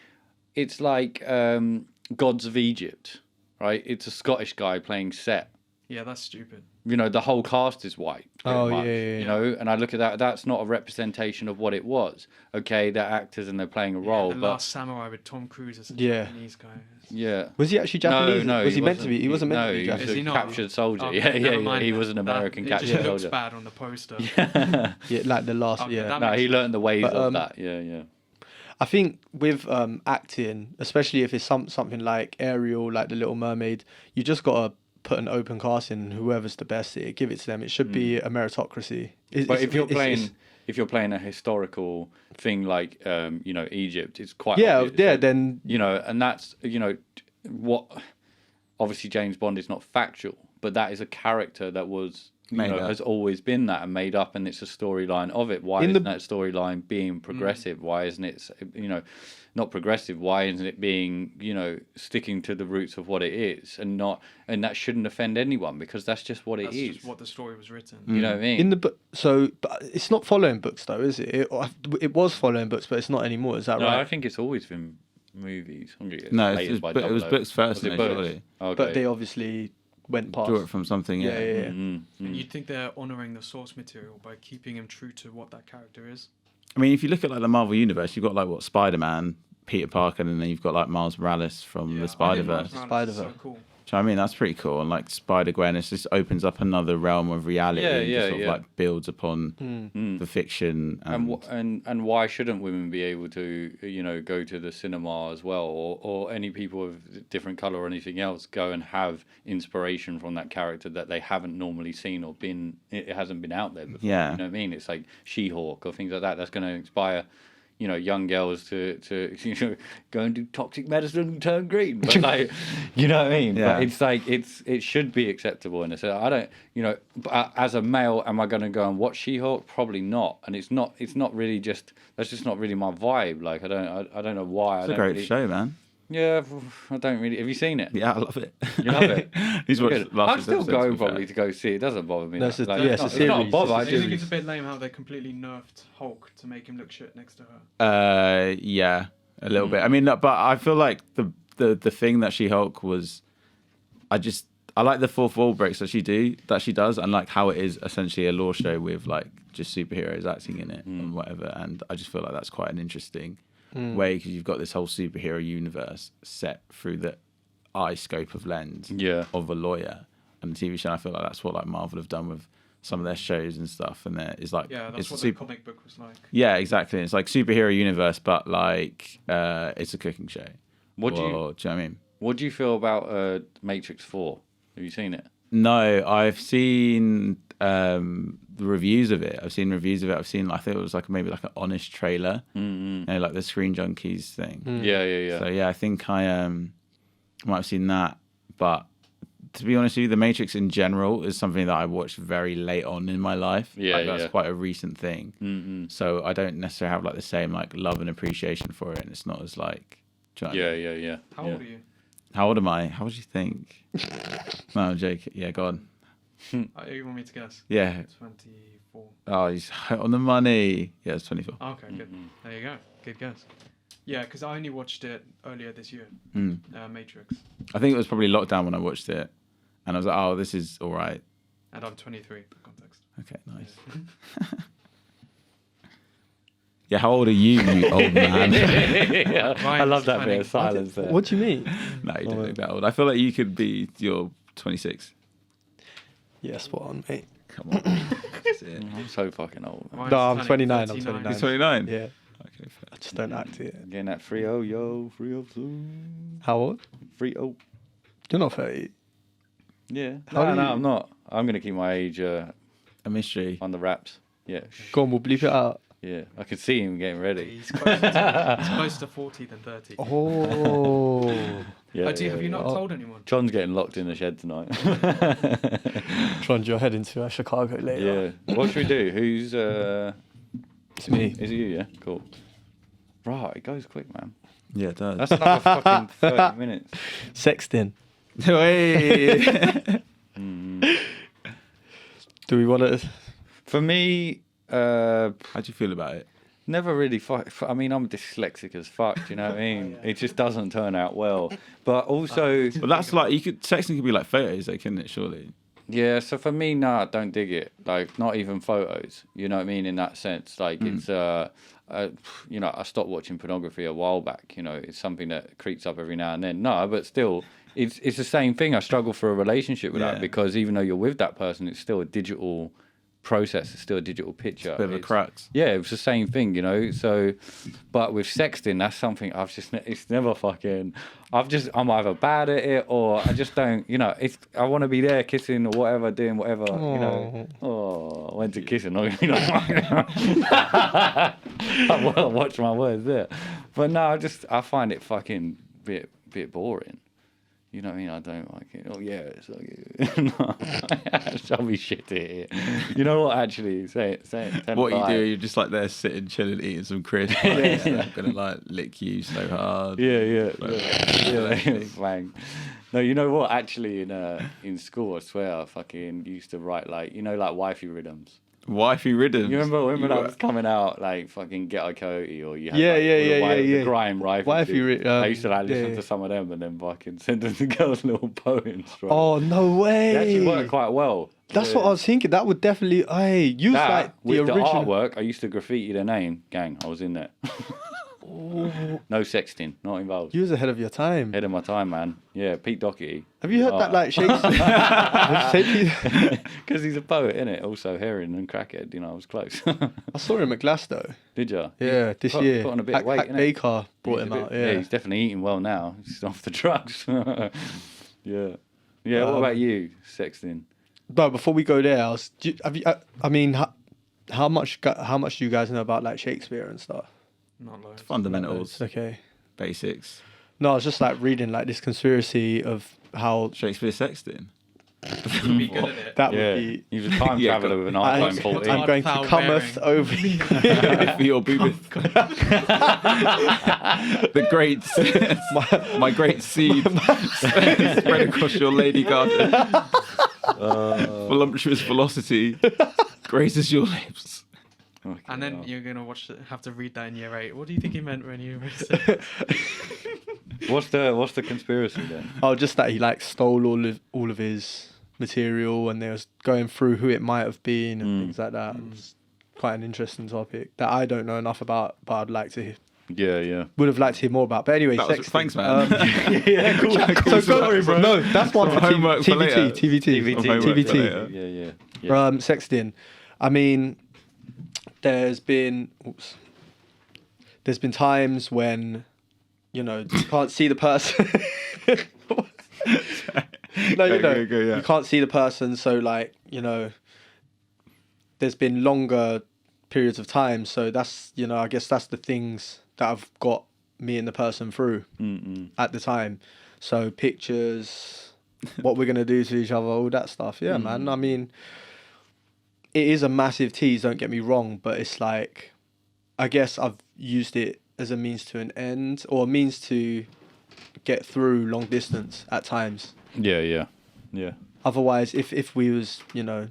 Gods of Egypt, right? It's a Scottish guy playing Set. Yeah, that's stupid. You know, the whole cast is white. pretty Oh, much, yeah, yeah, You yeah. know, and I look at that. That's not a representation of what it was. Okay, they're actors and they're playing a role, the but Last Samurai with Tom Cruise as a Yeah. Japanese guy. yeah. Was he actually Japanese? No, was he meant to be? He wasn't meant no, to be he was Japanese. Is he a not? captured soldier. Okay, yeah. never mind He then. was an American It captured just looks soldier. bad on the poster. Yeah, like the last. Okay, yeah. that No, makes he sense. learned the ways But, of that. Yeah. I think with acting, especially if it's something like Ariel, like the Little Mermaid, you just gotta put an open cast in. Whoever's the best, give it to them. It should be a meritocracy. But if you're playing a historical thing like you know, Egypt, it's quite yeah, obvious. yeah, So, then you know, and that's, you know, what obviously James Bond is not factual, but that is a character that was, you Made know, up. has always been that and made up, and it's a storyline of it. Why In isn't the- that storyline being progressive? Why isn't it, you know, not progressive? Why isn't it being, you know, sticking to the roots of what it is, and not, and that shouldn't offend anyone because that's just what That's it is. just what the story was written. You know what I mean? in the book. So, but it's not following books though, is it? It was following books, but it's not anymore. Is that No, right? I think it's always been movies. No, Latest it's, by but it was 00. books first, Was it no, books? surely. Okay. But they obviously went past. Draw it from something. yeah, Yeah. yeah, yeah. Mm, And mm. you'd think they're honouring the source material by keeping him true to what that character is. I mean, if you look at like the Marvel universe, you've got like what Spider-Man, Peter Parker, and then you've got like Miles Morales from Yeah, the Spider-Verse. I think Miles Morales is Spider-Verse. So cool. Do you know what I mean? That's pretty cool. And like Spider-Gwen, it just opens up another realm of reality. Yeah, and just yeah, sort of yeah. like builds upon Mm. the fiction. And why shouldn't women be able to, you know, go to the cinema as well, or any people of different color or anything else go and have inspiration from that character that they haven't normally seen or been, it hasn't been out there before. Yeah. You know what I mean? It's like She-Hulk or things like that. That's going to inspire, young girls to go and do toxic medicine and turn green. But like, you know what I mean? Yeah. But it's like it should be acceptable in a sense. I don't, but as a male, am I going to go and watch She-Hulk? Probably not. And it's not really that's just not really my vibe. Like I don't know why. It's a great show, man. Yeah, I don't really. Have you seen it? Yeah, I love it. You love it. He's watched Good. last I'd still episode, to go be probably fair. to go see it. It doesn't bother me. No, Like, it's a it's not a series. bother. I Do you think just it's a bit lame how they completely nerfed Hulk to make him look shit next to her? Yeah, a little bit. I mean, but I feel like the thing that She-Hulk was, I like the fourth wall breaks that she does, and like how it is essentially a law show with like just superheroes acting in it and whatever. And I just feel like that's quite an interesting way, because you've got this whole superhero universe set through the eye scope of lens of a lawyer and the TV show. And I feel like that's what like Marvel have done with some of their shows and stuff. And there is like that's what the comic book was like. Yeah, exactly. It's like superhero universe, but like it's a cooking show. Do you know what I mean? What do you feel about Matrix 4? Have you seen it? No, I've seen the reviews of it. I've seen, I think it was like maybe like an honest trailer, like the Screen Junkies thing. Yeah. So yeah, I think I might have seen that. But to be honest with you, The Matrix in general is something that I watched very late on in my life. That's quite a recent thing. So I don't necessarily have like the same like love and appreciation for it, and it's not as like. Do you know what I mean? Yeah. How old are you? How old am I? How would you think? No, Jake. Yeah, go on. You want me to guess? Yeah. 24. Oh, he's hot on the money. Yeah, it's 24. Okay, good. There you go. Good guess. Yeah, because I only watched it earlier this year. Matrix. I think it was probably lockdown when I watched it, and I was like, "Oh, this is all right." And I'm 23 for context. Okay, nice. Yeah, how old are you, you old man? I love that bit of silence there. What do you mean? No, you don't look that old. I feel like you could be. You're 26. Yeah, spot on, mate. Come on. That's it. I'm so fucking old. Mine's No, I'm turning 29. I'm 39. 29. You're 29. Yeah, Okay. Fair. I just don't act it. Getting that 3-0, yo, 3-0, How old? 3-0. You're not 30. Yeah. How do No, you- I'm not. I'm going to keep my age A mystery. on the wraps. Yeah. Go on, we'll bleep it out. Yeah. I can see him getting ready. He's closer to 40 than 30. Oh. Yeah. Have you not told anyone? John's getting locked in the shed tonight. Trond, you're heading to Chicago later. Yeah. What should we do? Who's It's me. Is it you? Yeah. Cool. Right. It goes quick, man. Yeah, it does. That's another fucking 30 minutes. Sexting. Hey. Do we want to? For me, How do you feel about it? never really I mean, I'm dyslexic as fuck. Do you know what I mean? It just doesn't turn out well. But also, But that's like texting could be like photos, though, couldn't it? Surely. yeah. So for me, nah, don't dig it. Like, not even photos. You know what I mean? In that sense, like it's I stopped watching pornography a while back. It's something that creeps up every now and then. No, but still, it's the same thing. I struggle for a relationship with that, because even though you're with that person, it's still a digital process. It's still a digital picture. Bit of a crux. Yeah, it was the same thing, So, but with sexting, that's something it's never fucking. I'm either bad at it, or I just don't. I want to be there kissing or whatever, doing whatever. Oh, I went to kissing. I watch my words there, but no, I find it fucking bit boring. You know what I mean? I don't like it. Oh, yeah. It's like, shall we shit it here? You know what? Actually, say it. What you do, you're just like there sitting, chilling, eating some crisps. I'm going to like lick you so hard. Yeah. Bang. No, you know what? Actually, in school, I swear, I fucking used to write like wifey rhythms. Wifey rhythms. You remember when I was coming out, like fucking Get a Coyote, or you had the grime rifle. Wifey I used to listen to some of them and then fucking send them the girls little poems. Right? Oh, no way. It actually worked quite well. That's what I was thinking. That would definitely. Use like the with original. the artwork, I used to graffiti their name. Gang, I was in there. No sexting, not involved. You was ahead of your time. Ahead of my time, man. Yeah, Pete Doherty. Have you heard that like Shakespeare? Because he's a poet, innit? Also heroin and crackhead. I was close. I saw him at Glasgow. Did you? Yeah, this year. Put on a bit of weight, Hack innit? Baker brought him out. Yeah. He's definitely eating well now. He's off the drugs. Yeah. What about you, sexting? No, before we go there, how much do you guys know about like Shakespeare and stuff? Not loads. Fundamentals, Okay. basics. No, I was just like reading like this conspiracy of how Shakespeare sexting. You'd be good at it. that Yeah. would be. He was a time Yeah, traveller go- with an I- iPhone 14. I'm going to Foul cometh bearing. over you. For your booby. The great, my great seed spread across your lady garden. Voluptuous velocity graces your lips. And then you're gonna have to read that in year 8. What do you think he meant when you said? What's the conspiracy then? Oh, just that he like stole all of his material, and they was going through who it might have been and things like that. It's quite an interesting topic that I don't know enough about, but I'd like to hear. Yeah. Would have liked to hear more about. But anyway, That was- sexting. thanks, man. Yeah, cool. So sorry, bro. No, that's one for Homework for later. TVT. Homework for TVT. later. Yeah. Sexting. I mean, there's been times when, you know, you can't see the person. No, you know, Go, yeah. you can't see the person, so like, you know, there's been longer periods of time, so that's, you know, I guess that's the things that have got me and the person through at the time. So pictures, what we're gonna do to each other, all that stuff. Yeah, man. I mean, it is a massive tease, don't get me wrong, but it's like, I guess I've used it as a means to an end, or a means to get through long distance at times. Yeah. Otherwise, if we was, you know,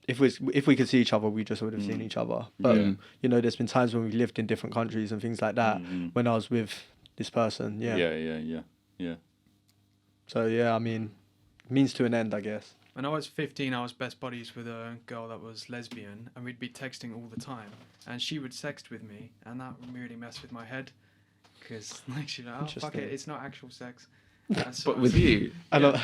if we could see each other, we just would have seen each other. But Yeah. you know, there's been times when we lived in different countries and things like that. When I was with this person, Yeah. So yeah, I mean, means to an end, I guess. When I was 15, I was best buddies with a girl that was lesbian, and we'd be texting all the time. And she would sext with me, and that really messed with my head, because like she'd like, oh fuck Interesting. it, it's not actual sex. And so But with you, I don't.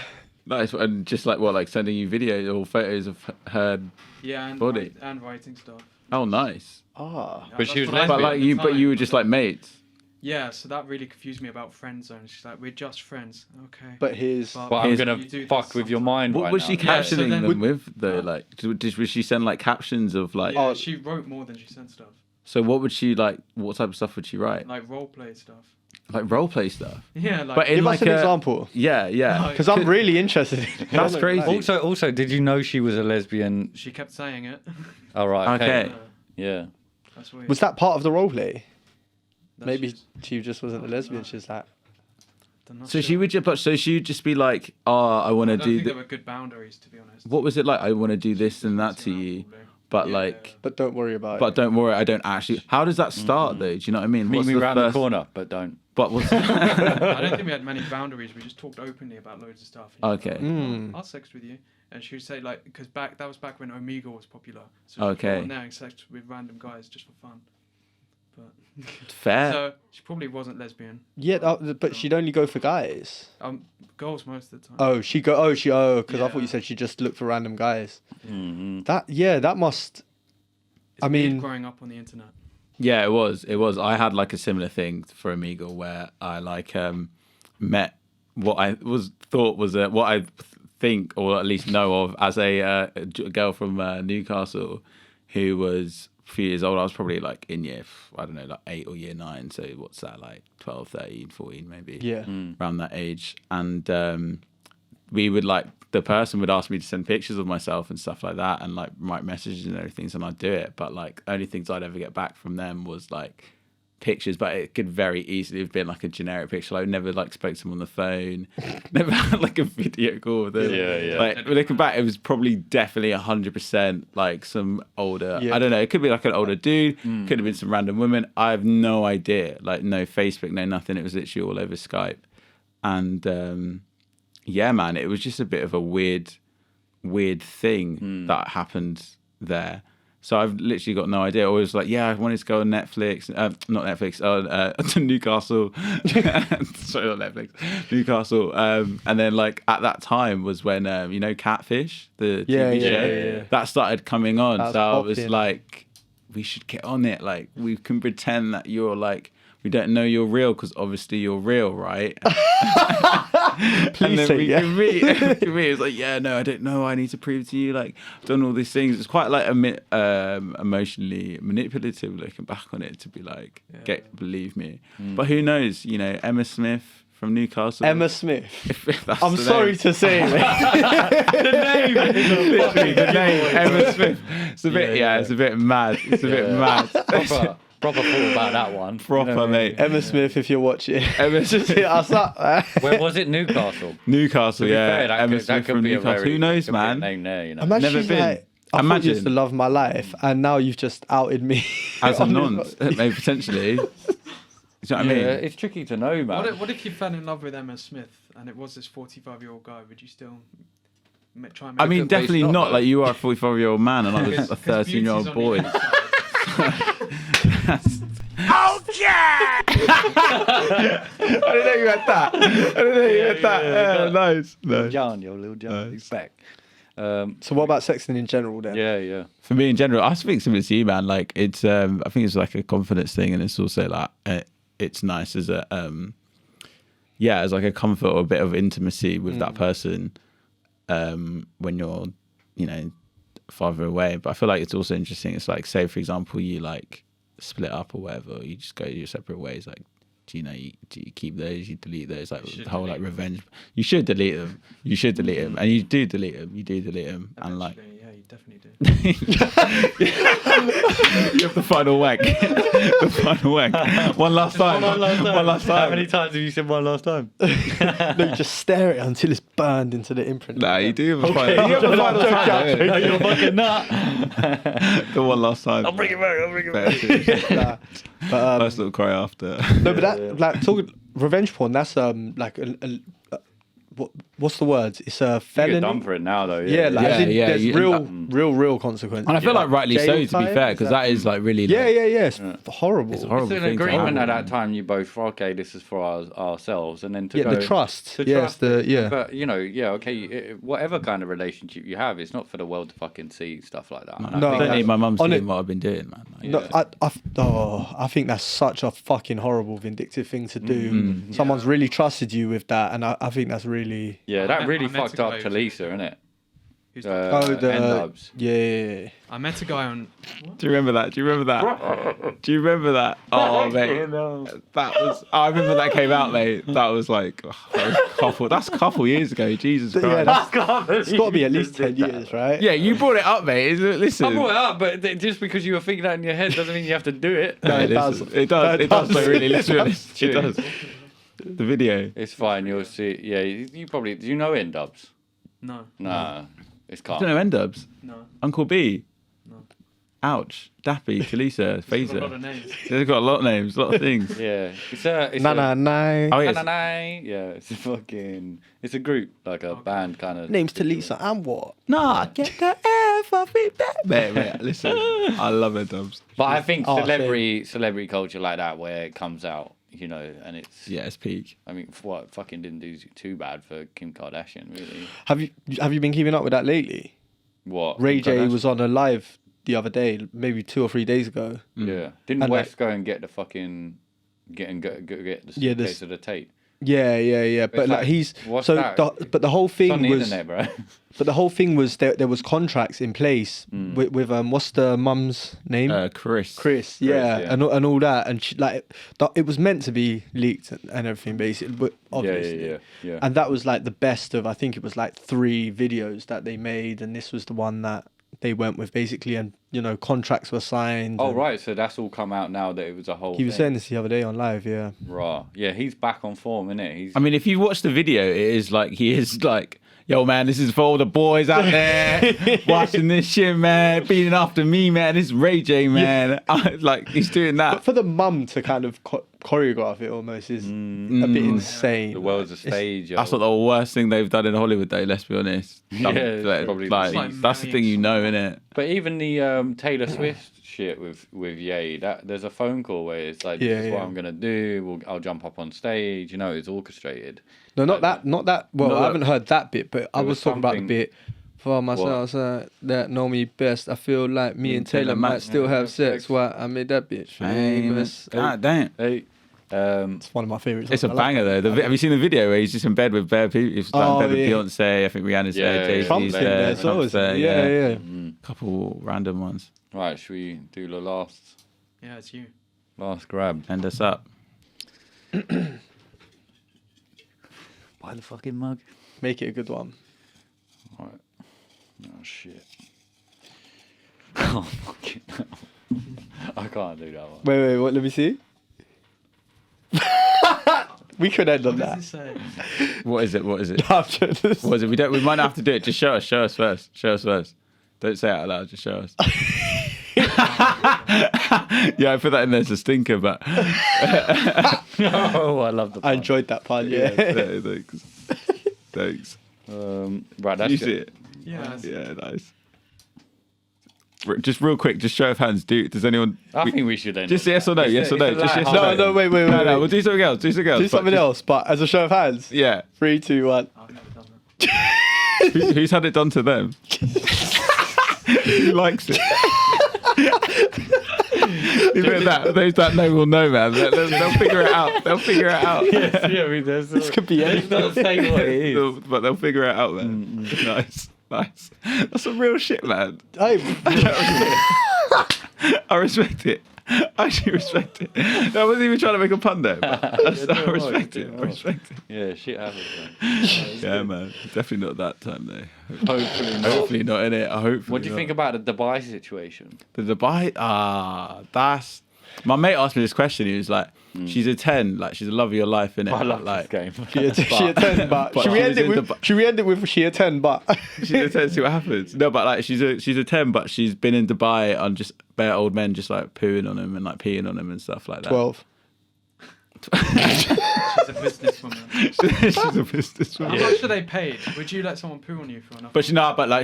nice. And just like what, like sending you videos or photos of her. yeah, and, Body. and writing stuff. Oh, nice. Ah. Yeah, But she that's was what I But did like at the you, but time. you were just like mates. Yeah, so that really confused me about friend zone. She's like, we're just friends. Okay. But his. But- But I'm Here's- gonna You do fuck this with your sometimes. mind. What right was now. she Yeah, so captioning then- them with though? Like, would she send like captions of like? yeah, she wrote more than she sent stuff. So what would she like? What type of stuff would she write? Like role play stuff. Like role play stuff. Yeah, like But in Give like us an a example, yeah. Like- because I'm really interested. In That's crazy. Also, did you know she was a lesbian? she kept saying it. All right. Okay. Okay. Yeah. That's weird. Was that part of the role play? That's Maybe just- she just wasn't a lesbian. She's like, I'm not So sure. she would just, but so she would just be like, "Oh, I want I to don't do think there that." were good boundaries, to be honest. What was it like? I want to do this and that to you, but Yeah, like, but don't worry about but it. don't worry, I don't actually. How does that start though? Do you know what I mean? Meet What's me the round first? the corner, but don't. But what's I don't think we had many boundaries. We just talked openly about loads of stuff. And she'd Okay. be like, Mm. "Oh, I'll sext with you," and she would say like, because that was back when Omegle was popular. So she'd Okay. go on there and sext with random guys just for fun. But fair? so she probably wasn't lesbian. Yeah, but she'd only go for guys. Girls most of the time. Oh, because I thought Yeah. you said she just looked for random guys. Mm-hmm. That must. It's I weird mean- growing up on the internet. Yeah, it was. It was. I had like a similar thing for Omegle where I like met what I thought was what I think or at least know of as a girl from Newcastle who was a few years old. I was probably like in year, I don't know, like 8 or year 9. So what's that, like 12, 13, 14 maybe? Yeah. Around that age. And we would like, the person would ask me to send pictures of myself and stuff like that and like write messages and everything, and I'd do it. But like only things I'd ever get back from them was like pictures, but it could very easily have been like a generic picture. Like, I never like spoke to them on the phone, never had like a video call with them. Yeah. Like looking back, it was probably definitely 100% like some older, Yeah. I don't know, it could be like an older dude, could have been some random women. I have no idea. Like no Facebook, no nothing. It was literally all over Skype. And yeah, man, it was just a bit of a weird thing that happened there. So I've literally got no idea. I was like, yeah, I wanted to go on Netflix, not Netflix, to Newcastle. Sorry, not Netflix, Newcastle. And then like at that time was when you know Catfish, the TV show, yeah. that started coming on. That was So I was popping. like, we should get on it. Like we can pretend that you're like, we don't know you're real because obviously you're real, right? Please then say we yeah. can meet. It's like, yeah, no, I don't know. I need to prove to you, like, I've done all these things. It's quite like emotionally manipulative looking back on it to be like, believe me. But who knows? You know, Emma Smith from Newcastle. Emma Smith. If that's I'm the sorry name. to say, mate. Literally, the name Emma Smith. It's a bit, it's a bit mad. It's a bit mad. Proper thought about that one. Proper, mate. Emma Smith, if you're watching. Emma Just hit us up. Where was it? Newcastle. Newcastle, To be yeah. fair, that Emma could- Smith that could from be a Newcastle. very- Who knows, could be a man? name there, you know. Imagine Never she's been. like, I thought you Imagine. used to love my life, and now you've just outed me. As a on this nonce, pod- maybe potentially. Do you know what I mean? Yeah, it's tricky to know, man. What if you fell in love with Emma Smith and it was this 45-year-old guy? Would you still try and make I mean, But it's definitely not, not. though. Like, you are a 45-year-old man and I was a 13-year-old boy. Oh, Jack! I didn't know you had that. I didn't know you had that. Nice. John, yo, little John, he's back. So what about sexting in general then? Yeah. For me in general, I think similar to you, man. Like, it's I think it's like a confidence thing, and it's also like it's nice as a as like a comfort or a bit of intimacy with that person when you're, you know, farther away. But I feel like it's also interesting. It's like, say for example, you like split up or whatever, or you just go your separate ways. Like, do you know, do you keep those? You delete those? Like the whole like revenge. You should delete them. You should delete them, and you do delete them. You do delete them, and like. Yeah, you definitely do. You have the final wank. The final wank. One last time. One last time. How many times have you said one last time? No, you just stare at it until it's burned into the imprint. Nah, you do have a final. You have a final time. No, you're fucking nut. The one last time. I'll bring it back. Nah. But First little cry after. no, but that like talking revenge porn. That's like what's the words? It's a You felony. get done for it now, though. Yeah, like as in Yeah, there's you- real consequences. And I feel like rightly Jail so, to be time, fair, is because that is like really. Yeah, like, It's horrible. It's horrible. It's an thing to agreement happen. at that time. You both, okay, this is for ourselves, and then to Yeah, go the trust. to Yes, trust yeah. But you know, okay, whatever kind of relationship you have, it's not for the world to fucking see stuff like that. And I No, think I don't that's- need my mum on seeing it- what I've been doing, man. Like, No, I think that's such a fucking horrible, vindictive thing to do. Someone's really trusted you with that, and I think that's really. yeah, I that met- really I met fucked a up guy to who's- Lisa, innit? Who's N-dubs. Yeah. I met a guy on. Do you remember that? Do you remember that? Do you remember that? Oh, mate. That was. I remember that came out, mate. That was like that's a couple years ago. Jesus Christ. Yeah, it's got to be at least 10 years, right? Yeah, you brought it up, mate. Listen. I brought it up, but just because you were thinking that in your head doesn't mean you have to do it. No, it does. It does. It does. But really, let's be honest. It True. does. The video. It's fine. You'll see. Yeah, you probably. Do you know N-dubs? No. Nah, it's I calm. don't know N-dubs. No. Uncle B. No. Ouch. Dappy. Talisa. Got a lot Phaser. of names. They've got a lot of names, a lot of things. Yeah, it's a. Nah. Oh, Yeah, yes. it's a fucking. It's a group, like a band kind of. Name's Talisa and what? Nah, get the F off me back. Mate, listen. I love N-dubs. But I think Oh, celebrity culture like that, where it comes out, you know, and it's. Yeah, it's peak. I mean, what fucking didn't do too bad for Kim Kardashian, really. Have you been keeping up with that lately? What? Ray Kim J Kardashian? was on a live the other day, maybe 2 or 3 days ago. Yeah. Didn't And, West go and get the fucking get the Yeah, suitcase of the tape? Yeah. But like like, he's what's so. that? But the whole It's on thing the was. internet, bro. But the whole thing was there was contracts in place with what's the mum's name? Chris. Yeah, yeah. and all that, and she, like it was meant to be leaked and everything, basically, but obviously, Yeah. And that was like the best of. I think it was like 3 videos that they made, and this was the one that they went with, basically, and contracts were signed. Oh and right, so that's all come out now that it was a whole. He was thing. saying this the other day on live. Yeah. Right. Yeah, he's back on form, isn't it? He's. I mean, if you watch the video, it is like he is like, yo, man, this is for all the boys out there watching this shit, man, beating after me, man. This is Ray J, man. Like, he's doing But that. for the mum to kind of choreograph it almost is a bit insane. the world's a stage. yo. That's not the worst thing they've done in Hollywood, though. Let's be honest. Yeah, it's Like, probably like, the least. that's the thing, you know, innit? But even the Taylor Swift shit with Ye, that there's a phone call where it's like, this is what I'm gonna do. I'll jump up on stage. You know, it's orchestrated. No, not that. Well, Not I that- haven't heard that bit, but I There was was talking about the something- bit for myself that know me best. I feel like me and Taylor might still have sex. Why I made that bitch famous. God damn. Hey, It's one of my favorites. It's a banger though. Have you seen the video where he's just in bed with bare people? He's like in bed with Beyonce. I think Rihanna's there. Jay-Z's Trump's in there. Trump's there. Yeah. Couple random ones. Right, should we do the last Yeah, it's you. grab? End us up. Buy the fucking mug. Make it a good one. Right. Oh shit. Oh fucking hell. I can't do that one. Wait, what? Let me see. We could end on What that. does it say? What is it? What is it? I'm joking. What is it? We might not have to do it. Just show us. Show us first. Show us first. Don't say it out loud. Just show us. Yeah, I put that in there as a stinker, but Oh, I love the I enjoyed that part. Yeah. thanks. Thanks. Right, that's You good. see it? Yeah. Yeah, nice. Just real quick, just show of hands. Does anyone? I think we should end. Just on yes or that. no. Yes or no. It's a Just yes or light-hearted- no. No, wait. No, we'll do something else. Do something else. Do but something just- else, but as a show of hands. Yeah. 3, 2, 1. I've never done that. Who's had it done to them? Who likes it? Those that know will know, man. They'll figure it out. They'll figure it out. Yeah, I mean, This could be It's not anything. saying what it is. But they'll figure it out, man. Nice. That's some real shit, man. Hey, I respect it. I actually respect it. I wasn't even trying to make a pun there. But I respect it. I respect it. Yeah, shit happens. Yeah, man. Definitely not that time, though. Hopefully not. Hopefully not in it. What do you think about the Dubai situation? The Dubai? That's... My mate asked me this question. He was like, she's a 10. Like, she's the love of your life, innit? I love like, this game. she a 10, but But should we she end was it in with? Dubai. Should we end it with she a 10? But She's a 10, see what happens. No, but like she's a 10, but she's been in Dubai on just bare old men just like pooing on him and like peeing on him and stuff like that. 12. She's a businesswoman. She's a businesswoman. How much do they paid? Would you let someone poo on you for enough? But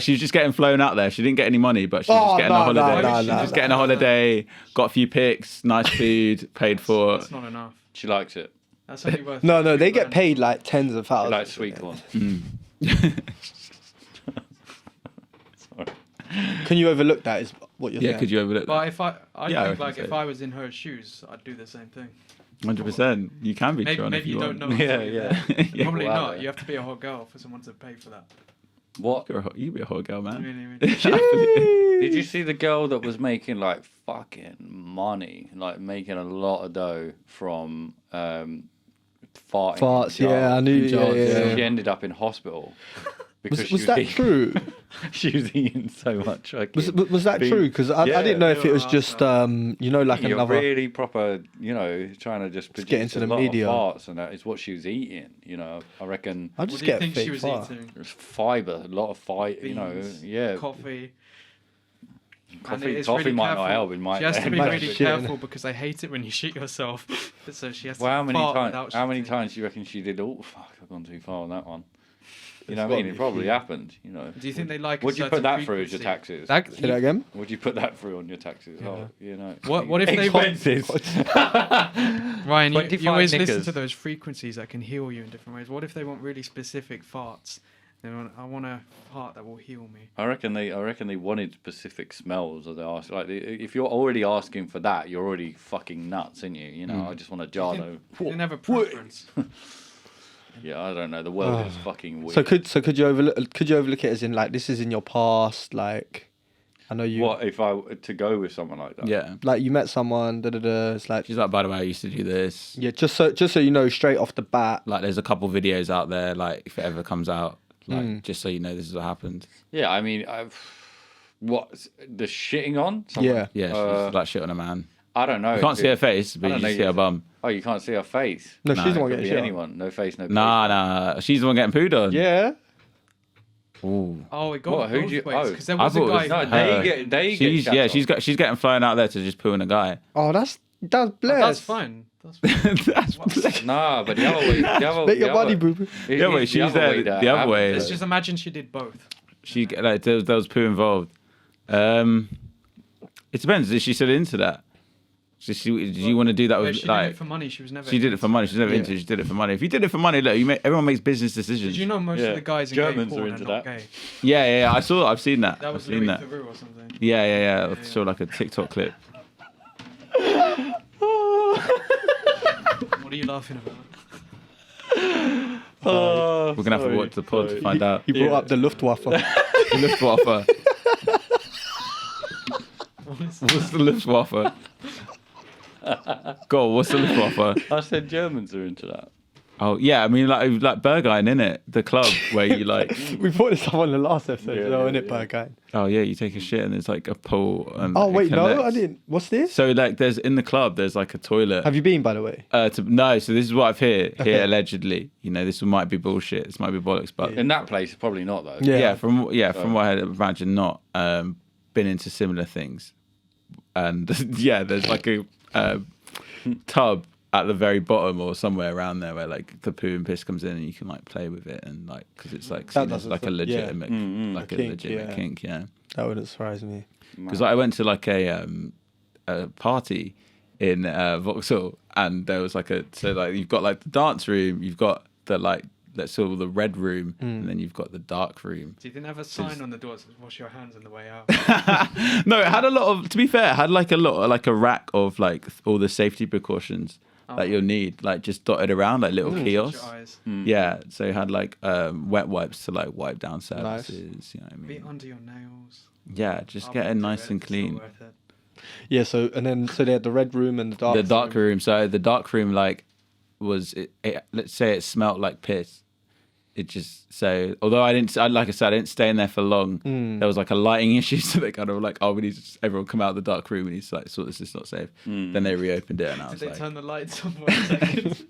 she was just getting flown out there. She didn't get any money, but she was just getting a holiday. She was just getting a holiday, got a few pics, nice food, paid for. That's not enough. She likes it. That's only worth. No, they get £2,000. paid like tens of She thousands. likes sweet corn. Can you overlook that? Is what you're Yeah, saying? could you overlook But that? if I Yeah, I think reckon like so. if I was in her shoes, I'd do the same thing. 100%. You can be Maybe Tron if maybe you don't want. know. Yeah, until you're yeah. there. Yeah. Probably Wow. not. You have to be a hot girl for someone to pay for that. What? You be a hot girl, man. Really? Did you see the girl that was making like fucking money, like making a lot of dough from farting? Farts, in yeah, I jars? knew. In jars, Yeah. She ended up in hospital because she Was that eating- true? She was eating so much. Was that Beef. true? Because I didn't know if it was just like You're another. really proper, trying to just produce get into a the lot media. of farts, and that is what she was eating. I reckon I What just do you get think fake she was fart. eating? there's fiber, a lot of fight. Beans, Yeah, coffee. And coffee it's coffee really might careful. not help. It might. She has to be Might really shit. careful because they hate it when you shit yourself. So she has to. Well, how many fart times? without How many shitting. times do you reckon she did? Oh fuck! I've gone too far on that one. You know It's what I mean? gotta It be probably few. happened. Do you think they like? Would a you certain put that through as your frequency? taxes? Say that again. Would you put that through on your taxes? Oh, What if they want? expenses? Ryan, you 25 always listen knickers. to those frequencies that can heal you in different ways. What if they want really specific farts? They want, I want a fart that will heal me. I reckon they wanted specific smells, or they asked if you're already asking for that, you're already fucking nuts, aren't you? I just want a You Jardo. didn't have a preference. Yeah, I don't know. The world is fucking weird. So could you overlook it as in like this is in your past, like I know you What if I were to go with someone like that? Yeah. like you met someone, it's like She's like, by the way, I used to do this. yeah, just so you know straight off the bat. Like, there's a couple videos out there, like, if it ever comes out, like, just so you know this is what happened. Yeah, I mean, what the shitting on? Someone? Yeah. Yeah, she's like shit on a man. I don't know. You can't see her face, but I you don't just know see her yet. bum. Oh, you can't see her face. No, Nah, she's the it one Could getting be shit on. anyone. No face, no. Face. Nah. She's the one getting pooed on. Yeah. Ooh. Oh, it got What, who'd both you- ways oh. because there I was a thought it guy. was- No, Her. they She's get shat on. she's getting flown out there to just poo on a guy. Oh, that's But blessed. that's fine. That's fine. That's Nah, but the other way. Make your body, boo. Yeah, wait, she's there the other way. Let's just imagine she did both. she like there was poo involved. It depends. Is she still into that? Do you want to do that But with she did like? it for money. She was never. She did it for money. She's never into it. She did it for money. If you did it for money, look, everyone makes business decisions. Did you know most Yeah. of the guys in Germans gay are porn into are not that. gay? Yeah. I've seen that. That I've was seen Louis that. Theroux or something. Yeah. I saw like a TikTok clip. What What are you laughing about? Oh, We're gonna have to watch the pod to find out. He brought up the Luftwaffe. The Luftwaffe. What's the Luftwaffe? Go on, what's the Luftwaffe? I said Germans are into that. Oh yeah, I mean like Berghain, innit? The club where you like. We brought this up on the last episode, Yeah, though, yeah, innit, yeah. Berghain? Oh yeah, you take a shit and there's like a pool. And Oh it wait, no, I connects. didn't. What's this? So like, there's in the club, there's like a toilet. Have you been, by the way? No, so this is what I've heard Okay. here allegedly. You know, this might be bullshit. This might be bollocks, but In that place, probably not though. Yeah. from what I imagine, not been into similar things. And yeah, there's like a tub at the very bottom or somewhere around there where like the poo and piss comes in and you can like play with it and like because it's like That seen as doesn't like a feel- yeah. legitimate like a kink, legitimate yeah. kink, yeah. That wouldn't surprise me. Because I went to like a party in Vauxhall and there was like so like you've got like the dance room, you've got the like let's call the red room, and then you've got the dark room. So you didn't have a sign on the door that says "Wash your hands on the way out." No, it had a lot of. To be fair, it had like a rack of like all the safety precautions that you'll need, like just dotted around, like little Wash kiosks. your eyes. Yeah, so it had like wet wipes to like wipe down surfaces. You know what I Be mean? under your nails. Yeah, just I get it wouldn't do nice and It's not clean. worth it. Yeah, so they had the red room and the dark The dark room. So the dark room like was it let's say it smelt like piss. It just so although like I said I didn't stay in there for long. There was like a lighting issue, so they kind of were like, oh, we need to everyone come out of the dark room. We need to like sort this. It's not safe. Then they reopened it, and I Did was they like, turn the lights on for a second?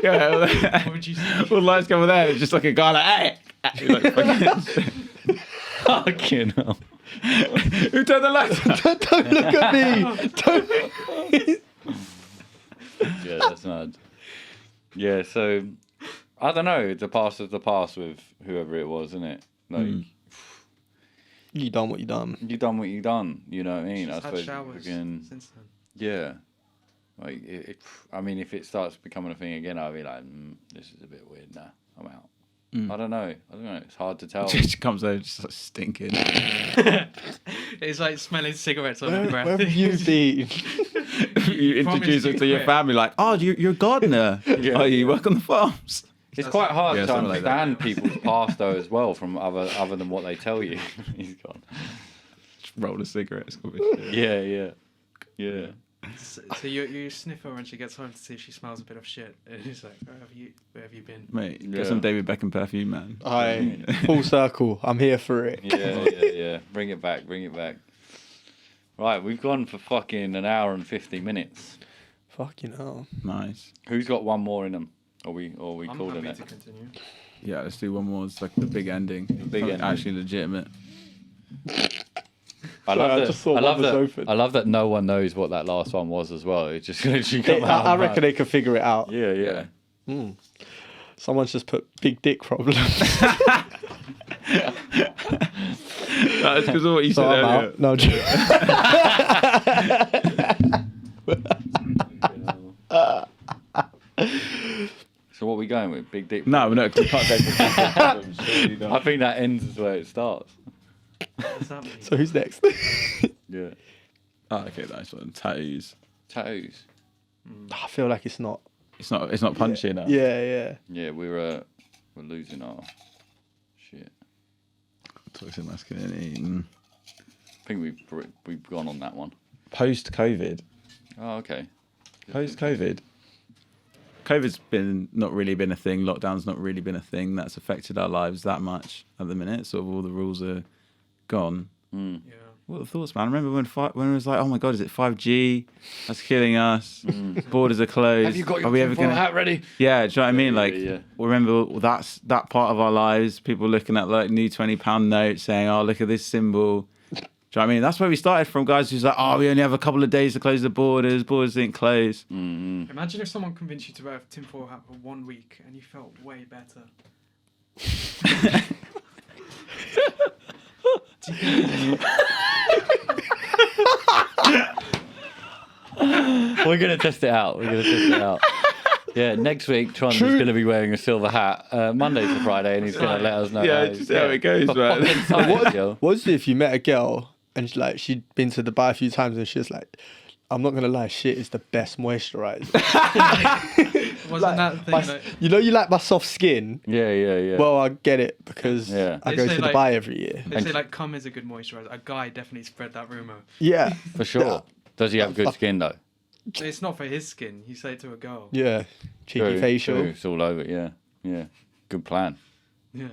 yeah. What would you say? Well, the lights come over there. It's just like a guy like, hey. He's like, fucking- Fucking hell. Who turned the lights on? Don't look at me. Don't. Yeah, that's mad. Yeah, so I don't know. The past is the past with whoever it was, isn't it? Like You done what you done. you done what you done. You know what I mean? Just I had suppose. showers Fucking, since then. yeah. Like I mean, if it starts becoming a thing again, I'll be like, this is a bit weird. Nah, I'm out. I don't know. It's hard to tell. She comes over just like stinking. It's like smelling cigarettes on Where, her breath. where have you been? You introduce it to your family like, oh, you're a gardener. Yeah. Oh, you work on the farms. It's quite hard Yeah, to something like that. understand people's past though as well from other than what they tell you. He's gone. Just roll a cigarette. It's gonna be shit. Yeah. So you sniff her when she gets home to see if she smells a bit of shit. And he's like, where have you been? Mate, Yeah. get some David Beckham perfume, man. Full circle. I'm here for it. Yeah. Bring it back. Right, we've gone for fucking an hour and 50 minutes. Fucking hell. Nice. Who's got one more in them? Are we I'm calling happy it? to continue. Yeah, let's do one more. It's like the big ending. big ending. Actually legitimate. I Sorry, I love just saw that. one was open. I love that no one knows what that last one was as well. It's just literally come out. I reckon they could figure it out. Yeah. Someone's just put big dick problem. That's because of what you So said I'm earlier. out. No, I'm joking. So what are we going with? Big dick. No, we can't go for I think that ends as where it starts. What's that mean? So who's next? Yeah. Oh, okay, nice one. Tattoos. Tattoos. I feel like it's not. It's not punchy enough. Yeah. Yeah, we're losing our shit. Toxic masculinity. I think we've gone on that one. Post COVID. Oh, okay. Post COVID. COVID's not really been a thing. Lockdown's not really been a thing. That's affected our lives that much at the minute. Sort of all the rules are gone. Yeah. What are the thoughts, man? I remember when it was like, oh my god, is it 5G? That's killing us. Borders are closed. Have you got your Are we ever gonna? hat ready? Yeah, do you know what I mean? Like, yeah. remember that part of our lives. People looking at like new £20 notes, saying, "Oh, look at this symbol." Do you know what I mean? That's where we started from, guys. Who's like, "Oh, we only have a couple of days to close the borders. Borders didn't close." Imagine if someone convinced you to wear a tinfoil hat for 1 week and you felt way better. We're gonna test it out. Yeah, next week Trond is going to be wearing a silver hat, Monday to Friday, and he's going to let us know. Yeah, just how it goes, For man. fucking science, yo. What's if you met a girl and she'd been to Dubai a few times and she was like, I'm not gonna lie, shit is the best moisturizer. Wasn't that the thing? Like, you know, you like my soft skin. Yeah. Well, I get it because Yeah. I They go say, to like- Dubai every year. they say like cum is a good moisturizer. A guy definitely spread that rumor. Yeah, For sure. Does he have good skin though? It's not for his skin. You say it to a girl. yeah. Cheeky True, facial. true. It's all over. Yeah. Good plan. Yeah.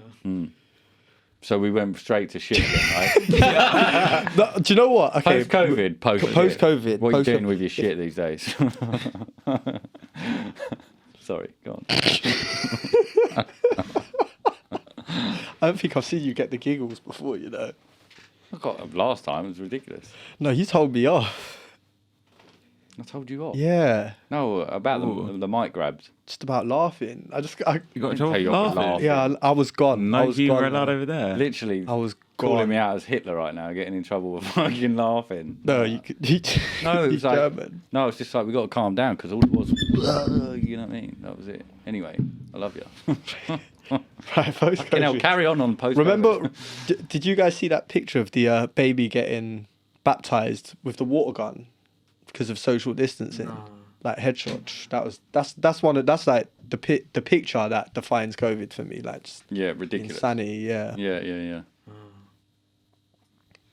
So we went straight to shit then, right? No, do you know what? Okay, Post-COVID. Post-COVID, What are you post- doing with your shit these days? Sorry, go on. I don't think I've seen you get the giggles before. You know. I got last time. It was ridiculous. No, you told me off. I told you what? Yeah, No, about the mic grabs. just about laughing. You got Didn't in trouble tell for you I was laughing. laughing. Yeah, I was gone. I No was humor gone, allowed man. over there. Literally I was calling gone. me out as Hitler right now, getting in trouble with fucking laughing. No, you could. No, it was like, German. no, it's just like we got to calm down because all it was, you know what I mean? That was it. Anyway, I love you. Right, post-COVID. Carry on post. Remember, did you guys see that picture of the baby getting baptized with the water gun because of social distancing? No. Like headshot. That's like the picture that defines COVID for me. Like just Yeah, ridiculous. insanity. Yeah. Yeah.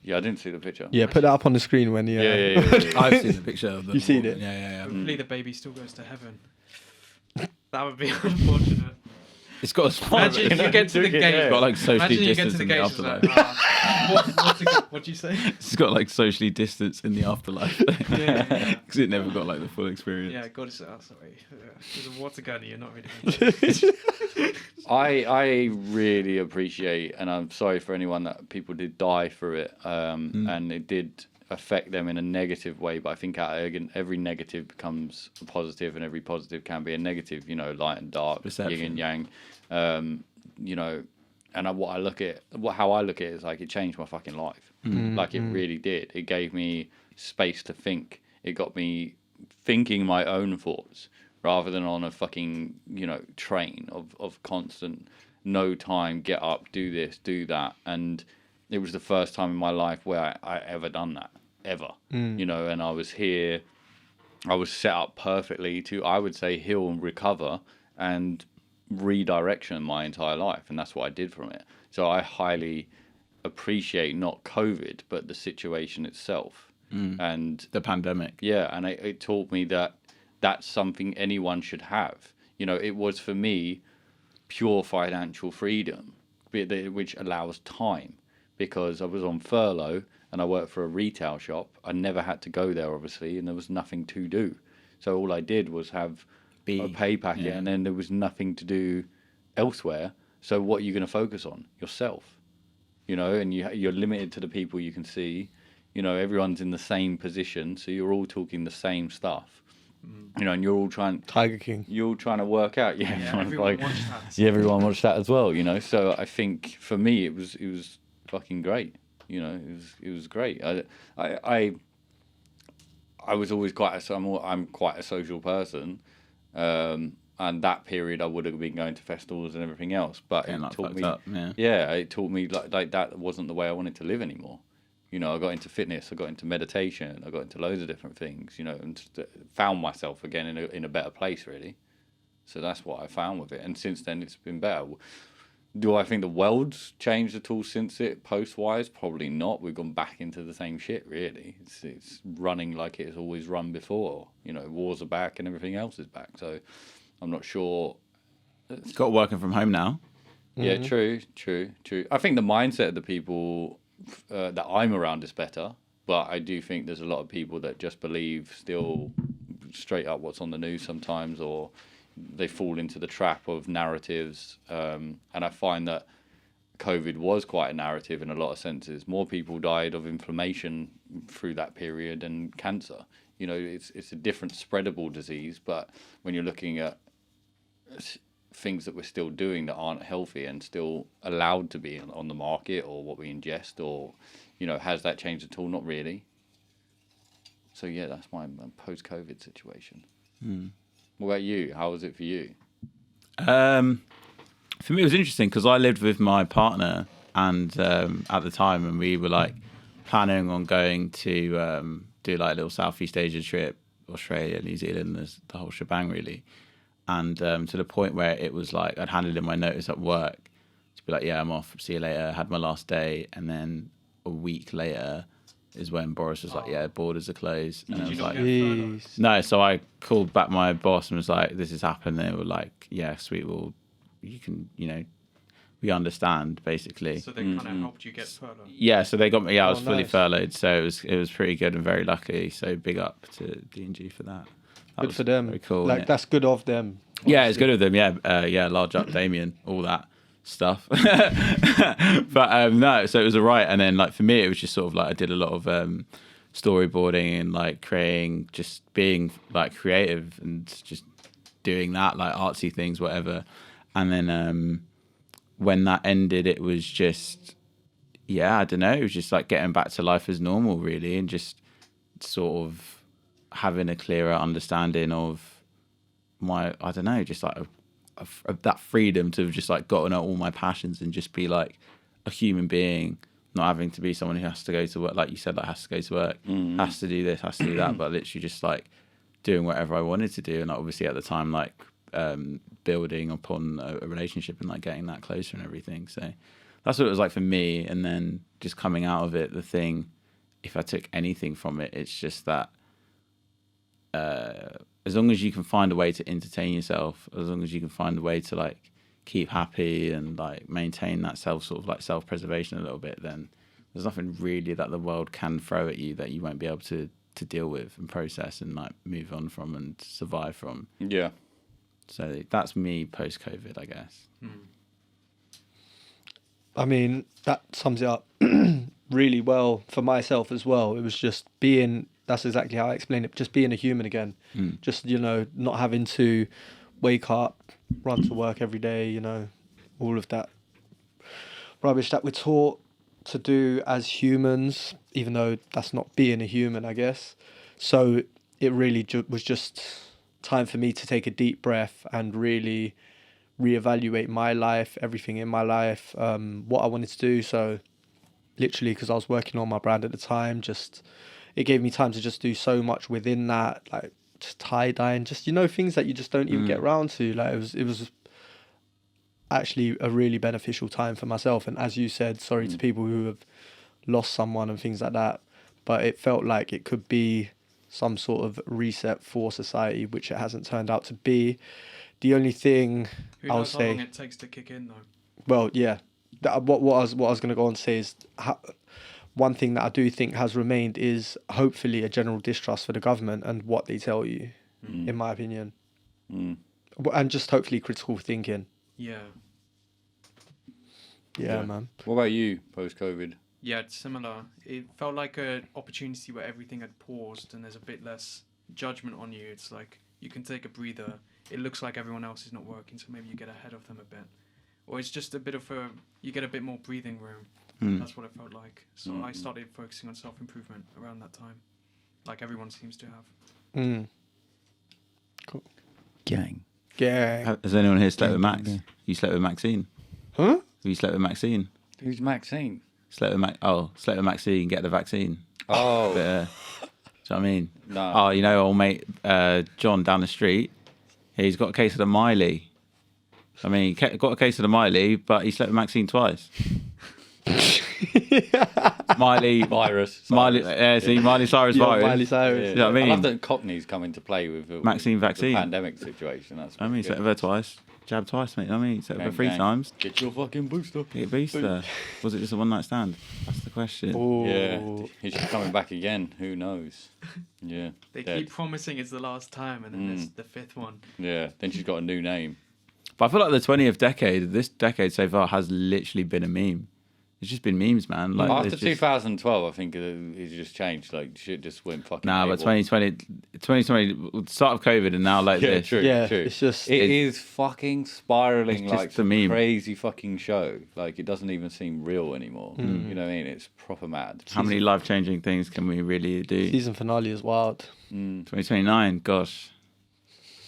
Yeah, I didn't see the picture. Yeah, put that up on the screen when you. Yeah. I've seen the picture of the. You've seen it? Yeah. Hopefully the baby still goes to heaven. That would be unfortunate. It's got a Imagine if you get to the gate. It's got like socially Imagine you get to distanced the in the gate. It's afterlife. like, what'd you say? It's got like socially distanced in the afterlife. Yeah. Because it never got like the full experience. Yeah, God, sorry. There's a water gun. You're not really. I really appreciate, and I'm sorry for anyone that people did die through it, and it did affect them in a negative way. But I think every negative becomes a positive, and every positive can be a negative. You know, light and dark, Perception. yin and yang. You know, and how I look at it is like it changed my fucking life. Like it really did. It gave me space to think. It got me thinking my own thoughts rather than on a fucking, train of constant no time, get up, do this, do that. And it was the first time in my life where I ever done that, ever. And I was here, I was set up perfectly to, I would say, heal and recover and redirection my entire life. And that's what I did from it. So I highly appreciate not COVID, but the situation itself. And The pandemic. yeah, and it taught me that that's something anyone should have. It was for me pure financial freedom, which allows time, because I was on furlough and I worked for a retail shop. I never had to go there, obviously, and there was nothing to do. So all I did was have a pay packet, and then there was nothing to do elsewhere. So what are you going to focus on? Yourself, and you're limited to the people you can see. Everyone's in the same position, so you're all talking the same stuff. And you're all trying. Tiger King. You're all trying to work out. Yeah, Everyone watched that. yeah, everyone watched that as well. So I think for me it was fucking great. It was great. I was always I'm quite a social person, and that period I would have been going to festivals and everything else. But it taught me, it taught me like that wasn't the way I wanted to live anymore. I got into fitness, I got into meditation, I got into loads of different things, and just found myself again in a better place, really. So that's what I found with it. And since then, it's been better. Do I think the world's changed at all since it, post-wise? Probably not. We've gone back into the same shit, really. It's running like it's always run before. Wars are back and everything else is back. So I'm not sure. Got working from home now. Yeah, true. I think the mindset of the people that I'm around is better, but I do think there's a lot of people that just believe still straight up what's on the news sometimes, or they fall into the trap of narratives. And I find that COVID was quite a narrative in a lot of senses. More people died of inflammation through that period and cancer. It's a different spreadable disease, but when you're looking at things that we're still doing that aren't healthy and still allowed to be on the market, or what we ingest, or has that changed at all? Not really. So yeah, that's my post-COVID situation. What about you? How was it for you? For me, it was interesting because I lived with my partner, and at the time, and we were like planning on going to do like a little Southeast Asia trip, Australia, New Zealand, the whole shebang, really. and to the point where it was like I'd handed in my notice at work to be like, yeah, I'm off, see you later, had my last day, and then a week later is when Boris was like, yeah, borders are closed. And I was like, no, so I called back my boss and was like, this has happened. They were like, yeah, sweet, well, you can, we understand, basically. So they kind of helped you get furloughed. Yeah, so they got me. Yeah, I was fully nice. furloughed, so it was pretty good and very lucky. So big up to D&G for that. That Good was for them. Very cool. Like, that's good of them. Yeah, it's good of them. Yeah, large up Damien, all that stuff. But no, so it was alright. And then like for me, it was just sort of like I did a lot of storyboarding and like creating, just being like creative and just doing that, like artsy things, whatever. And then when that ended, it was just, I don't know, it was just like getting back to life as normal, really, and just sort of having a clearer understanding of my, I don't know, just like that freedom to have just like gotten out all my passions and just be like a human being, not having to be someone who has to go to work, like you said, like has to go to work, has to do this, has to do that, but literally just like doing whatever I wanted to do. And obviously at the time, like building upon a relationship and like getting that closer and everything. So that's what it was like for me. And then just coming out of it, the thing, if I took anything from it, it's just that as long as you can find a way to entertain yourself, as long as you can find a way to like keep happy and like maintain that self-preservation a little bit, then there's nothing really that the world can throw at you that you won't be able to deal with and process and like move on from and survive from. Yeah. So that's me post-COVID, I guess. I mean, that sums it up really well for myself as well. It was just that's exactly how I explained it, just being a human again. Just, not having to wake up, run to work every day, all of that rubbish that we're taught to do as humans, even though that's not being a human, I guess. So it really was just time for me to take a deep breath and really reevaluate my life, everything in my life, what I wanted to do. So literally, because I was working on my brand at the time, it gave me time to just do so much within that, like just tie-dye and just, things that you just don't even get around to. Like it was actually a really beneficial time for myself. And as you said, sorry to people who have lost someone and things like that, but it felt like it could be some sort of reset for society, which it hasn't turned out to be. The only thing Who I'll knows how say, long it takes to kick in, though? well, yeah, what I was going to go on to say is one thing that I do think has remained is hopefully a general distrust for the government and what they tell you, in my opinion, and just hopefully critical thinking. Yeah. Yeah, man. What about you post-COVID? Yeah, it's similar. It felt like an opportunity where everything had paused and there's a bit less judgment on you. It's like you can take a breather. It looks like everyone else is not working, so maybe you get ahead of them a bit. Or it's just a bit of you get a bit more breathing room. That's what it felt like. So I started focusing on self-improvement around that time, like everyone seems to have. Cool. Gang. Yeah. Has anyone here slept with Max? You slept with Maxine? Huh? Have you slept with Maxine? Who's Maxine? Slept with Maxine, get the vaccine. Oh. But, do you know what I mean? No. Oh, old mate John down the street, he's got a case of the Miley. I mean, he got a case of the Miley, but he slept with Maxine twice. Miley Virus. Miley, Miley Cyrus virus. Miley Cyrus. Yeah. You know what I mean? love that Cockney's come into play with Vaccine. the pandemic situation. That's I mean, slept with her twice. Jabbed twice, mate. I mean, slept with her 3 times. Get your fucking booster. Get a booster. Was it just a one night stand? That's the question. Ooh. Yeah, he's coming back again. Who knows? Yeah. They Dead. keep promising it's the last time, and then there's the 5th one. Yeah. Then she's got a new name. But I feel like the 20th decade, this decade so far, has literally been a meme. It's just been memes, man. Like After it's 2012, I think it's just changed. Like shit just went fucking. Nah, but AWOL. 2020, start of COVID, and now like Yeah, this. true. Yeah, true. it's just- It is fucking spiraling It's just like a some meme. crazy fucking show. Like it doesn't even seem real anymore. You know what I mean? It's proper mad. How many life changing things can we really do? Season finale is wild. 2029, gosh.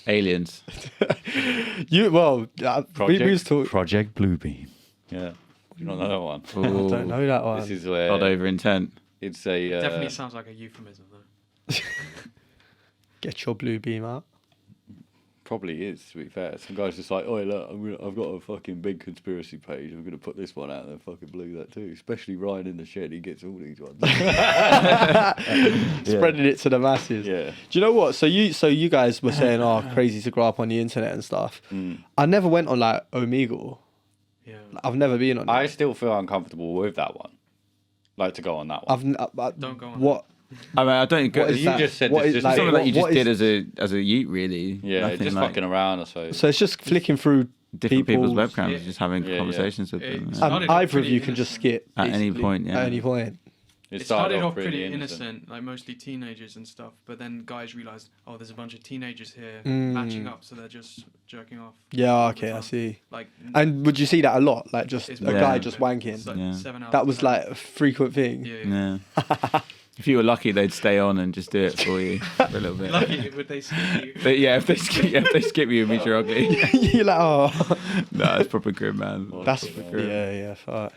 Aliens. We was talking. Project Bluebeam. Yeah. You don't know that one. I don't know that one. This is where God over intent. it's a Definitely sounds like a euphemism, though. Get your blue beam out. probably is, to be fair. Some guy's just like, oh, look, I've got a fucking big conspiracy page. I'm going to put this one out and then fucking blew that too. Especially Ryan in the shed. He gets all these ones. Spreading it to the masses. Yeah. Do you know what? So you guys were saying, oh, crazy to grow up on the internet and stuff. I never went on like Omegle. Yeah. I've never been on it. I still feel uncomfortable with that one. Like to go on that one. Don't go on What? I mean, I don't. What is You that? just said What this is, just like, something that you just what did is- as a youth, really. Yeah, Nothing just like fucking around, I suppose. So it's just flicking through different people's people's- webcams, Yeah. just having Yeah, conversations with It them. started and off either of pretty you can just skip At any basically, point, yeah. At any point. It started off pretty innocent, like mostly teenagers and stuff. But then guys realised, oh, there's a bunch of teenagers here matching up, so they're just jerking off. Yeah, all the okay, I time. see. Like, And would you see that a lot? Like just it's a very guy common. just It's wanking. like Yeah. 7 hours That was a day. like a frequent thing. Yeah. Yeah. If you were lucky, they'd stay on and just do it for you for a little bit. Lucky, would they skip you? But yeah, if they skip you, it means you're ugly. You're like, oh, No, it's proper grim, man. that's grim. yeah, fair.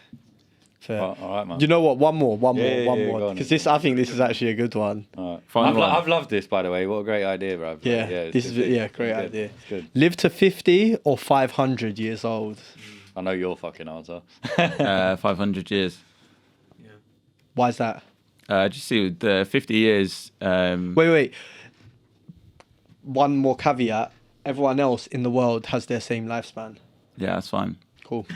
All right, man. You know what? One more, Yeah, yeah, go on. because this, I think this is actually a good one. All right. Final one. I've loved this, by the way. What a great idea, bro. Yeah, it's this is good. great It's good. idea. It's good. Live to 50 or 500 years old. I know your fucking answer. 500 years. Yeah. Why is that? Just see the 50 years. Wait. One more caveat. Everyone else in the world has their same lifespan. Yeah, that's fine. Cool.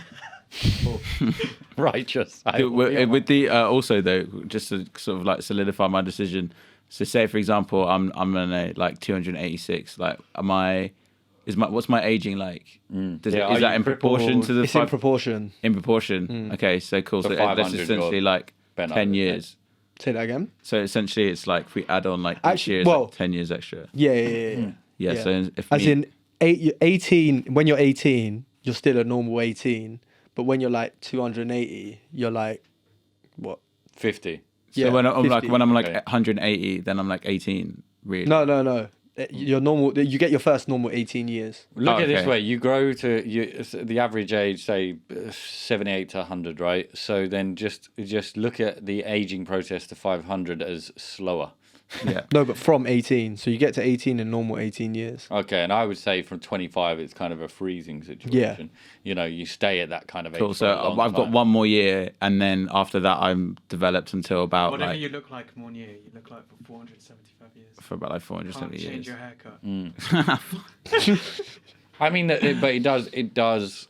Righteous. With the also though, just to sort of like solidify my decision. So say for example, I'm on a like 286. Like, what's my aging like? Is are that you in proportion to the It's in proportion. in proportion? Okay, so cool. So So that's 500 essentially you're like bent 10 over, years. Say that again. So essentially, it's like if we add on like each Actually, year, it's well- like 10 years extra. Yeah. Yeah. Yeah. So if As me- in 18, when you're 18, you're still a normal 18. But when you're like 280, you're like, what? 50. so Yeah, when I'm 50. like Okay. 180, then I'm like 18. Really? No. You're normal. You get your first normal 18 years. Look Oh, at it this okay. way: you grow to the average age, say 78 to 100, right? So then just look at the aging process to 500 as slower. Yeah. No, but from 18. So you get to 18 in normal 18 years. Okay, and I would say from 25, it's kind of a freezing situation. You know, you stay at that kind of age. Cool. for So a long I've got time. one more year, and then after that, I'm developed until about Whatever like you look like one year, you look like for 475 years. for about like Can't 470 change years. your haircut. I mean, but it does.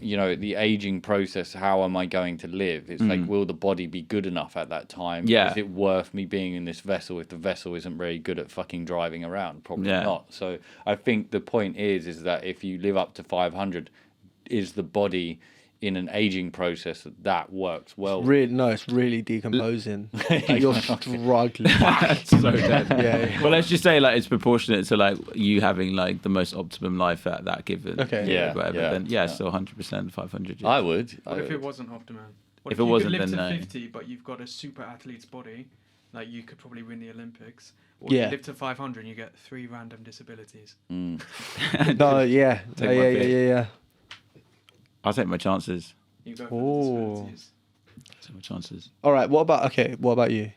You know, the aging process. How am I going to live? It's like, will the body be good enough at that time? Yeah. Is it worth me being in this vessel if the vessel isn't very good at fucking driving around? Probably Yeah. not. So I think the point is that if you live up to 500, is the body in an aging process that works well? Really, no, it's really decomposing. Like, you're struggling. So dead. Yeah. Well, let's just say like it's proportionate to like you having like the most optimum life at that given. Okay. Yeah, Whatever. yeah, Then yeah. still 100% 500 years. I would. What if it wasn't optimum? What If if it you wasn't, could live then to no. 50, but you've got a super athlete's body, like you could probably win the Olympics. Or Yeah. you live to 500 and you get 3 random disabilities. No, yeah. Take my pick. Yeah. I'll take my chances. You go for Ooh. the disabilities. Take my chances. All right. What about you?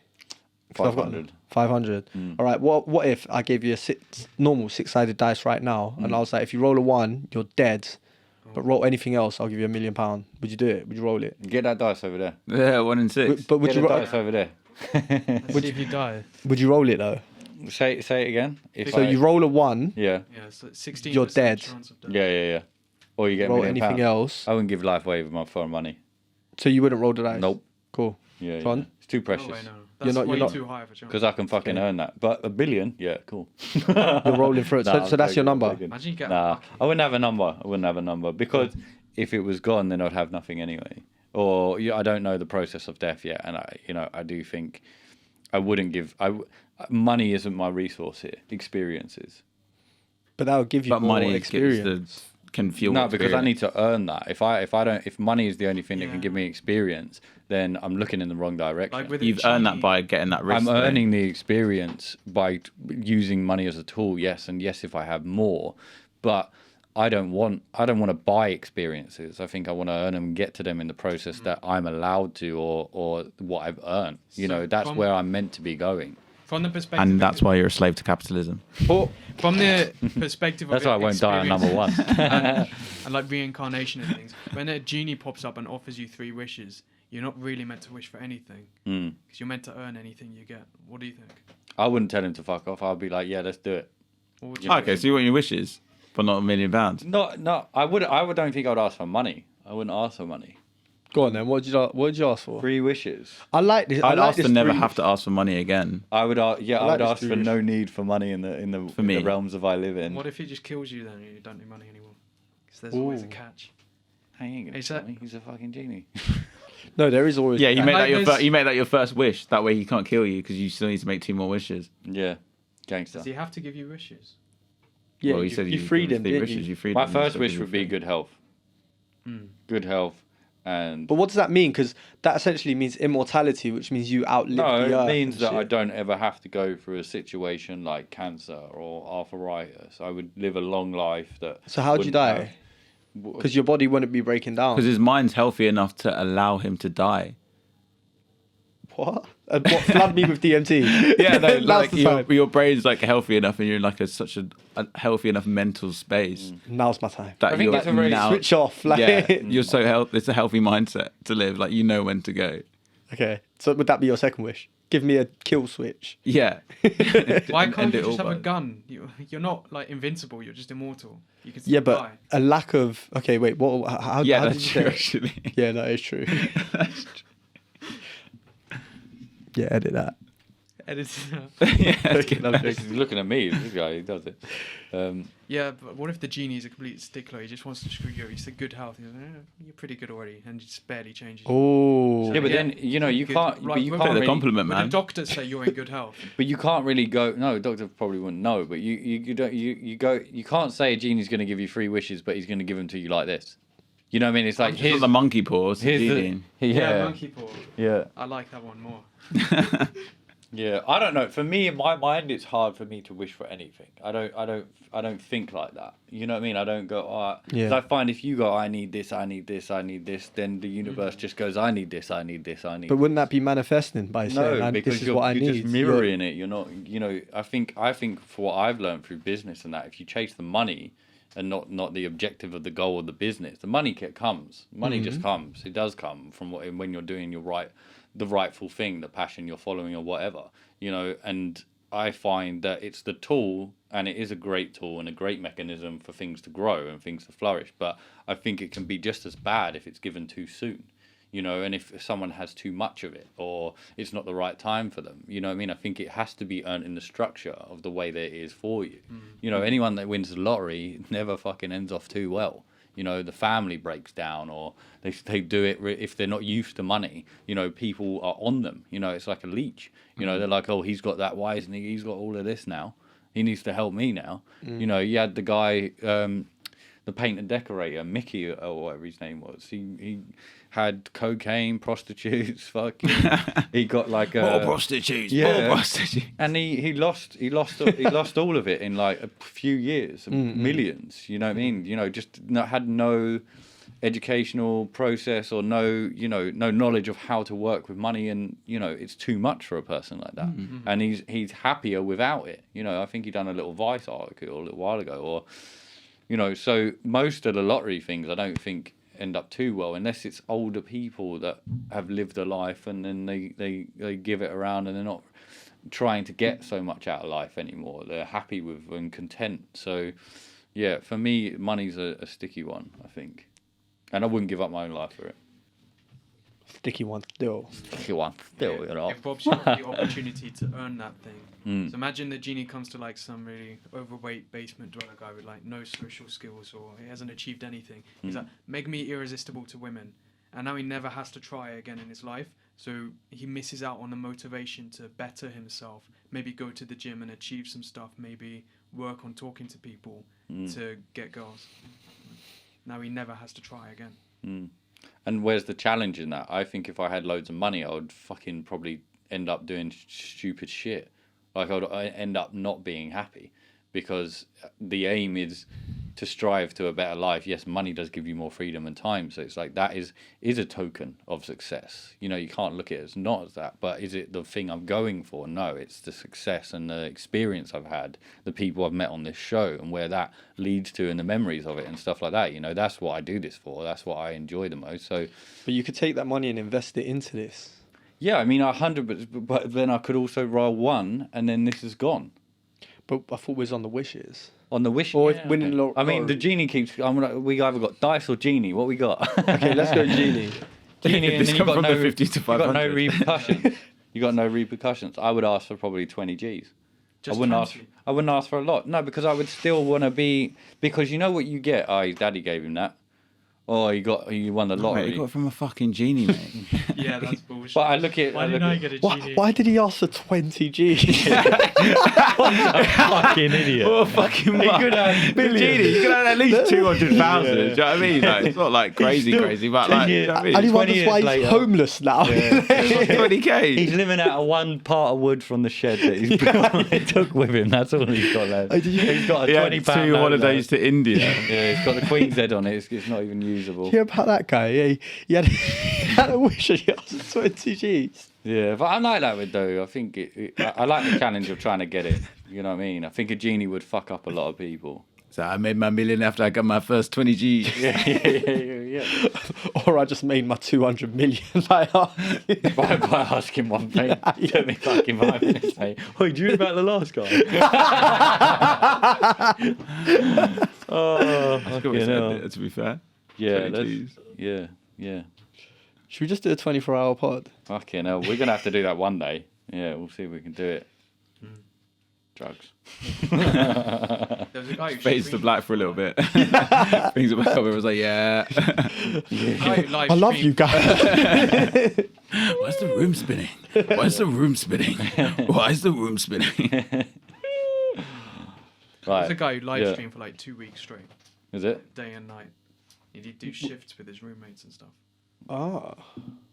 'Cause I've got 500. 500. All right. What if I gave you a normal 6-sided dice right now, and I was like, if you roll a 1, you're dead. But roll anything else, I'll give you £1 million. Would you do it? Would you roll it? Get that dice over there. Yeah, 1 in 6. But would Get you the ro- dice over there. Let's see if you die. would you roll it though? Say it again. If So you roll a 1, Yeah. Yeah, so 16% You're dead. chance of death. Yeah. Or you get roll £1 million. anything else. I wouldn't give life away with my foreign money. So you wouldn't roll the dice. Nope. Cool. Yeah. Fun? It's too No precious. way, no. That's not- way you're not- too high of a chance. Because I can fucking earn that. But $1 billion, yeah, cool. You're rolling through it. Nah, So that's your I'm number. joking. Imagine you get Nah, unlucky. I wouldn't have a number. Because if it was gone, then I'd have nothing anyway. Or I don't know the process of death yet, and I do think I wouldn't give. Money isn't my resource here. Experiences. But that would give you But more money experience. can fuel No, because I experience. need to earn that. If money is the only thing that can give me experience, then I'm looking in the wrong direction. Like with a You've earned that cheeky- by getting that risk. I'm though. earning the experience by using money as a tool. Yes, and yes, if I have more, but I don't want to buy experiences. I think I want to earn them and get to them in the process that I'm allowed to, or what I've earned. You So know, that's from- where I'm meant to be going. From the perspective, And that's why you're a slave to capitalism. from the perspective of That's why I won't die on number one. and like reincarnation and things. When a genie pops up and offers you 3 wishes, you're not really meant to wish for anything because you're meant to earn anything you get. What do you think? I wouldn't tell him to fuck off. I'd be like, yeah, let's do it. What would you Okay, so you want your wishes, but not £1 million. No, I don't think I would ask for money. I wouldn't ask for money. Go on then. What did you ask for? 3 wishes. I like this. I I'd like ask this to never 3 have to ask for money again. I would, I like would this ask for 3 no need for money in the me. realms of I live in. What if he just kills you then and you don't need money anymore? Because there's always a Ooh. catch. He ain't gonna Is kill that- me. He's a fucking genie. No, there is always. Yeah, you And make like that your there's- you make that your first wish. That way he can't kill you because you still need to make 2 more wishes. Yeah, gangster. Does he have to give you wishes? Yeah, Well, you, said you freed him, three didn't wishes. you? You freed My him, first so wish you're would be free. good health. Good health, and But what does that mean? Because that essentially means immortality, which means you outlive no, the it earth means and that I shit. don't ever have to go through a situation like cancer or arthritis. I would live a long life. So how'd you wouldn't die? have- Because your body wouldn't be breaking down. Because his mind's healthy enough to allow him to die. What? And what? Flood me with DMT. Yeah, no, That's like the time. your brain's like healthy enough, and you're in like such a healthy enough mental space Now's my time. that I think you're that's a very now. Switch off. Like, Yeah, you're so healthy. It's a healthy mindset to live. Like you know when to go. okay. So would that be your second wish? Give me a kill switch. Yeah. Why And can't end you it just all have a by- gun? You're not like invincible. You're just immortal. You can still Yeah, but die. a lack of. Okay, wait. What? How? Yeah, how did that's you true. say it? Actually. Yeah, that is true. Yeah, edit that. Edit it out. Yeah. Okay, no, I'm He's joking. looking at me. This guy, he does it. Yeah, but what if the genie is a complete stickler? He just wants to screw you. He's a good health. He's like, you're pretty good already, and he just barely changes. Oh. Yeah, but Yeah. then you know you Good. can't. Like, But you with can't the really. compliment, But man. the doctors say you're in good health. But you can't really go. No, the doctor probably wouldn't know. But you don't. You go. You can't say a genie's going to give you 3 wishes, but he's going to give them to you like this. You know what I mean? It's like Here's the monkey paws. here's Genie. the, Yeah, monkey paw. yeah. I like that one more. Yeah, I don't know. For me, in my mind, it's hard for me to wish for anything. I don't think like that. You know what I mean? I don't go. Oh, Yeah. 'cause I find if you go, I need this, I need this, I need this, then the universe just goes, I need this, I need this, I need. But wouldn't that be manifesting by saying, No, because "This is you're, what I you're need"? just mirroring it. You're not. You know, I think for what I've learned through business and that, if you chase the money and not the objective of the goal of the business, the money comes. Money just comes. It does come from when you're doing the rightful thing, the passion you're following or whatever. You know, and I find that it's the tool, and it is a great tool and a great mechanism for things to grow and things to flourish. But I think it can be just as bad if it's given too soon. You know, and if someone has too much of it or it's not the right time for them, you know what I mean? I think it has to be earned in the structure of the way that it is for you. You know, anyone that wins the lottery never fucking ends off too well. You know, the family breaks down or they do it if they're not used to money. You know, people are on them. You know, it's like a leech. You know, they're like, oh, he's got that. Why isn't he? He's got all of this now. He needs to help me now. You know, you had the guy, the paint and decorator, Mickey or whatever his name was. He had cocaine, prostitutes, fucking. He got like a More prostitutes. Yeah. More prostitutes. and he lost all of it in like a few years, millions. You know what I mean? You know, just had no educational process or no knowledge of how to work with money, and you know it's too much for a person like that. And he's happier without it. You know, I think he done a little Vice article a little while ago, or you know, so most of the lottery things I don't think end up too well unless it's older people that have lived a life and then they give it around and they're not trying to get so much out of life anymore. They're happy with and content. So yeah, for me money's a sticky one, I think, and I wouldn't give up my own life for it. Sticky one still. Sticky one still, you know. It robs you of the opportunity to earn that thing. So imagine the genie comes to like some really overweight basement dweller guy with like no social skills or he hasn't achieved anything. He's like, make me irresistible to women. And now he never has to try again in his life. So he misses out on the motivation to better himself. Maybe go to the gym and achieve some stuff. Maybe work on talking to people to get girls. Now he never has to try again. And where's the challenge in that? I think if I had loads of money, I would fucking probably end up doing stupid shit. Like I would end up not being happy because the aim is to strive to a better life. Yes, money does give you more freedom and time. So it's like that is a token of success. You know, you can't look at it as not as that. But is it the thing I'm going for? No, it's the success and the experience I've had, the people I've met on this show, and where that leads to, and the memories of it and stuff like that. You know, that's what I do this for. That's what I enjoy the most. So, But you could take that money and invest it into this. yeah, I mean, 100, but then I could also roll one, and then this is gone. But I thought we was on the wishes. On the wish, Or yeah, winning okay. I mean, the lottery. genie keeps. We either got dice or genie. What we got? Okay, let's go genie. Genie, and This then you come got from no. the 50 to You got no 500. repercussions. You got no repercussions. I would ask for probably 20 Gs. Just I wouldn't 20. I wouldn't ask for a lot. No, because I would still want to be. Because you know what you get. Oh, his daddy gave him that. Oh, you won the Mate, lottery. you got it from a fucking genie, mate. Yeah, that's bullshit. But I look at. Why I didn't look I at- get a Why, genie? why did he ask for 20 G's? fucking idiot. What a fucking He could have genie. You could have at least 200,000. Do you know what I mean? Like, it's not like crazy, but like, do you know what I mean? and he 20 wonders years why he's later. homeless now. He's 20k. living out of one part of wood from the shed that he's he took with him. That's all he's got left. Oh, did you- He's got a Yeah, £20 2 note holidays left. to India. Yeah, it's got the Queen's head on it. It's not even usable. Hear about that guy? Yeah, he had a wish and he asked for 20 G's. Yeah, but I like that with though. I think I like the challenge of trying to get it. You know what I mean? I think a genie would fuck up a lot of people. So I made my million after I got my first 20 G's. Yeah. Or I just made my 200 million. Like, by asking one thing. Took me fucking 5 minutes. Say, "Oi, do you hear about the last guy?" Oh, That's fucking hell. to be fair. Yeah, 20 Gs. yeah. should we just do a 24-hour pod? Fucking hell, we're gonna have to do that one day. Yeah, we'll see if we can do it. Drugs. There was a guy who Fades to streamed- black for a little bit. Brings it back up. It was like, yeah. a guy who live I love you streamed- guys. Why's the room spinning? Why's the room spinning? Why is the room spinning? Right. There's a guy who live Yeah. streamed for like 2 weeks straight, Is it? day and night. He'd do shifts with his roommates and stuff. Oh.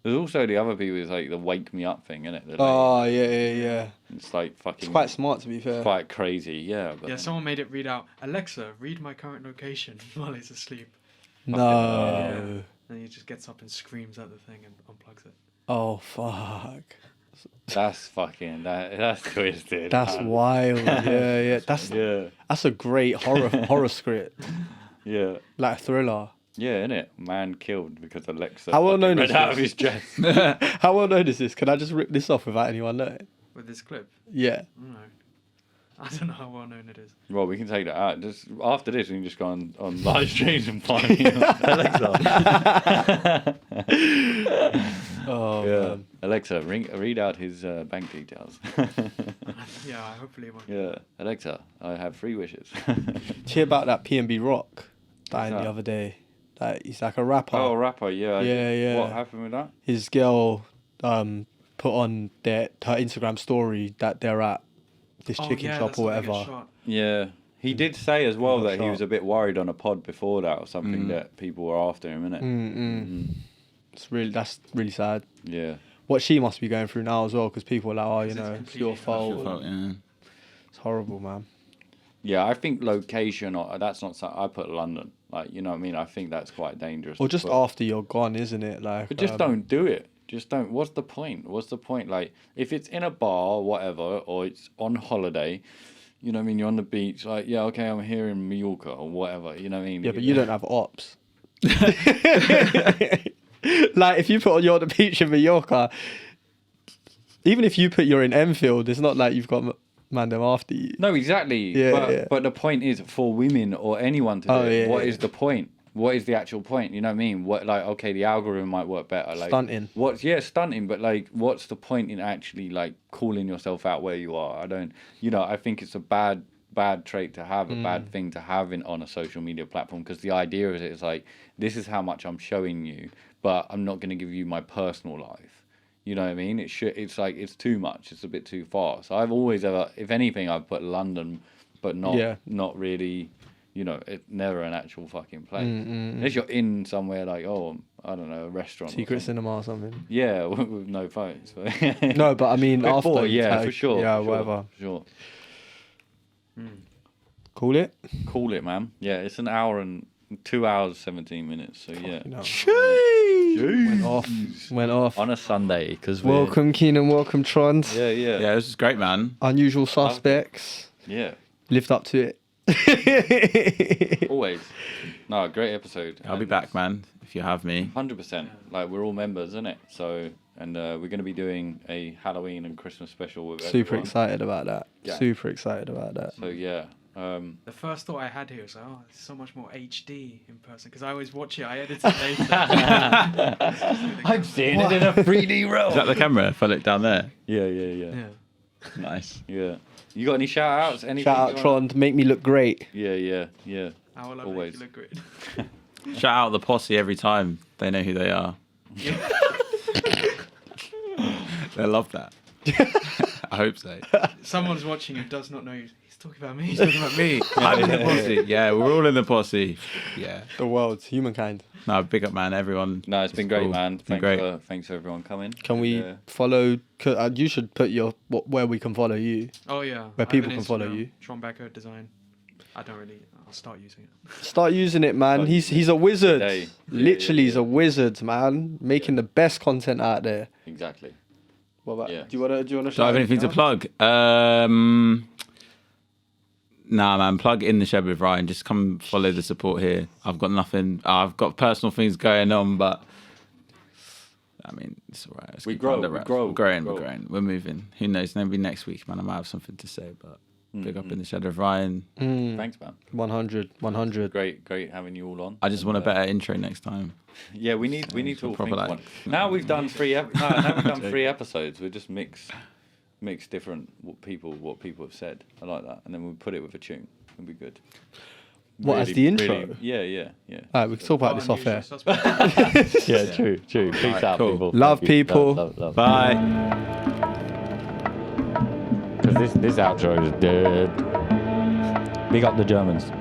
There's also the other people. It's like the wake me up thing, isn't it? Oh, yeah. It's like fucking. It's quite smart, to be fair. quite crazy. Yeah. But Yeah, someone made it read out, Alexa, read my current location while he's asleep. No. And he just gets up and screams at the thing and unplugs it. Oh, fuck. That's fucking. That's twisted. That's man. wild. Yeah. Yeah. That's a great horror script. Yeah. Like a thriller. Yeah, innit? Man killed because Alexa How well known read is out of this? his chest. How well known is this? Can I just rip this off without anyone knowing? With this clip? Yeah. I don't know how well known it is. Well, we can take that out. Just after this, we can just go on live streams and find Alexa. Oh, Yeah, man. Alexa, read out his bank details. Yeah, hopefully it won't. Yeah, Alexa, I have 3 wishes. Did you hear about that P&B Rock dying What's the that? other day? Like, he's like a rapper. Oh, rapper, yeah. Yeah. What happened with that? His girl put on her Instagram story that they're at this chicken shop that's or how they get whatever. shot. Yeah. He did say as well got that he shot. was a bit worried on a pod before that or something that people were after him, innit? That's really sad. Yeah. What she must be going through now as well, because people are like, oh, you Because know, it's it's your completely fault. Yeah. It's horrible, man. Yeah, I think location, or that's not something, I put London. Like, you know what I mean? I think that's quite dangerous. Or to just put. after you're gone, isn't it? Like, But just don't do it. Just don't. What's the point? What's the point? Like, if it's in a bar or whatever, or it's on holiday, you know what I mean? You're on the beach, like, yeah, okay, I'm here in Mallorca or whatever, you know what I mean? Yeah, but you don't have ops. Like, if you put you're on the beach in Mallorca, even if you put you're in Enfield, it's not like you've got man them after you. No, exactly. Yeah, But the point is, for women or anyone to do it, yeah, what yeah. is the point? What is the actual point? You know what I mean? What, like, okay, the algorithm might work better. Like, Stunting. Stunting, but like, what's the point in actually like calling yourself out where you are? I don't, I think it's a bad trait to have, a bad thing to have on a social media platform, because the idea of it is like, this is how much I'm showing you, but I'm not going to give you my personal life. You know what I mean? It's like, it's too much. It's a bit too far. So I've always if anything, I've put London, but not really, it's never an actual fucking place. Unless you're in somewhere like, I don't know, a restaurant. Secret or something. cinema or something. Yeah, with no phones. No, but I mean, Before, after. you yeah, take- for sure. Yeah, for sure, whatever. for sure. Call it. Call it, man. Yeah, it's an hour and 2 hours 17 minutes. So yeah, No. Jeez. Went off. on a Sunday because Welcome, Keenan. Welcome, Trond. Yeah, Yeah, this is great, man. Unusual suspects. yeah. Lived up to it. Always. No, great episode. I'll be back, man, if you have me. 100%. Like we're all members, isn't it? So, and we're going to be doing a Halloween and Christmas special with Super everyone. excited about that. Yeah. Super excited about that. So yeah. The first thought I had here was, oh, it's so much more HD in person because I always watch it. I edit it later. I'm seeing it in a 3D roll. Is that the camera? If I look down there. Yeah. Yeah. Nice. Yeah. You got any shout outs? Anything? Shout out, you Trond. Make me look great. Yeah. I will Always. make you look great. Shout out the posse every time. They know who they are. They love that. I hope so. Someone's watching who does not know you. He's talking about me. He's talking about me. I'm in the posse. Yeah, we're all in the posse. Yeah. The world, humankind. No, big up, man. Everyone. No, it's been great, cool. man. It's been great. Thanks for everyone coming. Can we And, follow? You should put where we can follow you. Oh yeah. Where I have people an can follow Instagram, you. Trond Becker Design. I don't really. I'll start using it. Start using it, man. He's a wizard. Today. Yeah, Literally, yeah, he's a wizard, man. Making the best content out there. Exactly. What about? Yeah. Do you wanna? Do I have anything to plug? Nah, man. Plug in the shed with Ryan. Just come follow the support here. I've got nothing. I've got personal things going on, but I mean, it's all right. Let's We keep grow, under we wraps. grow, We're growing. we We're grow. growing. We're moving. Who knows? Maybe next week, man. I might have something to say, but big up in the shed with Ryan. Thanks, man. 100. Great having you all on. I just want a better intro next time. Yeah, we need to all proper think like- one. Now we've done three. Now we've done 3 episodes. We just mix different what people have said. I like that, and then we put it with a tune. It'll be good. What, as the intro? Yeah. Alright, we can talk about this off air. Yeah, true. Peace out, cool. people. Love Thank you. people. Love. Bye. Because this outro is dead. Big up the Germans.